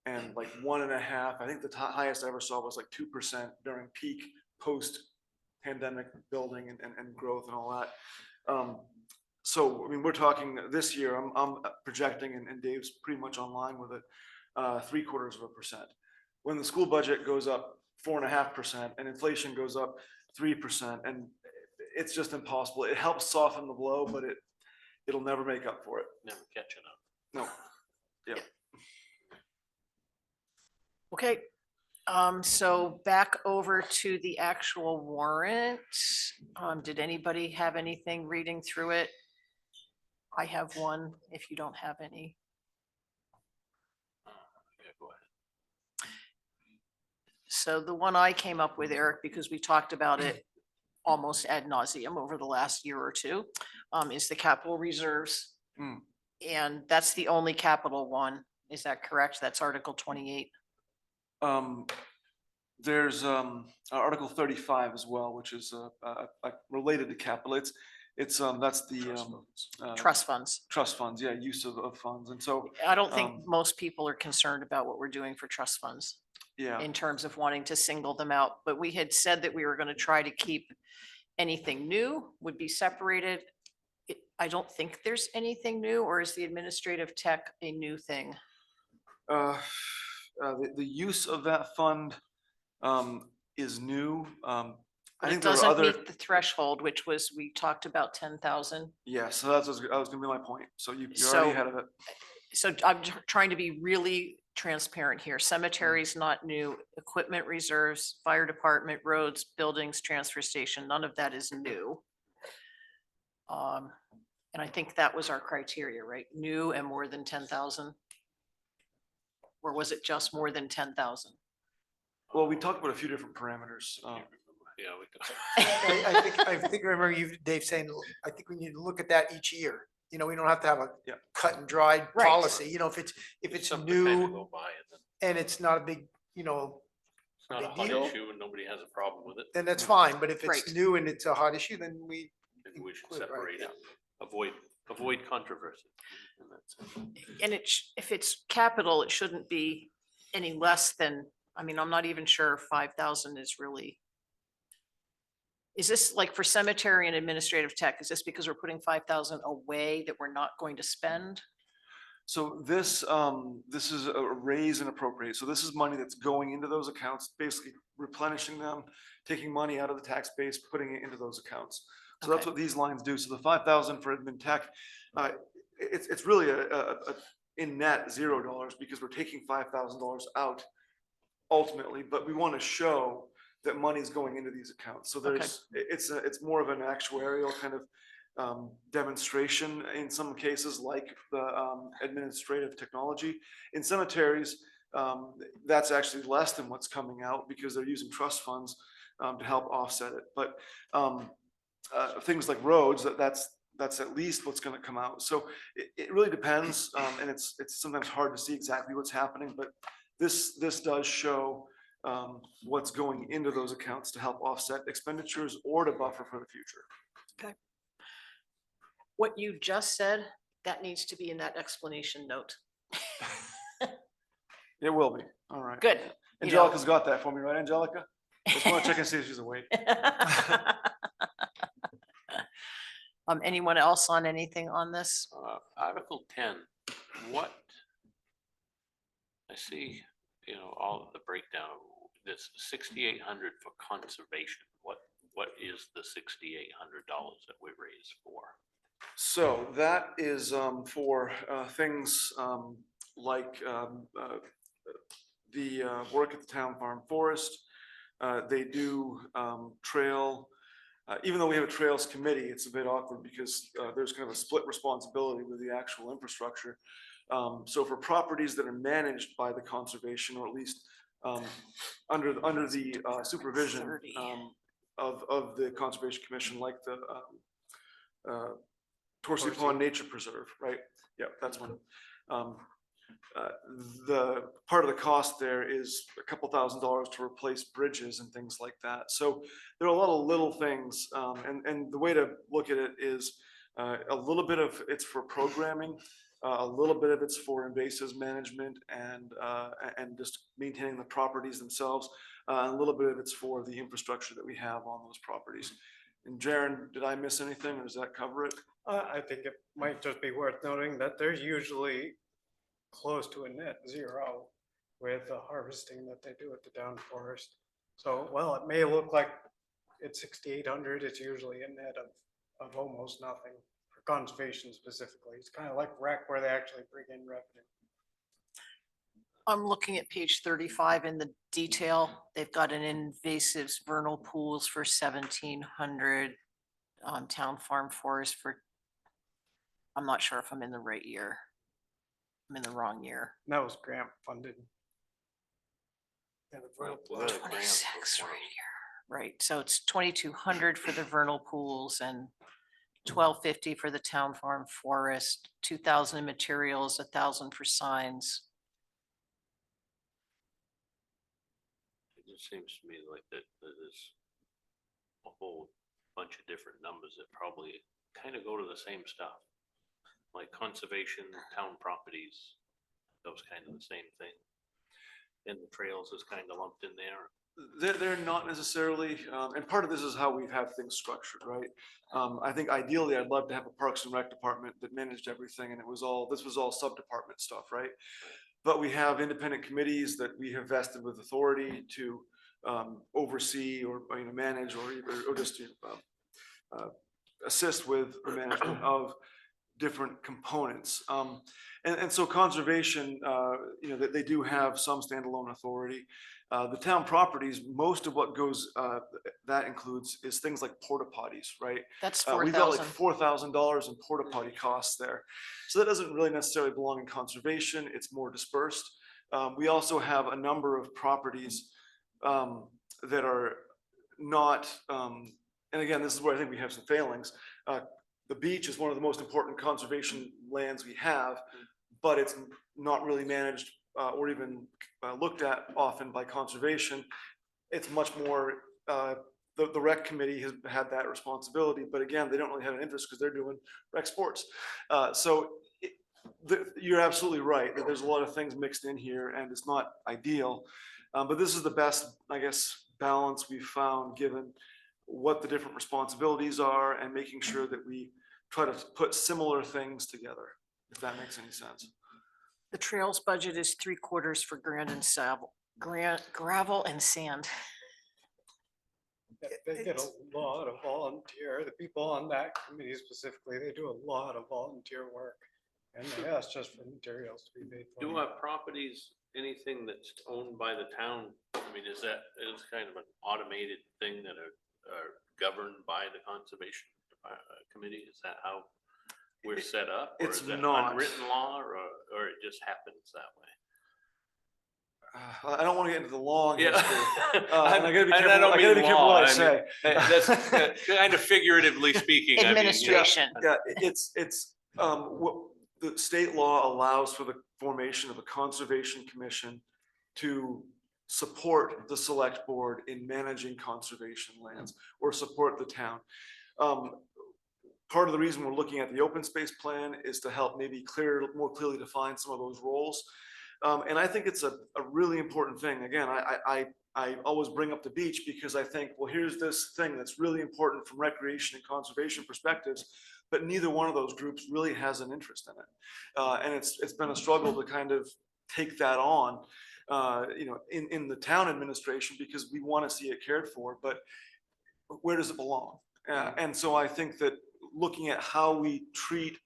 Speaker 5: and like 1.5%. I think the highest I ever saw was like 2% during peak post-pandemic building and growth and all that. So, I mean, we're talking this year, I'm projecting, and Dave's pretty much online with it, 0.75%. When the school budget goes up 4.5% and inflation goes up 3%, and it's just impossible. It helps soften the blow, but it'll never make up for it.
Speaker 6: Never catching up.
Speaker 5: No. Yeah.
Speaker 1: Okay, so back over to the actual warrant. Did anybody have anything reading through it? I have one, if you don't have any.
Speaker 6: Yeah, go ahead.
Speaker 1: So the one I came up with, Eric, because we talked about it almost ad nauseum over the last year or two, is the capital reserves.
Speaker 5: Mm.
Speaker 1: And that's the only capital one. Is that correct? That's Article 28.
Speaker 5: There's Article 35 as well, which is related to capital. That's the
Speaker 1: Trust funds.
Speaker 5: trust funds. Yeah, use of funds. And so
Speaker 1: I don't think most people are concerned about what we're doing for trust funds
Speaker 5: yeah,
Speaker 1: in terms of wanting to single them out. But we had said that we were going to try to keep anything new would be separated. I don't think there's anything new, or is the administrative tech a new thing?
Speaker 5: the use of that fund is new. I
Speaker 1: But
Speaker 5: think
Speaker 1: it
Speaker 5: there were
Speaker 1: doesn't
Speaker 5: other.
Speaker 1: meet the threshold, which was, we talked about 10,000.
Speaker 5: Yeah, so that was gonna be my point. So you're
Speaker 1: So-
Speaker 5: already ahead of it.
Speaker 1: So I'm trying to be really transparent here. Cemeteries, not new. Equipment reserves, fire department, roads, buildings, transfer station, none of that is new. And I think that was our criteria, right? New and more than 10,000? Or was it just more than 10,000?
Speaker 5: Well, we talked about a few different parameters.
Speaker 6: Yeah, we could.
Speaker 2: I think I remember you, Dave, saying, I think we need to look at that each year. You know, we don't have to have a
Speaker 5: Yeah.
Speaker 2: cut and dried
Speaker 1: Right.
Speaker 2: policy, you know, if it's
Speaker 6: Something to kinda
Speaker 2: new
Speaker 6: go by and then
Speaker 2: and it's not a big, you know,
Speaker 6: it's not a
Speaker 2: big
Speaker 6: hot
Speaker 2: deal.
Speaker 6: issue and nobody has a problem with it.
Speaker 2: then that's fine. But if
Speaker 1: Right.
Speaker 2: it's new and it's a hot issue, then we.
Speaker 6: Maybe we should
Speaker 2: include it, right?
Speaker 6: separate
Speaker 2: Yeah.
Speaker 6: it, avoid controversy. in that sense.
Speaker 1: And if it's capital, it shouldn't be any less than, I mean, I'm not even sure 5,000 is really. Is this like for cemetery and administrative tech? Is this because we're putting 5,000 away that we're not going to spend?
Speaker 5: So this is a raise and appropriate. So this is money that's going into those accounts, basically replenishing them, taking money out of the tax base, putting it into those accounts. So that's
Speaker 1: Okay.
Speaker 5: what these lines do. So the 5,000 for admin tech, it's really a in net $0 because we're taking $5,000 out ultimately, but we want to show that money's going into these accounts. So it's more of an actuarial kind of demonstration in some cases, like the administrative technology. In cemeteries, that's actually less than what's coming out because they're using trust funds to help offset it. But things like roads, that's at least what's going to come out. So it really depends, and it's sometimes hard to see exactly what's happening. But this does show what's going into those accounts to help offset expenditures or to buffer for the future.
Speaker 1: Okay. What you just said, that needs to be in that explanation note.
Speaker 5: It will be. All right.
Speaker 1: Good. You know.
Speaker 5: Angelica's got that for me, right, Angelica? Just want to check and see if she's awake.
Speaker 1: Anyone else on anything on this?
Speaker 6: Article 10, what? I see, all of the breakdown, this 6,800 for conservation. What is the $6,800 that we raised for?
Speaker 5: So that is for things like the work at the town farm forest. They do trail. Even though we have a trails committee, it's a bit awkward because there's kind of a split responsibility with the actual infrastructure. So for properties that are managed by the conservation, or at least under the supervision of the Conservation Commission, like the Torsi Pond Nature Preserve, right? Yeah, that's one. The part of the cost there is a couple $1,000s to replace bridges and things like that. So there are a lot of little things, and the way to look at it is a little bit of it's for programming, a little bit of it's for invasives management and just maintaining the properties themselves, a little bit of it's for the infrastructure that we have on those properties. And Jaren, did I miss anything, or does that cover it?
Speaker 4: I think it might just be worth noting that there's usually close to a net zero with the harvesting that they do at the down forest. So, well, it may look like it's 6,800, it's usually a net of almost nothing for conservation specifically. It's kind of like rec where they actually bring in revenue.
Speaker 1: I'm looking at page 35 in the detail. They've got an invasives vernal pools for 1,700 on town farm forest for, I'm not sure if I'm in the right year. I'm in the wrong year.
Speaker 4: And that was grant funded.
Speaker 2: Yeah, the vernal
Speaker 6: Well,
Speaker 2: pools.
Speaker 6: the grant
Speaker 1: 26
Speaker 6: was
Speaker 1: right here. Right, so it's 2,200 for the vernal pools and 1,250 for the town farm forest, 2,000 in materials, 1,000 for signs.
Speaker 6: It just seems to me like that there's a whole bunch of different numbers that probably kind of go to the same stuff. Like conservation, town properties, those kind of the same thing. And the trails is kind of lumped in there.
Speaker 5: They're not necessarily, and part of this is how we've had things structured, right? I think ideally I'd love to have a Parks and Rec department that managed everything, and this was all sub-department stuff, right? But we have independent committees that we have vested with authority to oversee or manage or just assist with the management of different components. And so conservation, they do have some standalone authority. The town properties, most of what goes, that includes is things like porta potties, right?
Speaker 1: That's
Speaker 5: We've got like
Speaker 1: $4,000.
Speaker 5: $4,000 in porta potty costs there. So that doesn't really necessarily belong in conservation. It's more dispersed. We also have a number of properties that are not, and again, this is where I think we have some failings. The beach is one of the most important conservation lands we have, but it's not really managed or even looked at often by conservation. It's much more, the rec committee has had that responsibility, but again, they don't really have an interest because they're doing rec sports. You're absolutely right that there's a lot of things mixed in here and it's not ideal. But this is the best, I guess, balance we've found given what the different responsibilities are and making sure that we try to put similar things together, if that makes any sense.
Speaker 1: The trails budget is 3/4 for gravel and sand.
Speaker 4: They get a lot of volunteer, the people on that committee specifically, they do a lot of volunteer work. And they ask just for materials to be paid for.
Speaker 6: Do our properties, anything that's owned by the town, I mean, is kind of an automated thing that are governed by the conservation committee? Is that how we're set up? Or
Speaker 5: It's
Speaker 6: is that
Speaker 5: not.
Speaker 6: unwritten law or it just happens that way?
Speaker 5: I don't want to get into the long
Speaker 6: Yeah.
Speaker 5: history. And I gotta be
Speaker 6: And I
Speaker 5: careful,
Speaker 6: don't
Speaker 5: I gotta be
Speaker 6: mean
Speaker 5: careful
Speaker 6: law,
Speaker 5: what I
Speaker 6: I mean,
Speaker 5: say.
Speaker 6: That's kind of figuratively speaking. I mean,
Speaker 1: Administration.
Speaker 5: Yeah, it's, what the state law allows for the formation of a conservation commission to support the select board in managing conservation lands or support the town. Part of the reason we're looking at the open space plan is to help maybe more clearly define some of those roles. And I think it's a really important thing. Again, I always bring up the beach because I think, well, here's this thing that's really important from recreation and conservation perspectives, but neither one of those groups really has an interest in it. And it's been a struggle to kind of take that on, in the town administration because we want to see it cared for, but where does it belong? And so I think that looking at how we treat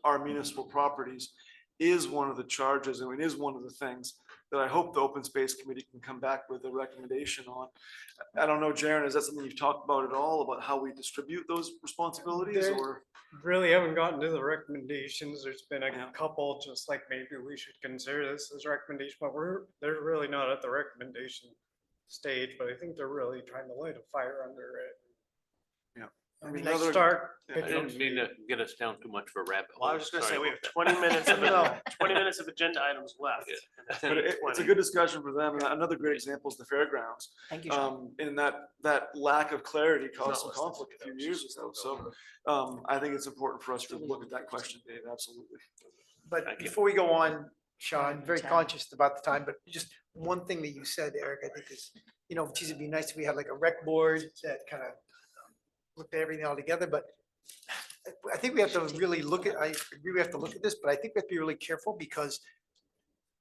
Speaker 5: our municipal properties is one of the charges, and it is one of the things that I hope the Open Space Committee can come back with a recommendation on. I don't know, Jaren, is that something you've talked about at all, about how we distribute those responsibilities,
Speaker 4: They
Speaker 5: or?
Speaker 4: Really haven't gotten to the recommendations. There's been a
Speaker 5: Yeah.
Speaker 4: couple, just like maybe we should consider this as a recommendation, but they're really not at the recommendation stage, but I think they're really trying to light a fire under it.
Speaker 5: I
Speaker 4: mean,
Speaker 5: another-
Speaker 4: start.
Speaker 5: yeah,
Speaker 6: I didn't mean to get us down too much of a rabbit hole.
Speaker 8: Well, I was just gonna say,
Speaker 6: Sorry
Speaker 8: we have
Speaker 6: about that.
Speaker 8: 20 minutes of,
Speaker 2: No.
Speaker 8: 20 minutes of agenda items left.
Speaker 6: Yeah.
Speaker 8: and that's
Speaker 5: But it's a
Speaker 8: 20.
Speaker 5: good discussion for them, and another great example is the fairgrounds.
Speaker 1: Thank you, Sean.
Speaker 5: And that lack of clarity caused
Speaker 8: not
Speaker 5: some
Speaker 8: listed
Speaker 5: conflict a few
Speaker 8: together,
Speaker 5: years
Speaker 8: it's
Speaker 5: ago,
Speaker 8: just
Speaker 5: so I think it's important for us to look at that question, Dave, absolutely.
Speaker 2: But
Speaker 6: Thank you.
Speaker 2: before we go on, Sean, very
Speaker 1: 10.
Speaker 2: conscious about the time, but just one thing that you said, Eric, I think is, geez, it'd be nice if we had like a rec board that kind of looked at everything all together, but I think we have to really I agree we have to look at this, but I think we have to be really careful because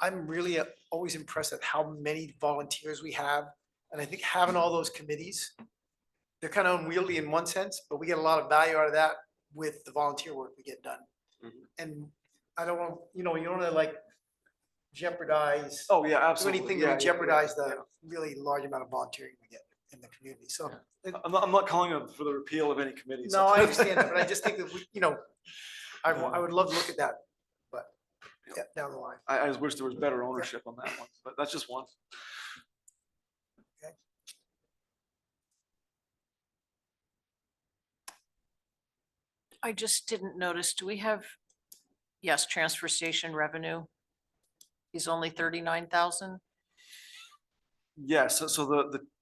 Speaker 2: I'm really always impressed at how many volunteers we have. And I think having all those committees, they're kind of unwieldy in one sense, but we get a lot of value out of that with the volunteer work we get done.
Speaker 6: Mhm.
Speaker 2: And I don't want, you don't want to like jeopardize,
Speaker 5: Oh, yeah,
Speaker 2: do
Speaker 5: absolutely.
Speaker 2: anything
Speaker 5: Yeah,
Speaker 2: that would
Speaker 5: yeah,
Speaker 2: jeopardize
Speaker 5: yeah,
Speaker 2: the really large amount of volunteering we get in the community. So,
Speaker 5: yeah. I'm not calling for the repeal of any committees.
Speaker 2: no, I understand that, but I just think that I would love to look at that, but yeah, down the line.
Speaker 5: I just wish there was better ownership on that one, but that's just one.
Speaker 1: I just didn't notice, do we have, yes, transfer station revenue is only 39,000?
Speaker 5: Yes,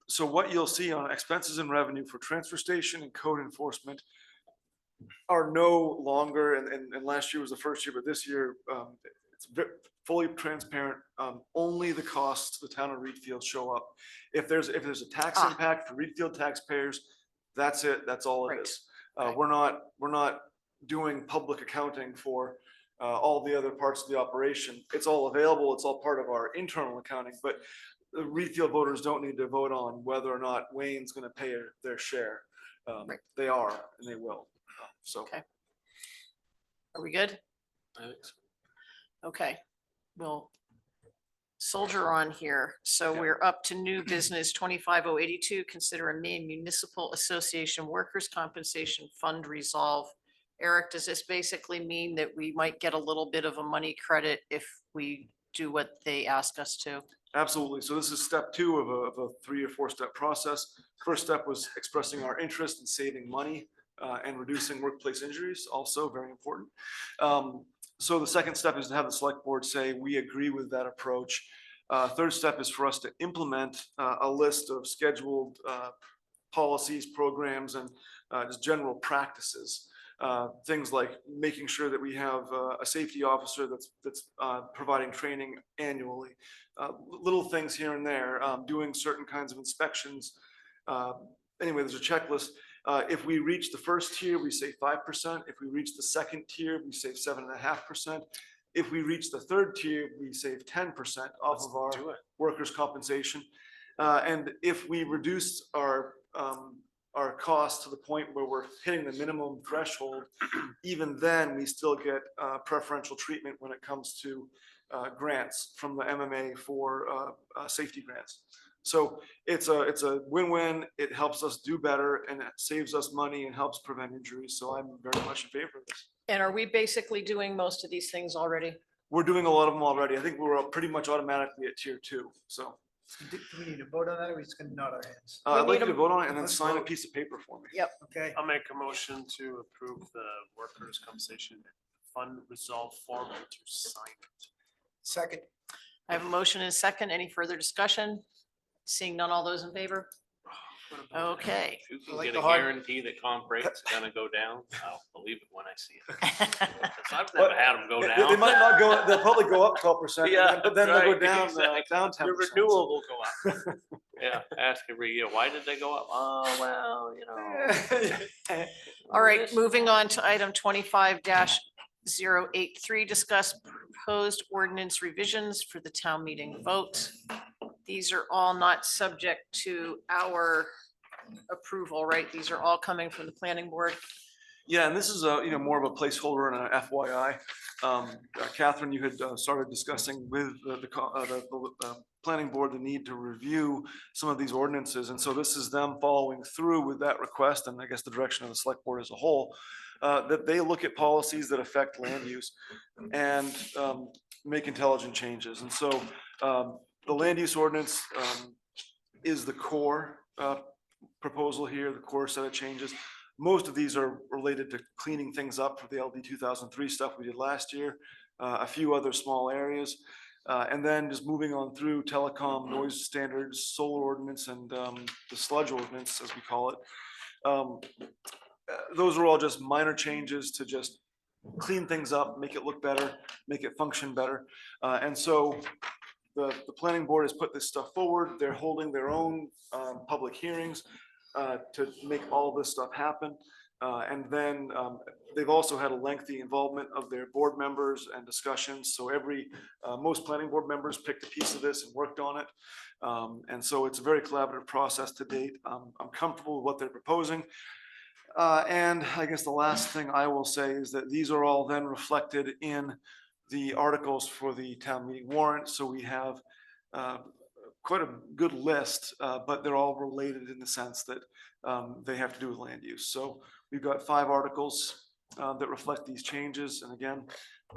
Speaker 5: so what you'll see on expenses and revenue for transfer station and code enforcement are no longer, and last year was the first year, but this year, it's fully transparent. Only the costs to the town of Readfield show up. If there's a tax impact for Readfield taxpayers, that's it, that's all it
Speaker 1: Right.
Speaker 5: is.
Speaker 1: Okay.
Speaker 5: We're not doing public accounting for all the other parts of the operation. It's all available, it's all part of our internal accounting, but the Readfield voters don't need to vote on whether or not Wayne's gonna pay their share.
Speaker 1: Right.
Speaker 5: They are, and they will, so.
Speaker 1: Okay. Are we good?
Speaker 6: I think so.
Speaker 1: Okay, we'll soldier on here. So we're up to new business 25082. Consider a Maine Municipal Association Workers' Compensation Fund resolve. Eric, does this basically mean that we might get a little bit of a money credit if we do what they ask us to?
Speaker 5: Absolutely. So this is step two of a 3 or 4 step process. First step was expressing our interest in saving money and reducing workplace injuries, also very important. So the second step is to have the select board say, we agree with that approach. Third step is for us to implement a list of scheduled policies, programs, and just general practices. Things like making sure that we have a safety officer that's providing training annually. Little things here and there, doing certain kinds of inspections. Anyway, there's a checklist. If we reach the first tier, we save 5%. If we reach the second tier, we save 7.5%. If we reach the third tier, we save 10% off of our workers' compensation. And if we reduce our costs to the point where we're hitting the minimum threshold, even then we still get preferential treatment when it comes to grants from the MMA for safety grants. So it's a win-win. It helps us do better and it saves us money and helps prevent injuries. So I'm very much in favor of this.
Speaker 1: And are we basically doing most of these things already?
Speaker 5: We're doing a lot of them already. I think we're pretty much automatically at tier 2. So
Speaker 2: Do we need to vote on that, or are we just gonna nod our heads?
Speaker 5: I'd
Speaker 1: need
Speaker 5: like you
Speaker 1: a-
Speaker 5: to vote on it and then
Speaker 2: Let's
Speaker 5: sign a
Speaker 2: vote.
Speaker 5: piece of paper for me.
Speaker 1: Yep.
Speaker 2: Okay,
Speaker 8: I'll make a motion to approve the workers' compensation fund resolve form and to sign it.
Speaker 2: second,
Speaker 1: I have a motion and a second. Any further discussion? Seeing none, all those in favor? Okay.
Speaker 6: If you
Speaker 2: I
Speaker 6: can
Speaker 2: like
Speaker 6: get
Speaker 2: the
Speaker 6: a
Speaker 2: hard-
Speaker 6: guarantee that comp rate's gonna go down, I'll believe it when I see it. 'Cause I've never had them go
Speaker 5: They
Speaker 6: down.
Speaker 5: might not go, they'll probably go up 12%,
Speaker 6: Yeah,
Speaker 5: but then they'll go
Speaker 6: right,
Speaker 5: down,
Speaker 6: exactly.
Speaker 5: down 10%.
Speaker 6: Your renewal will go up. Yeah, ask every year, why did they go up? Oh, well, you know.
Speaker 1: All right, moving on to item 25-083, discuss proposed ordinance revisions for the town meeting vote. These are all not subject to our approval, right? These are all coming from the planning board.
Speaker 5: Yeah, and this is more of a placeholder and an FYI. Catherine, you had started discussing with the planning board the need to review some of these ordinances. And so this is them following through with that request, and I guess the direction of the select board as a whole, that they look at policies that affect land use and make intelligent changes. And so the land use ordinance is the core proposal here, the core set of changes. Most of these are related to cleaning things up for the LD 2003 stuff we did last year, a few other small areas. And then just moving on through telecom, noise standards, solar ordinance, and the sludge ordinance, as we call it. Those are all just minor changes to just clean things up, make it look better, make it function better. And so the planning board has put this stuff forward. They're holding their own public hearings to make all this stuff happen. And then they've also had a lengthy involvement of their board members and discussions. So most planning board members picked a piece of this and worked on it. And so it's a very collaborative process to date. I'm comfortable with what they're proposing. And I guess the last thing I will say is that these are all then reflected in the articles for the town meeting warrant. So we have quite a good list, but they're all related in the sense that they have to do with land use. So we've got 5 articles that reflect these changes. And again,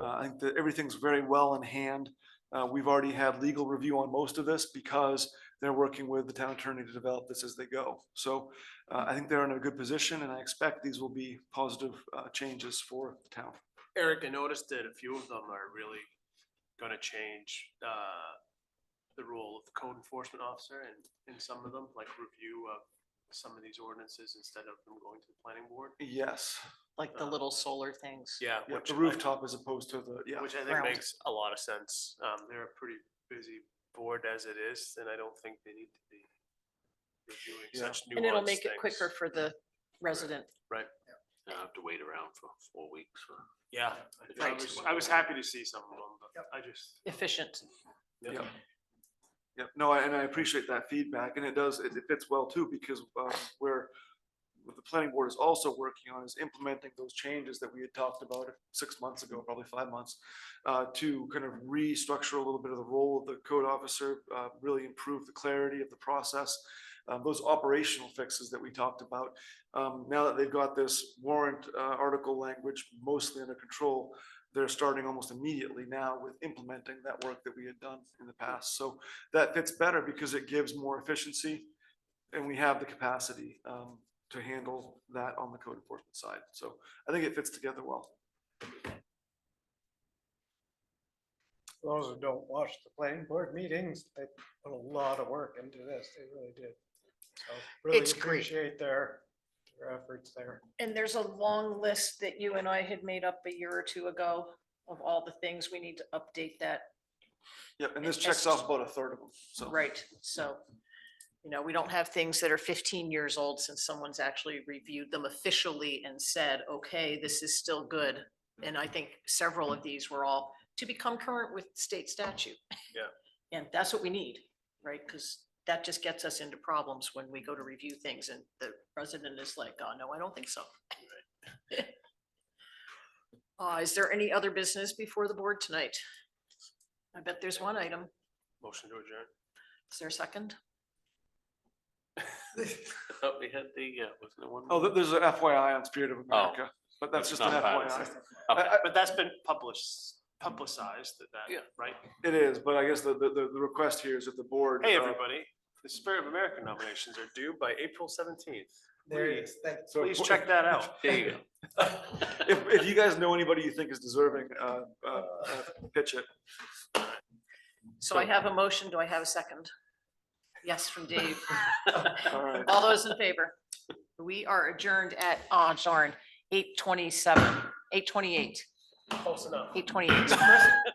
Speaker 5: I think that everything's very well in hand. We've already had legal review on most of this because they're working with the town attorney to develop this as they go. So I think they're in a good position, and I expect these will be positive changes for the town.
Speaker 8: Eric, I noticed that a few of them are really gonna change the role of the code enforcement officer and in some of them, like review of some of these ordinances instead of them going to the planning board.
Speaker 5: Yes,
Speaker 1: Like the little solar things.
Speaker 8: Yeah.
Speaker 5: yeah,
Speaker 8: which
Speaker 5: the
Speaker 8: I-
Speaker 5: rooftop as opposed to the, yeah.
Speaker 8: Which I think
Speaker 1: Ground.
Speaker 8: makes a lot of sense. They're a pretty busy board as it is, and I don't think they need to be reviewing
Speaker 5: Yeah.
Speaker 8: such nuanced
Speaker 1: And it'll make it
Speaker 8: things.
Speaker 1: quicker for the resident.
Speaker 8: Right,
Speaker 6: I have to wait around for 4 weeks.
Speaker 8: yeah.
Speaker 1: Right.
Speaker 8: I was happy to see some of them, but I just.
Speaker 1: Efficient.
Speaker 5: Yeah. Yeah, no, and I appreciate that feedback, and it fits well too, because we're what the planning board is also working on is implementing those changes that we had talked about 6 months ago, probably 5 months, to kind of restructure a little bit of the role of the code officer, really improve the clarity of the process. Those operational fixes that we talked about, now that they've got this warrant article language mostly under control, they're starting almost immediately now with implementing that work that we had done in the past. So that fits better because it gives more efficiency, and we have the capacity to handle that on the code enforcement side. So I think it fits together well.
Speaker 4: Those who don't watch the planning board meetings, they put a lot of work into this. They really did. So really
Speaker 1: It's great.
Speaker 4: appreciate their efforts there.
Speaker 1: And there's a long list that you and I had made up a year or two ago of all the things we need to update that.
Speaker 5: Yep, and this checks off about a third of them, so.
Speaker 1: Right, so, you know, we don't have things that are 15 years old since someone's actually reviewed them officially and said, okay, this is still good. And I think several of these were all to become current with state statute.
Speaker 8: Yeah.
Speaker 1: And that's what we need, right? Because that just gets us into problems when we go to review things and the president is like, oh, no, I don't think so. Is there any other business before the board tonight? I bet there's one item.
Speaker 8: Motion to adjourn.
Speaker 1: Is there a second?
Speaker 6: I thought we had the, wasn't there one?
Speaker 5: Oh, there's an FYI on Spirit of America, but that's
Speaker 6: It's
Speaker 5: just an
Speaker 6: not part of
Speaker 5: FYI.
Speaker 6: this. Okay.
Speaker 8: But that's been publicized that,
Speaker 6: Yeah.
Speaker 8: right?
Speaker 5: It is, but I guess the request here is that the board.
Speaker 8: Hey, everybody, the Spirit of America nominations are due by April 17th.
Speaker 2: There it
Speaker 8: Please,
Speaker 2: is. Thank
Speaker 5: So
Speaker 8: please check that out.
Speaker 6: There you go.
Speaker 5: if you guys know anybody you think is deserving, pitch it.
Speaker 1: So I have a motion. Do I have a second? Yes, from Dave.
Speaker 5: All right.
Speaker 1: All those in favor? We are adjourned at, oh, darn, 8:27, 8:28,
Speaker 8: Close enough.
Speaker 1: 8:28.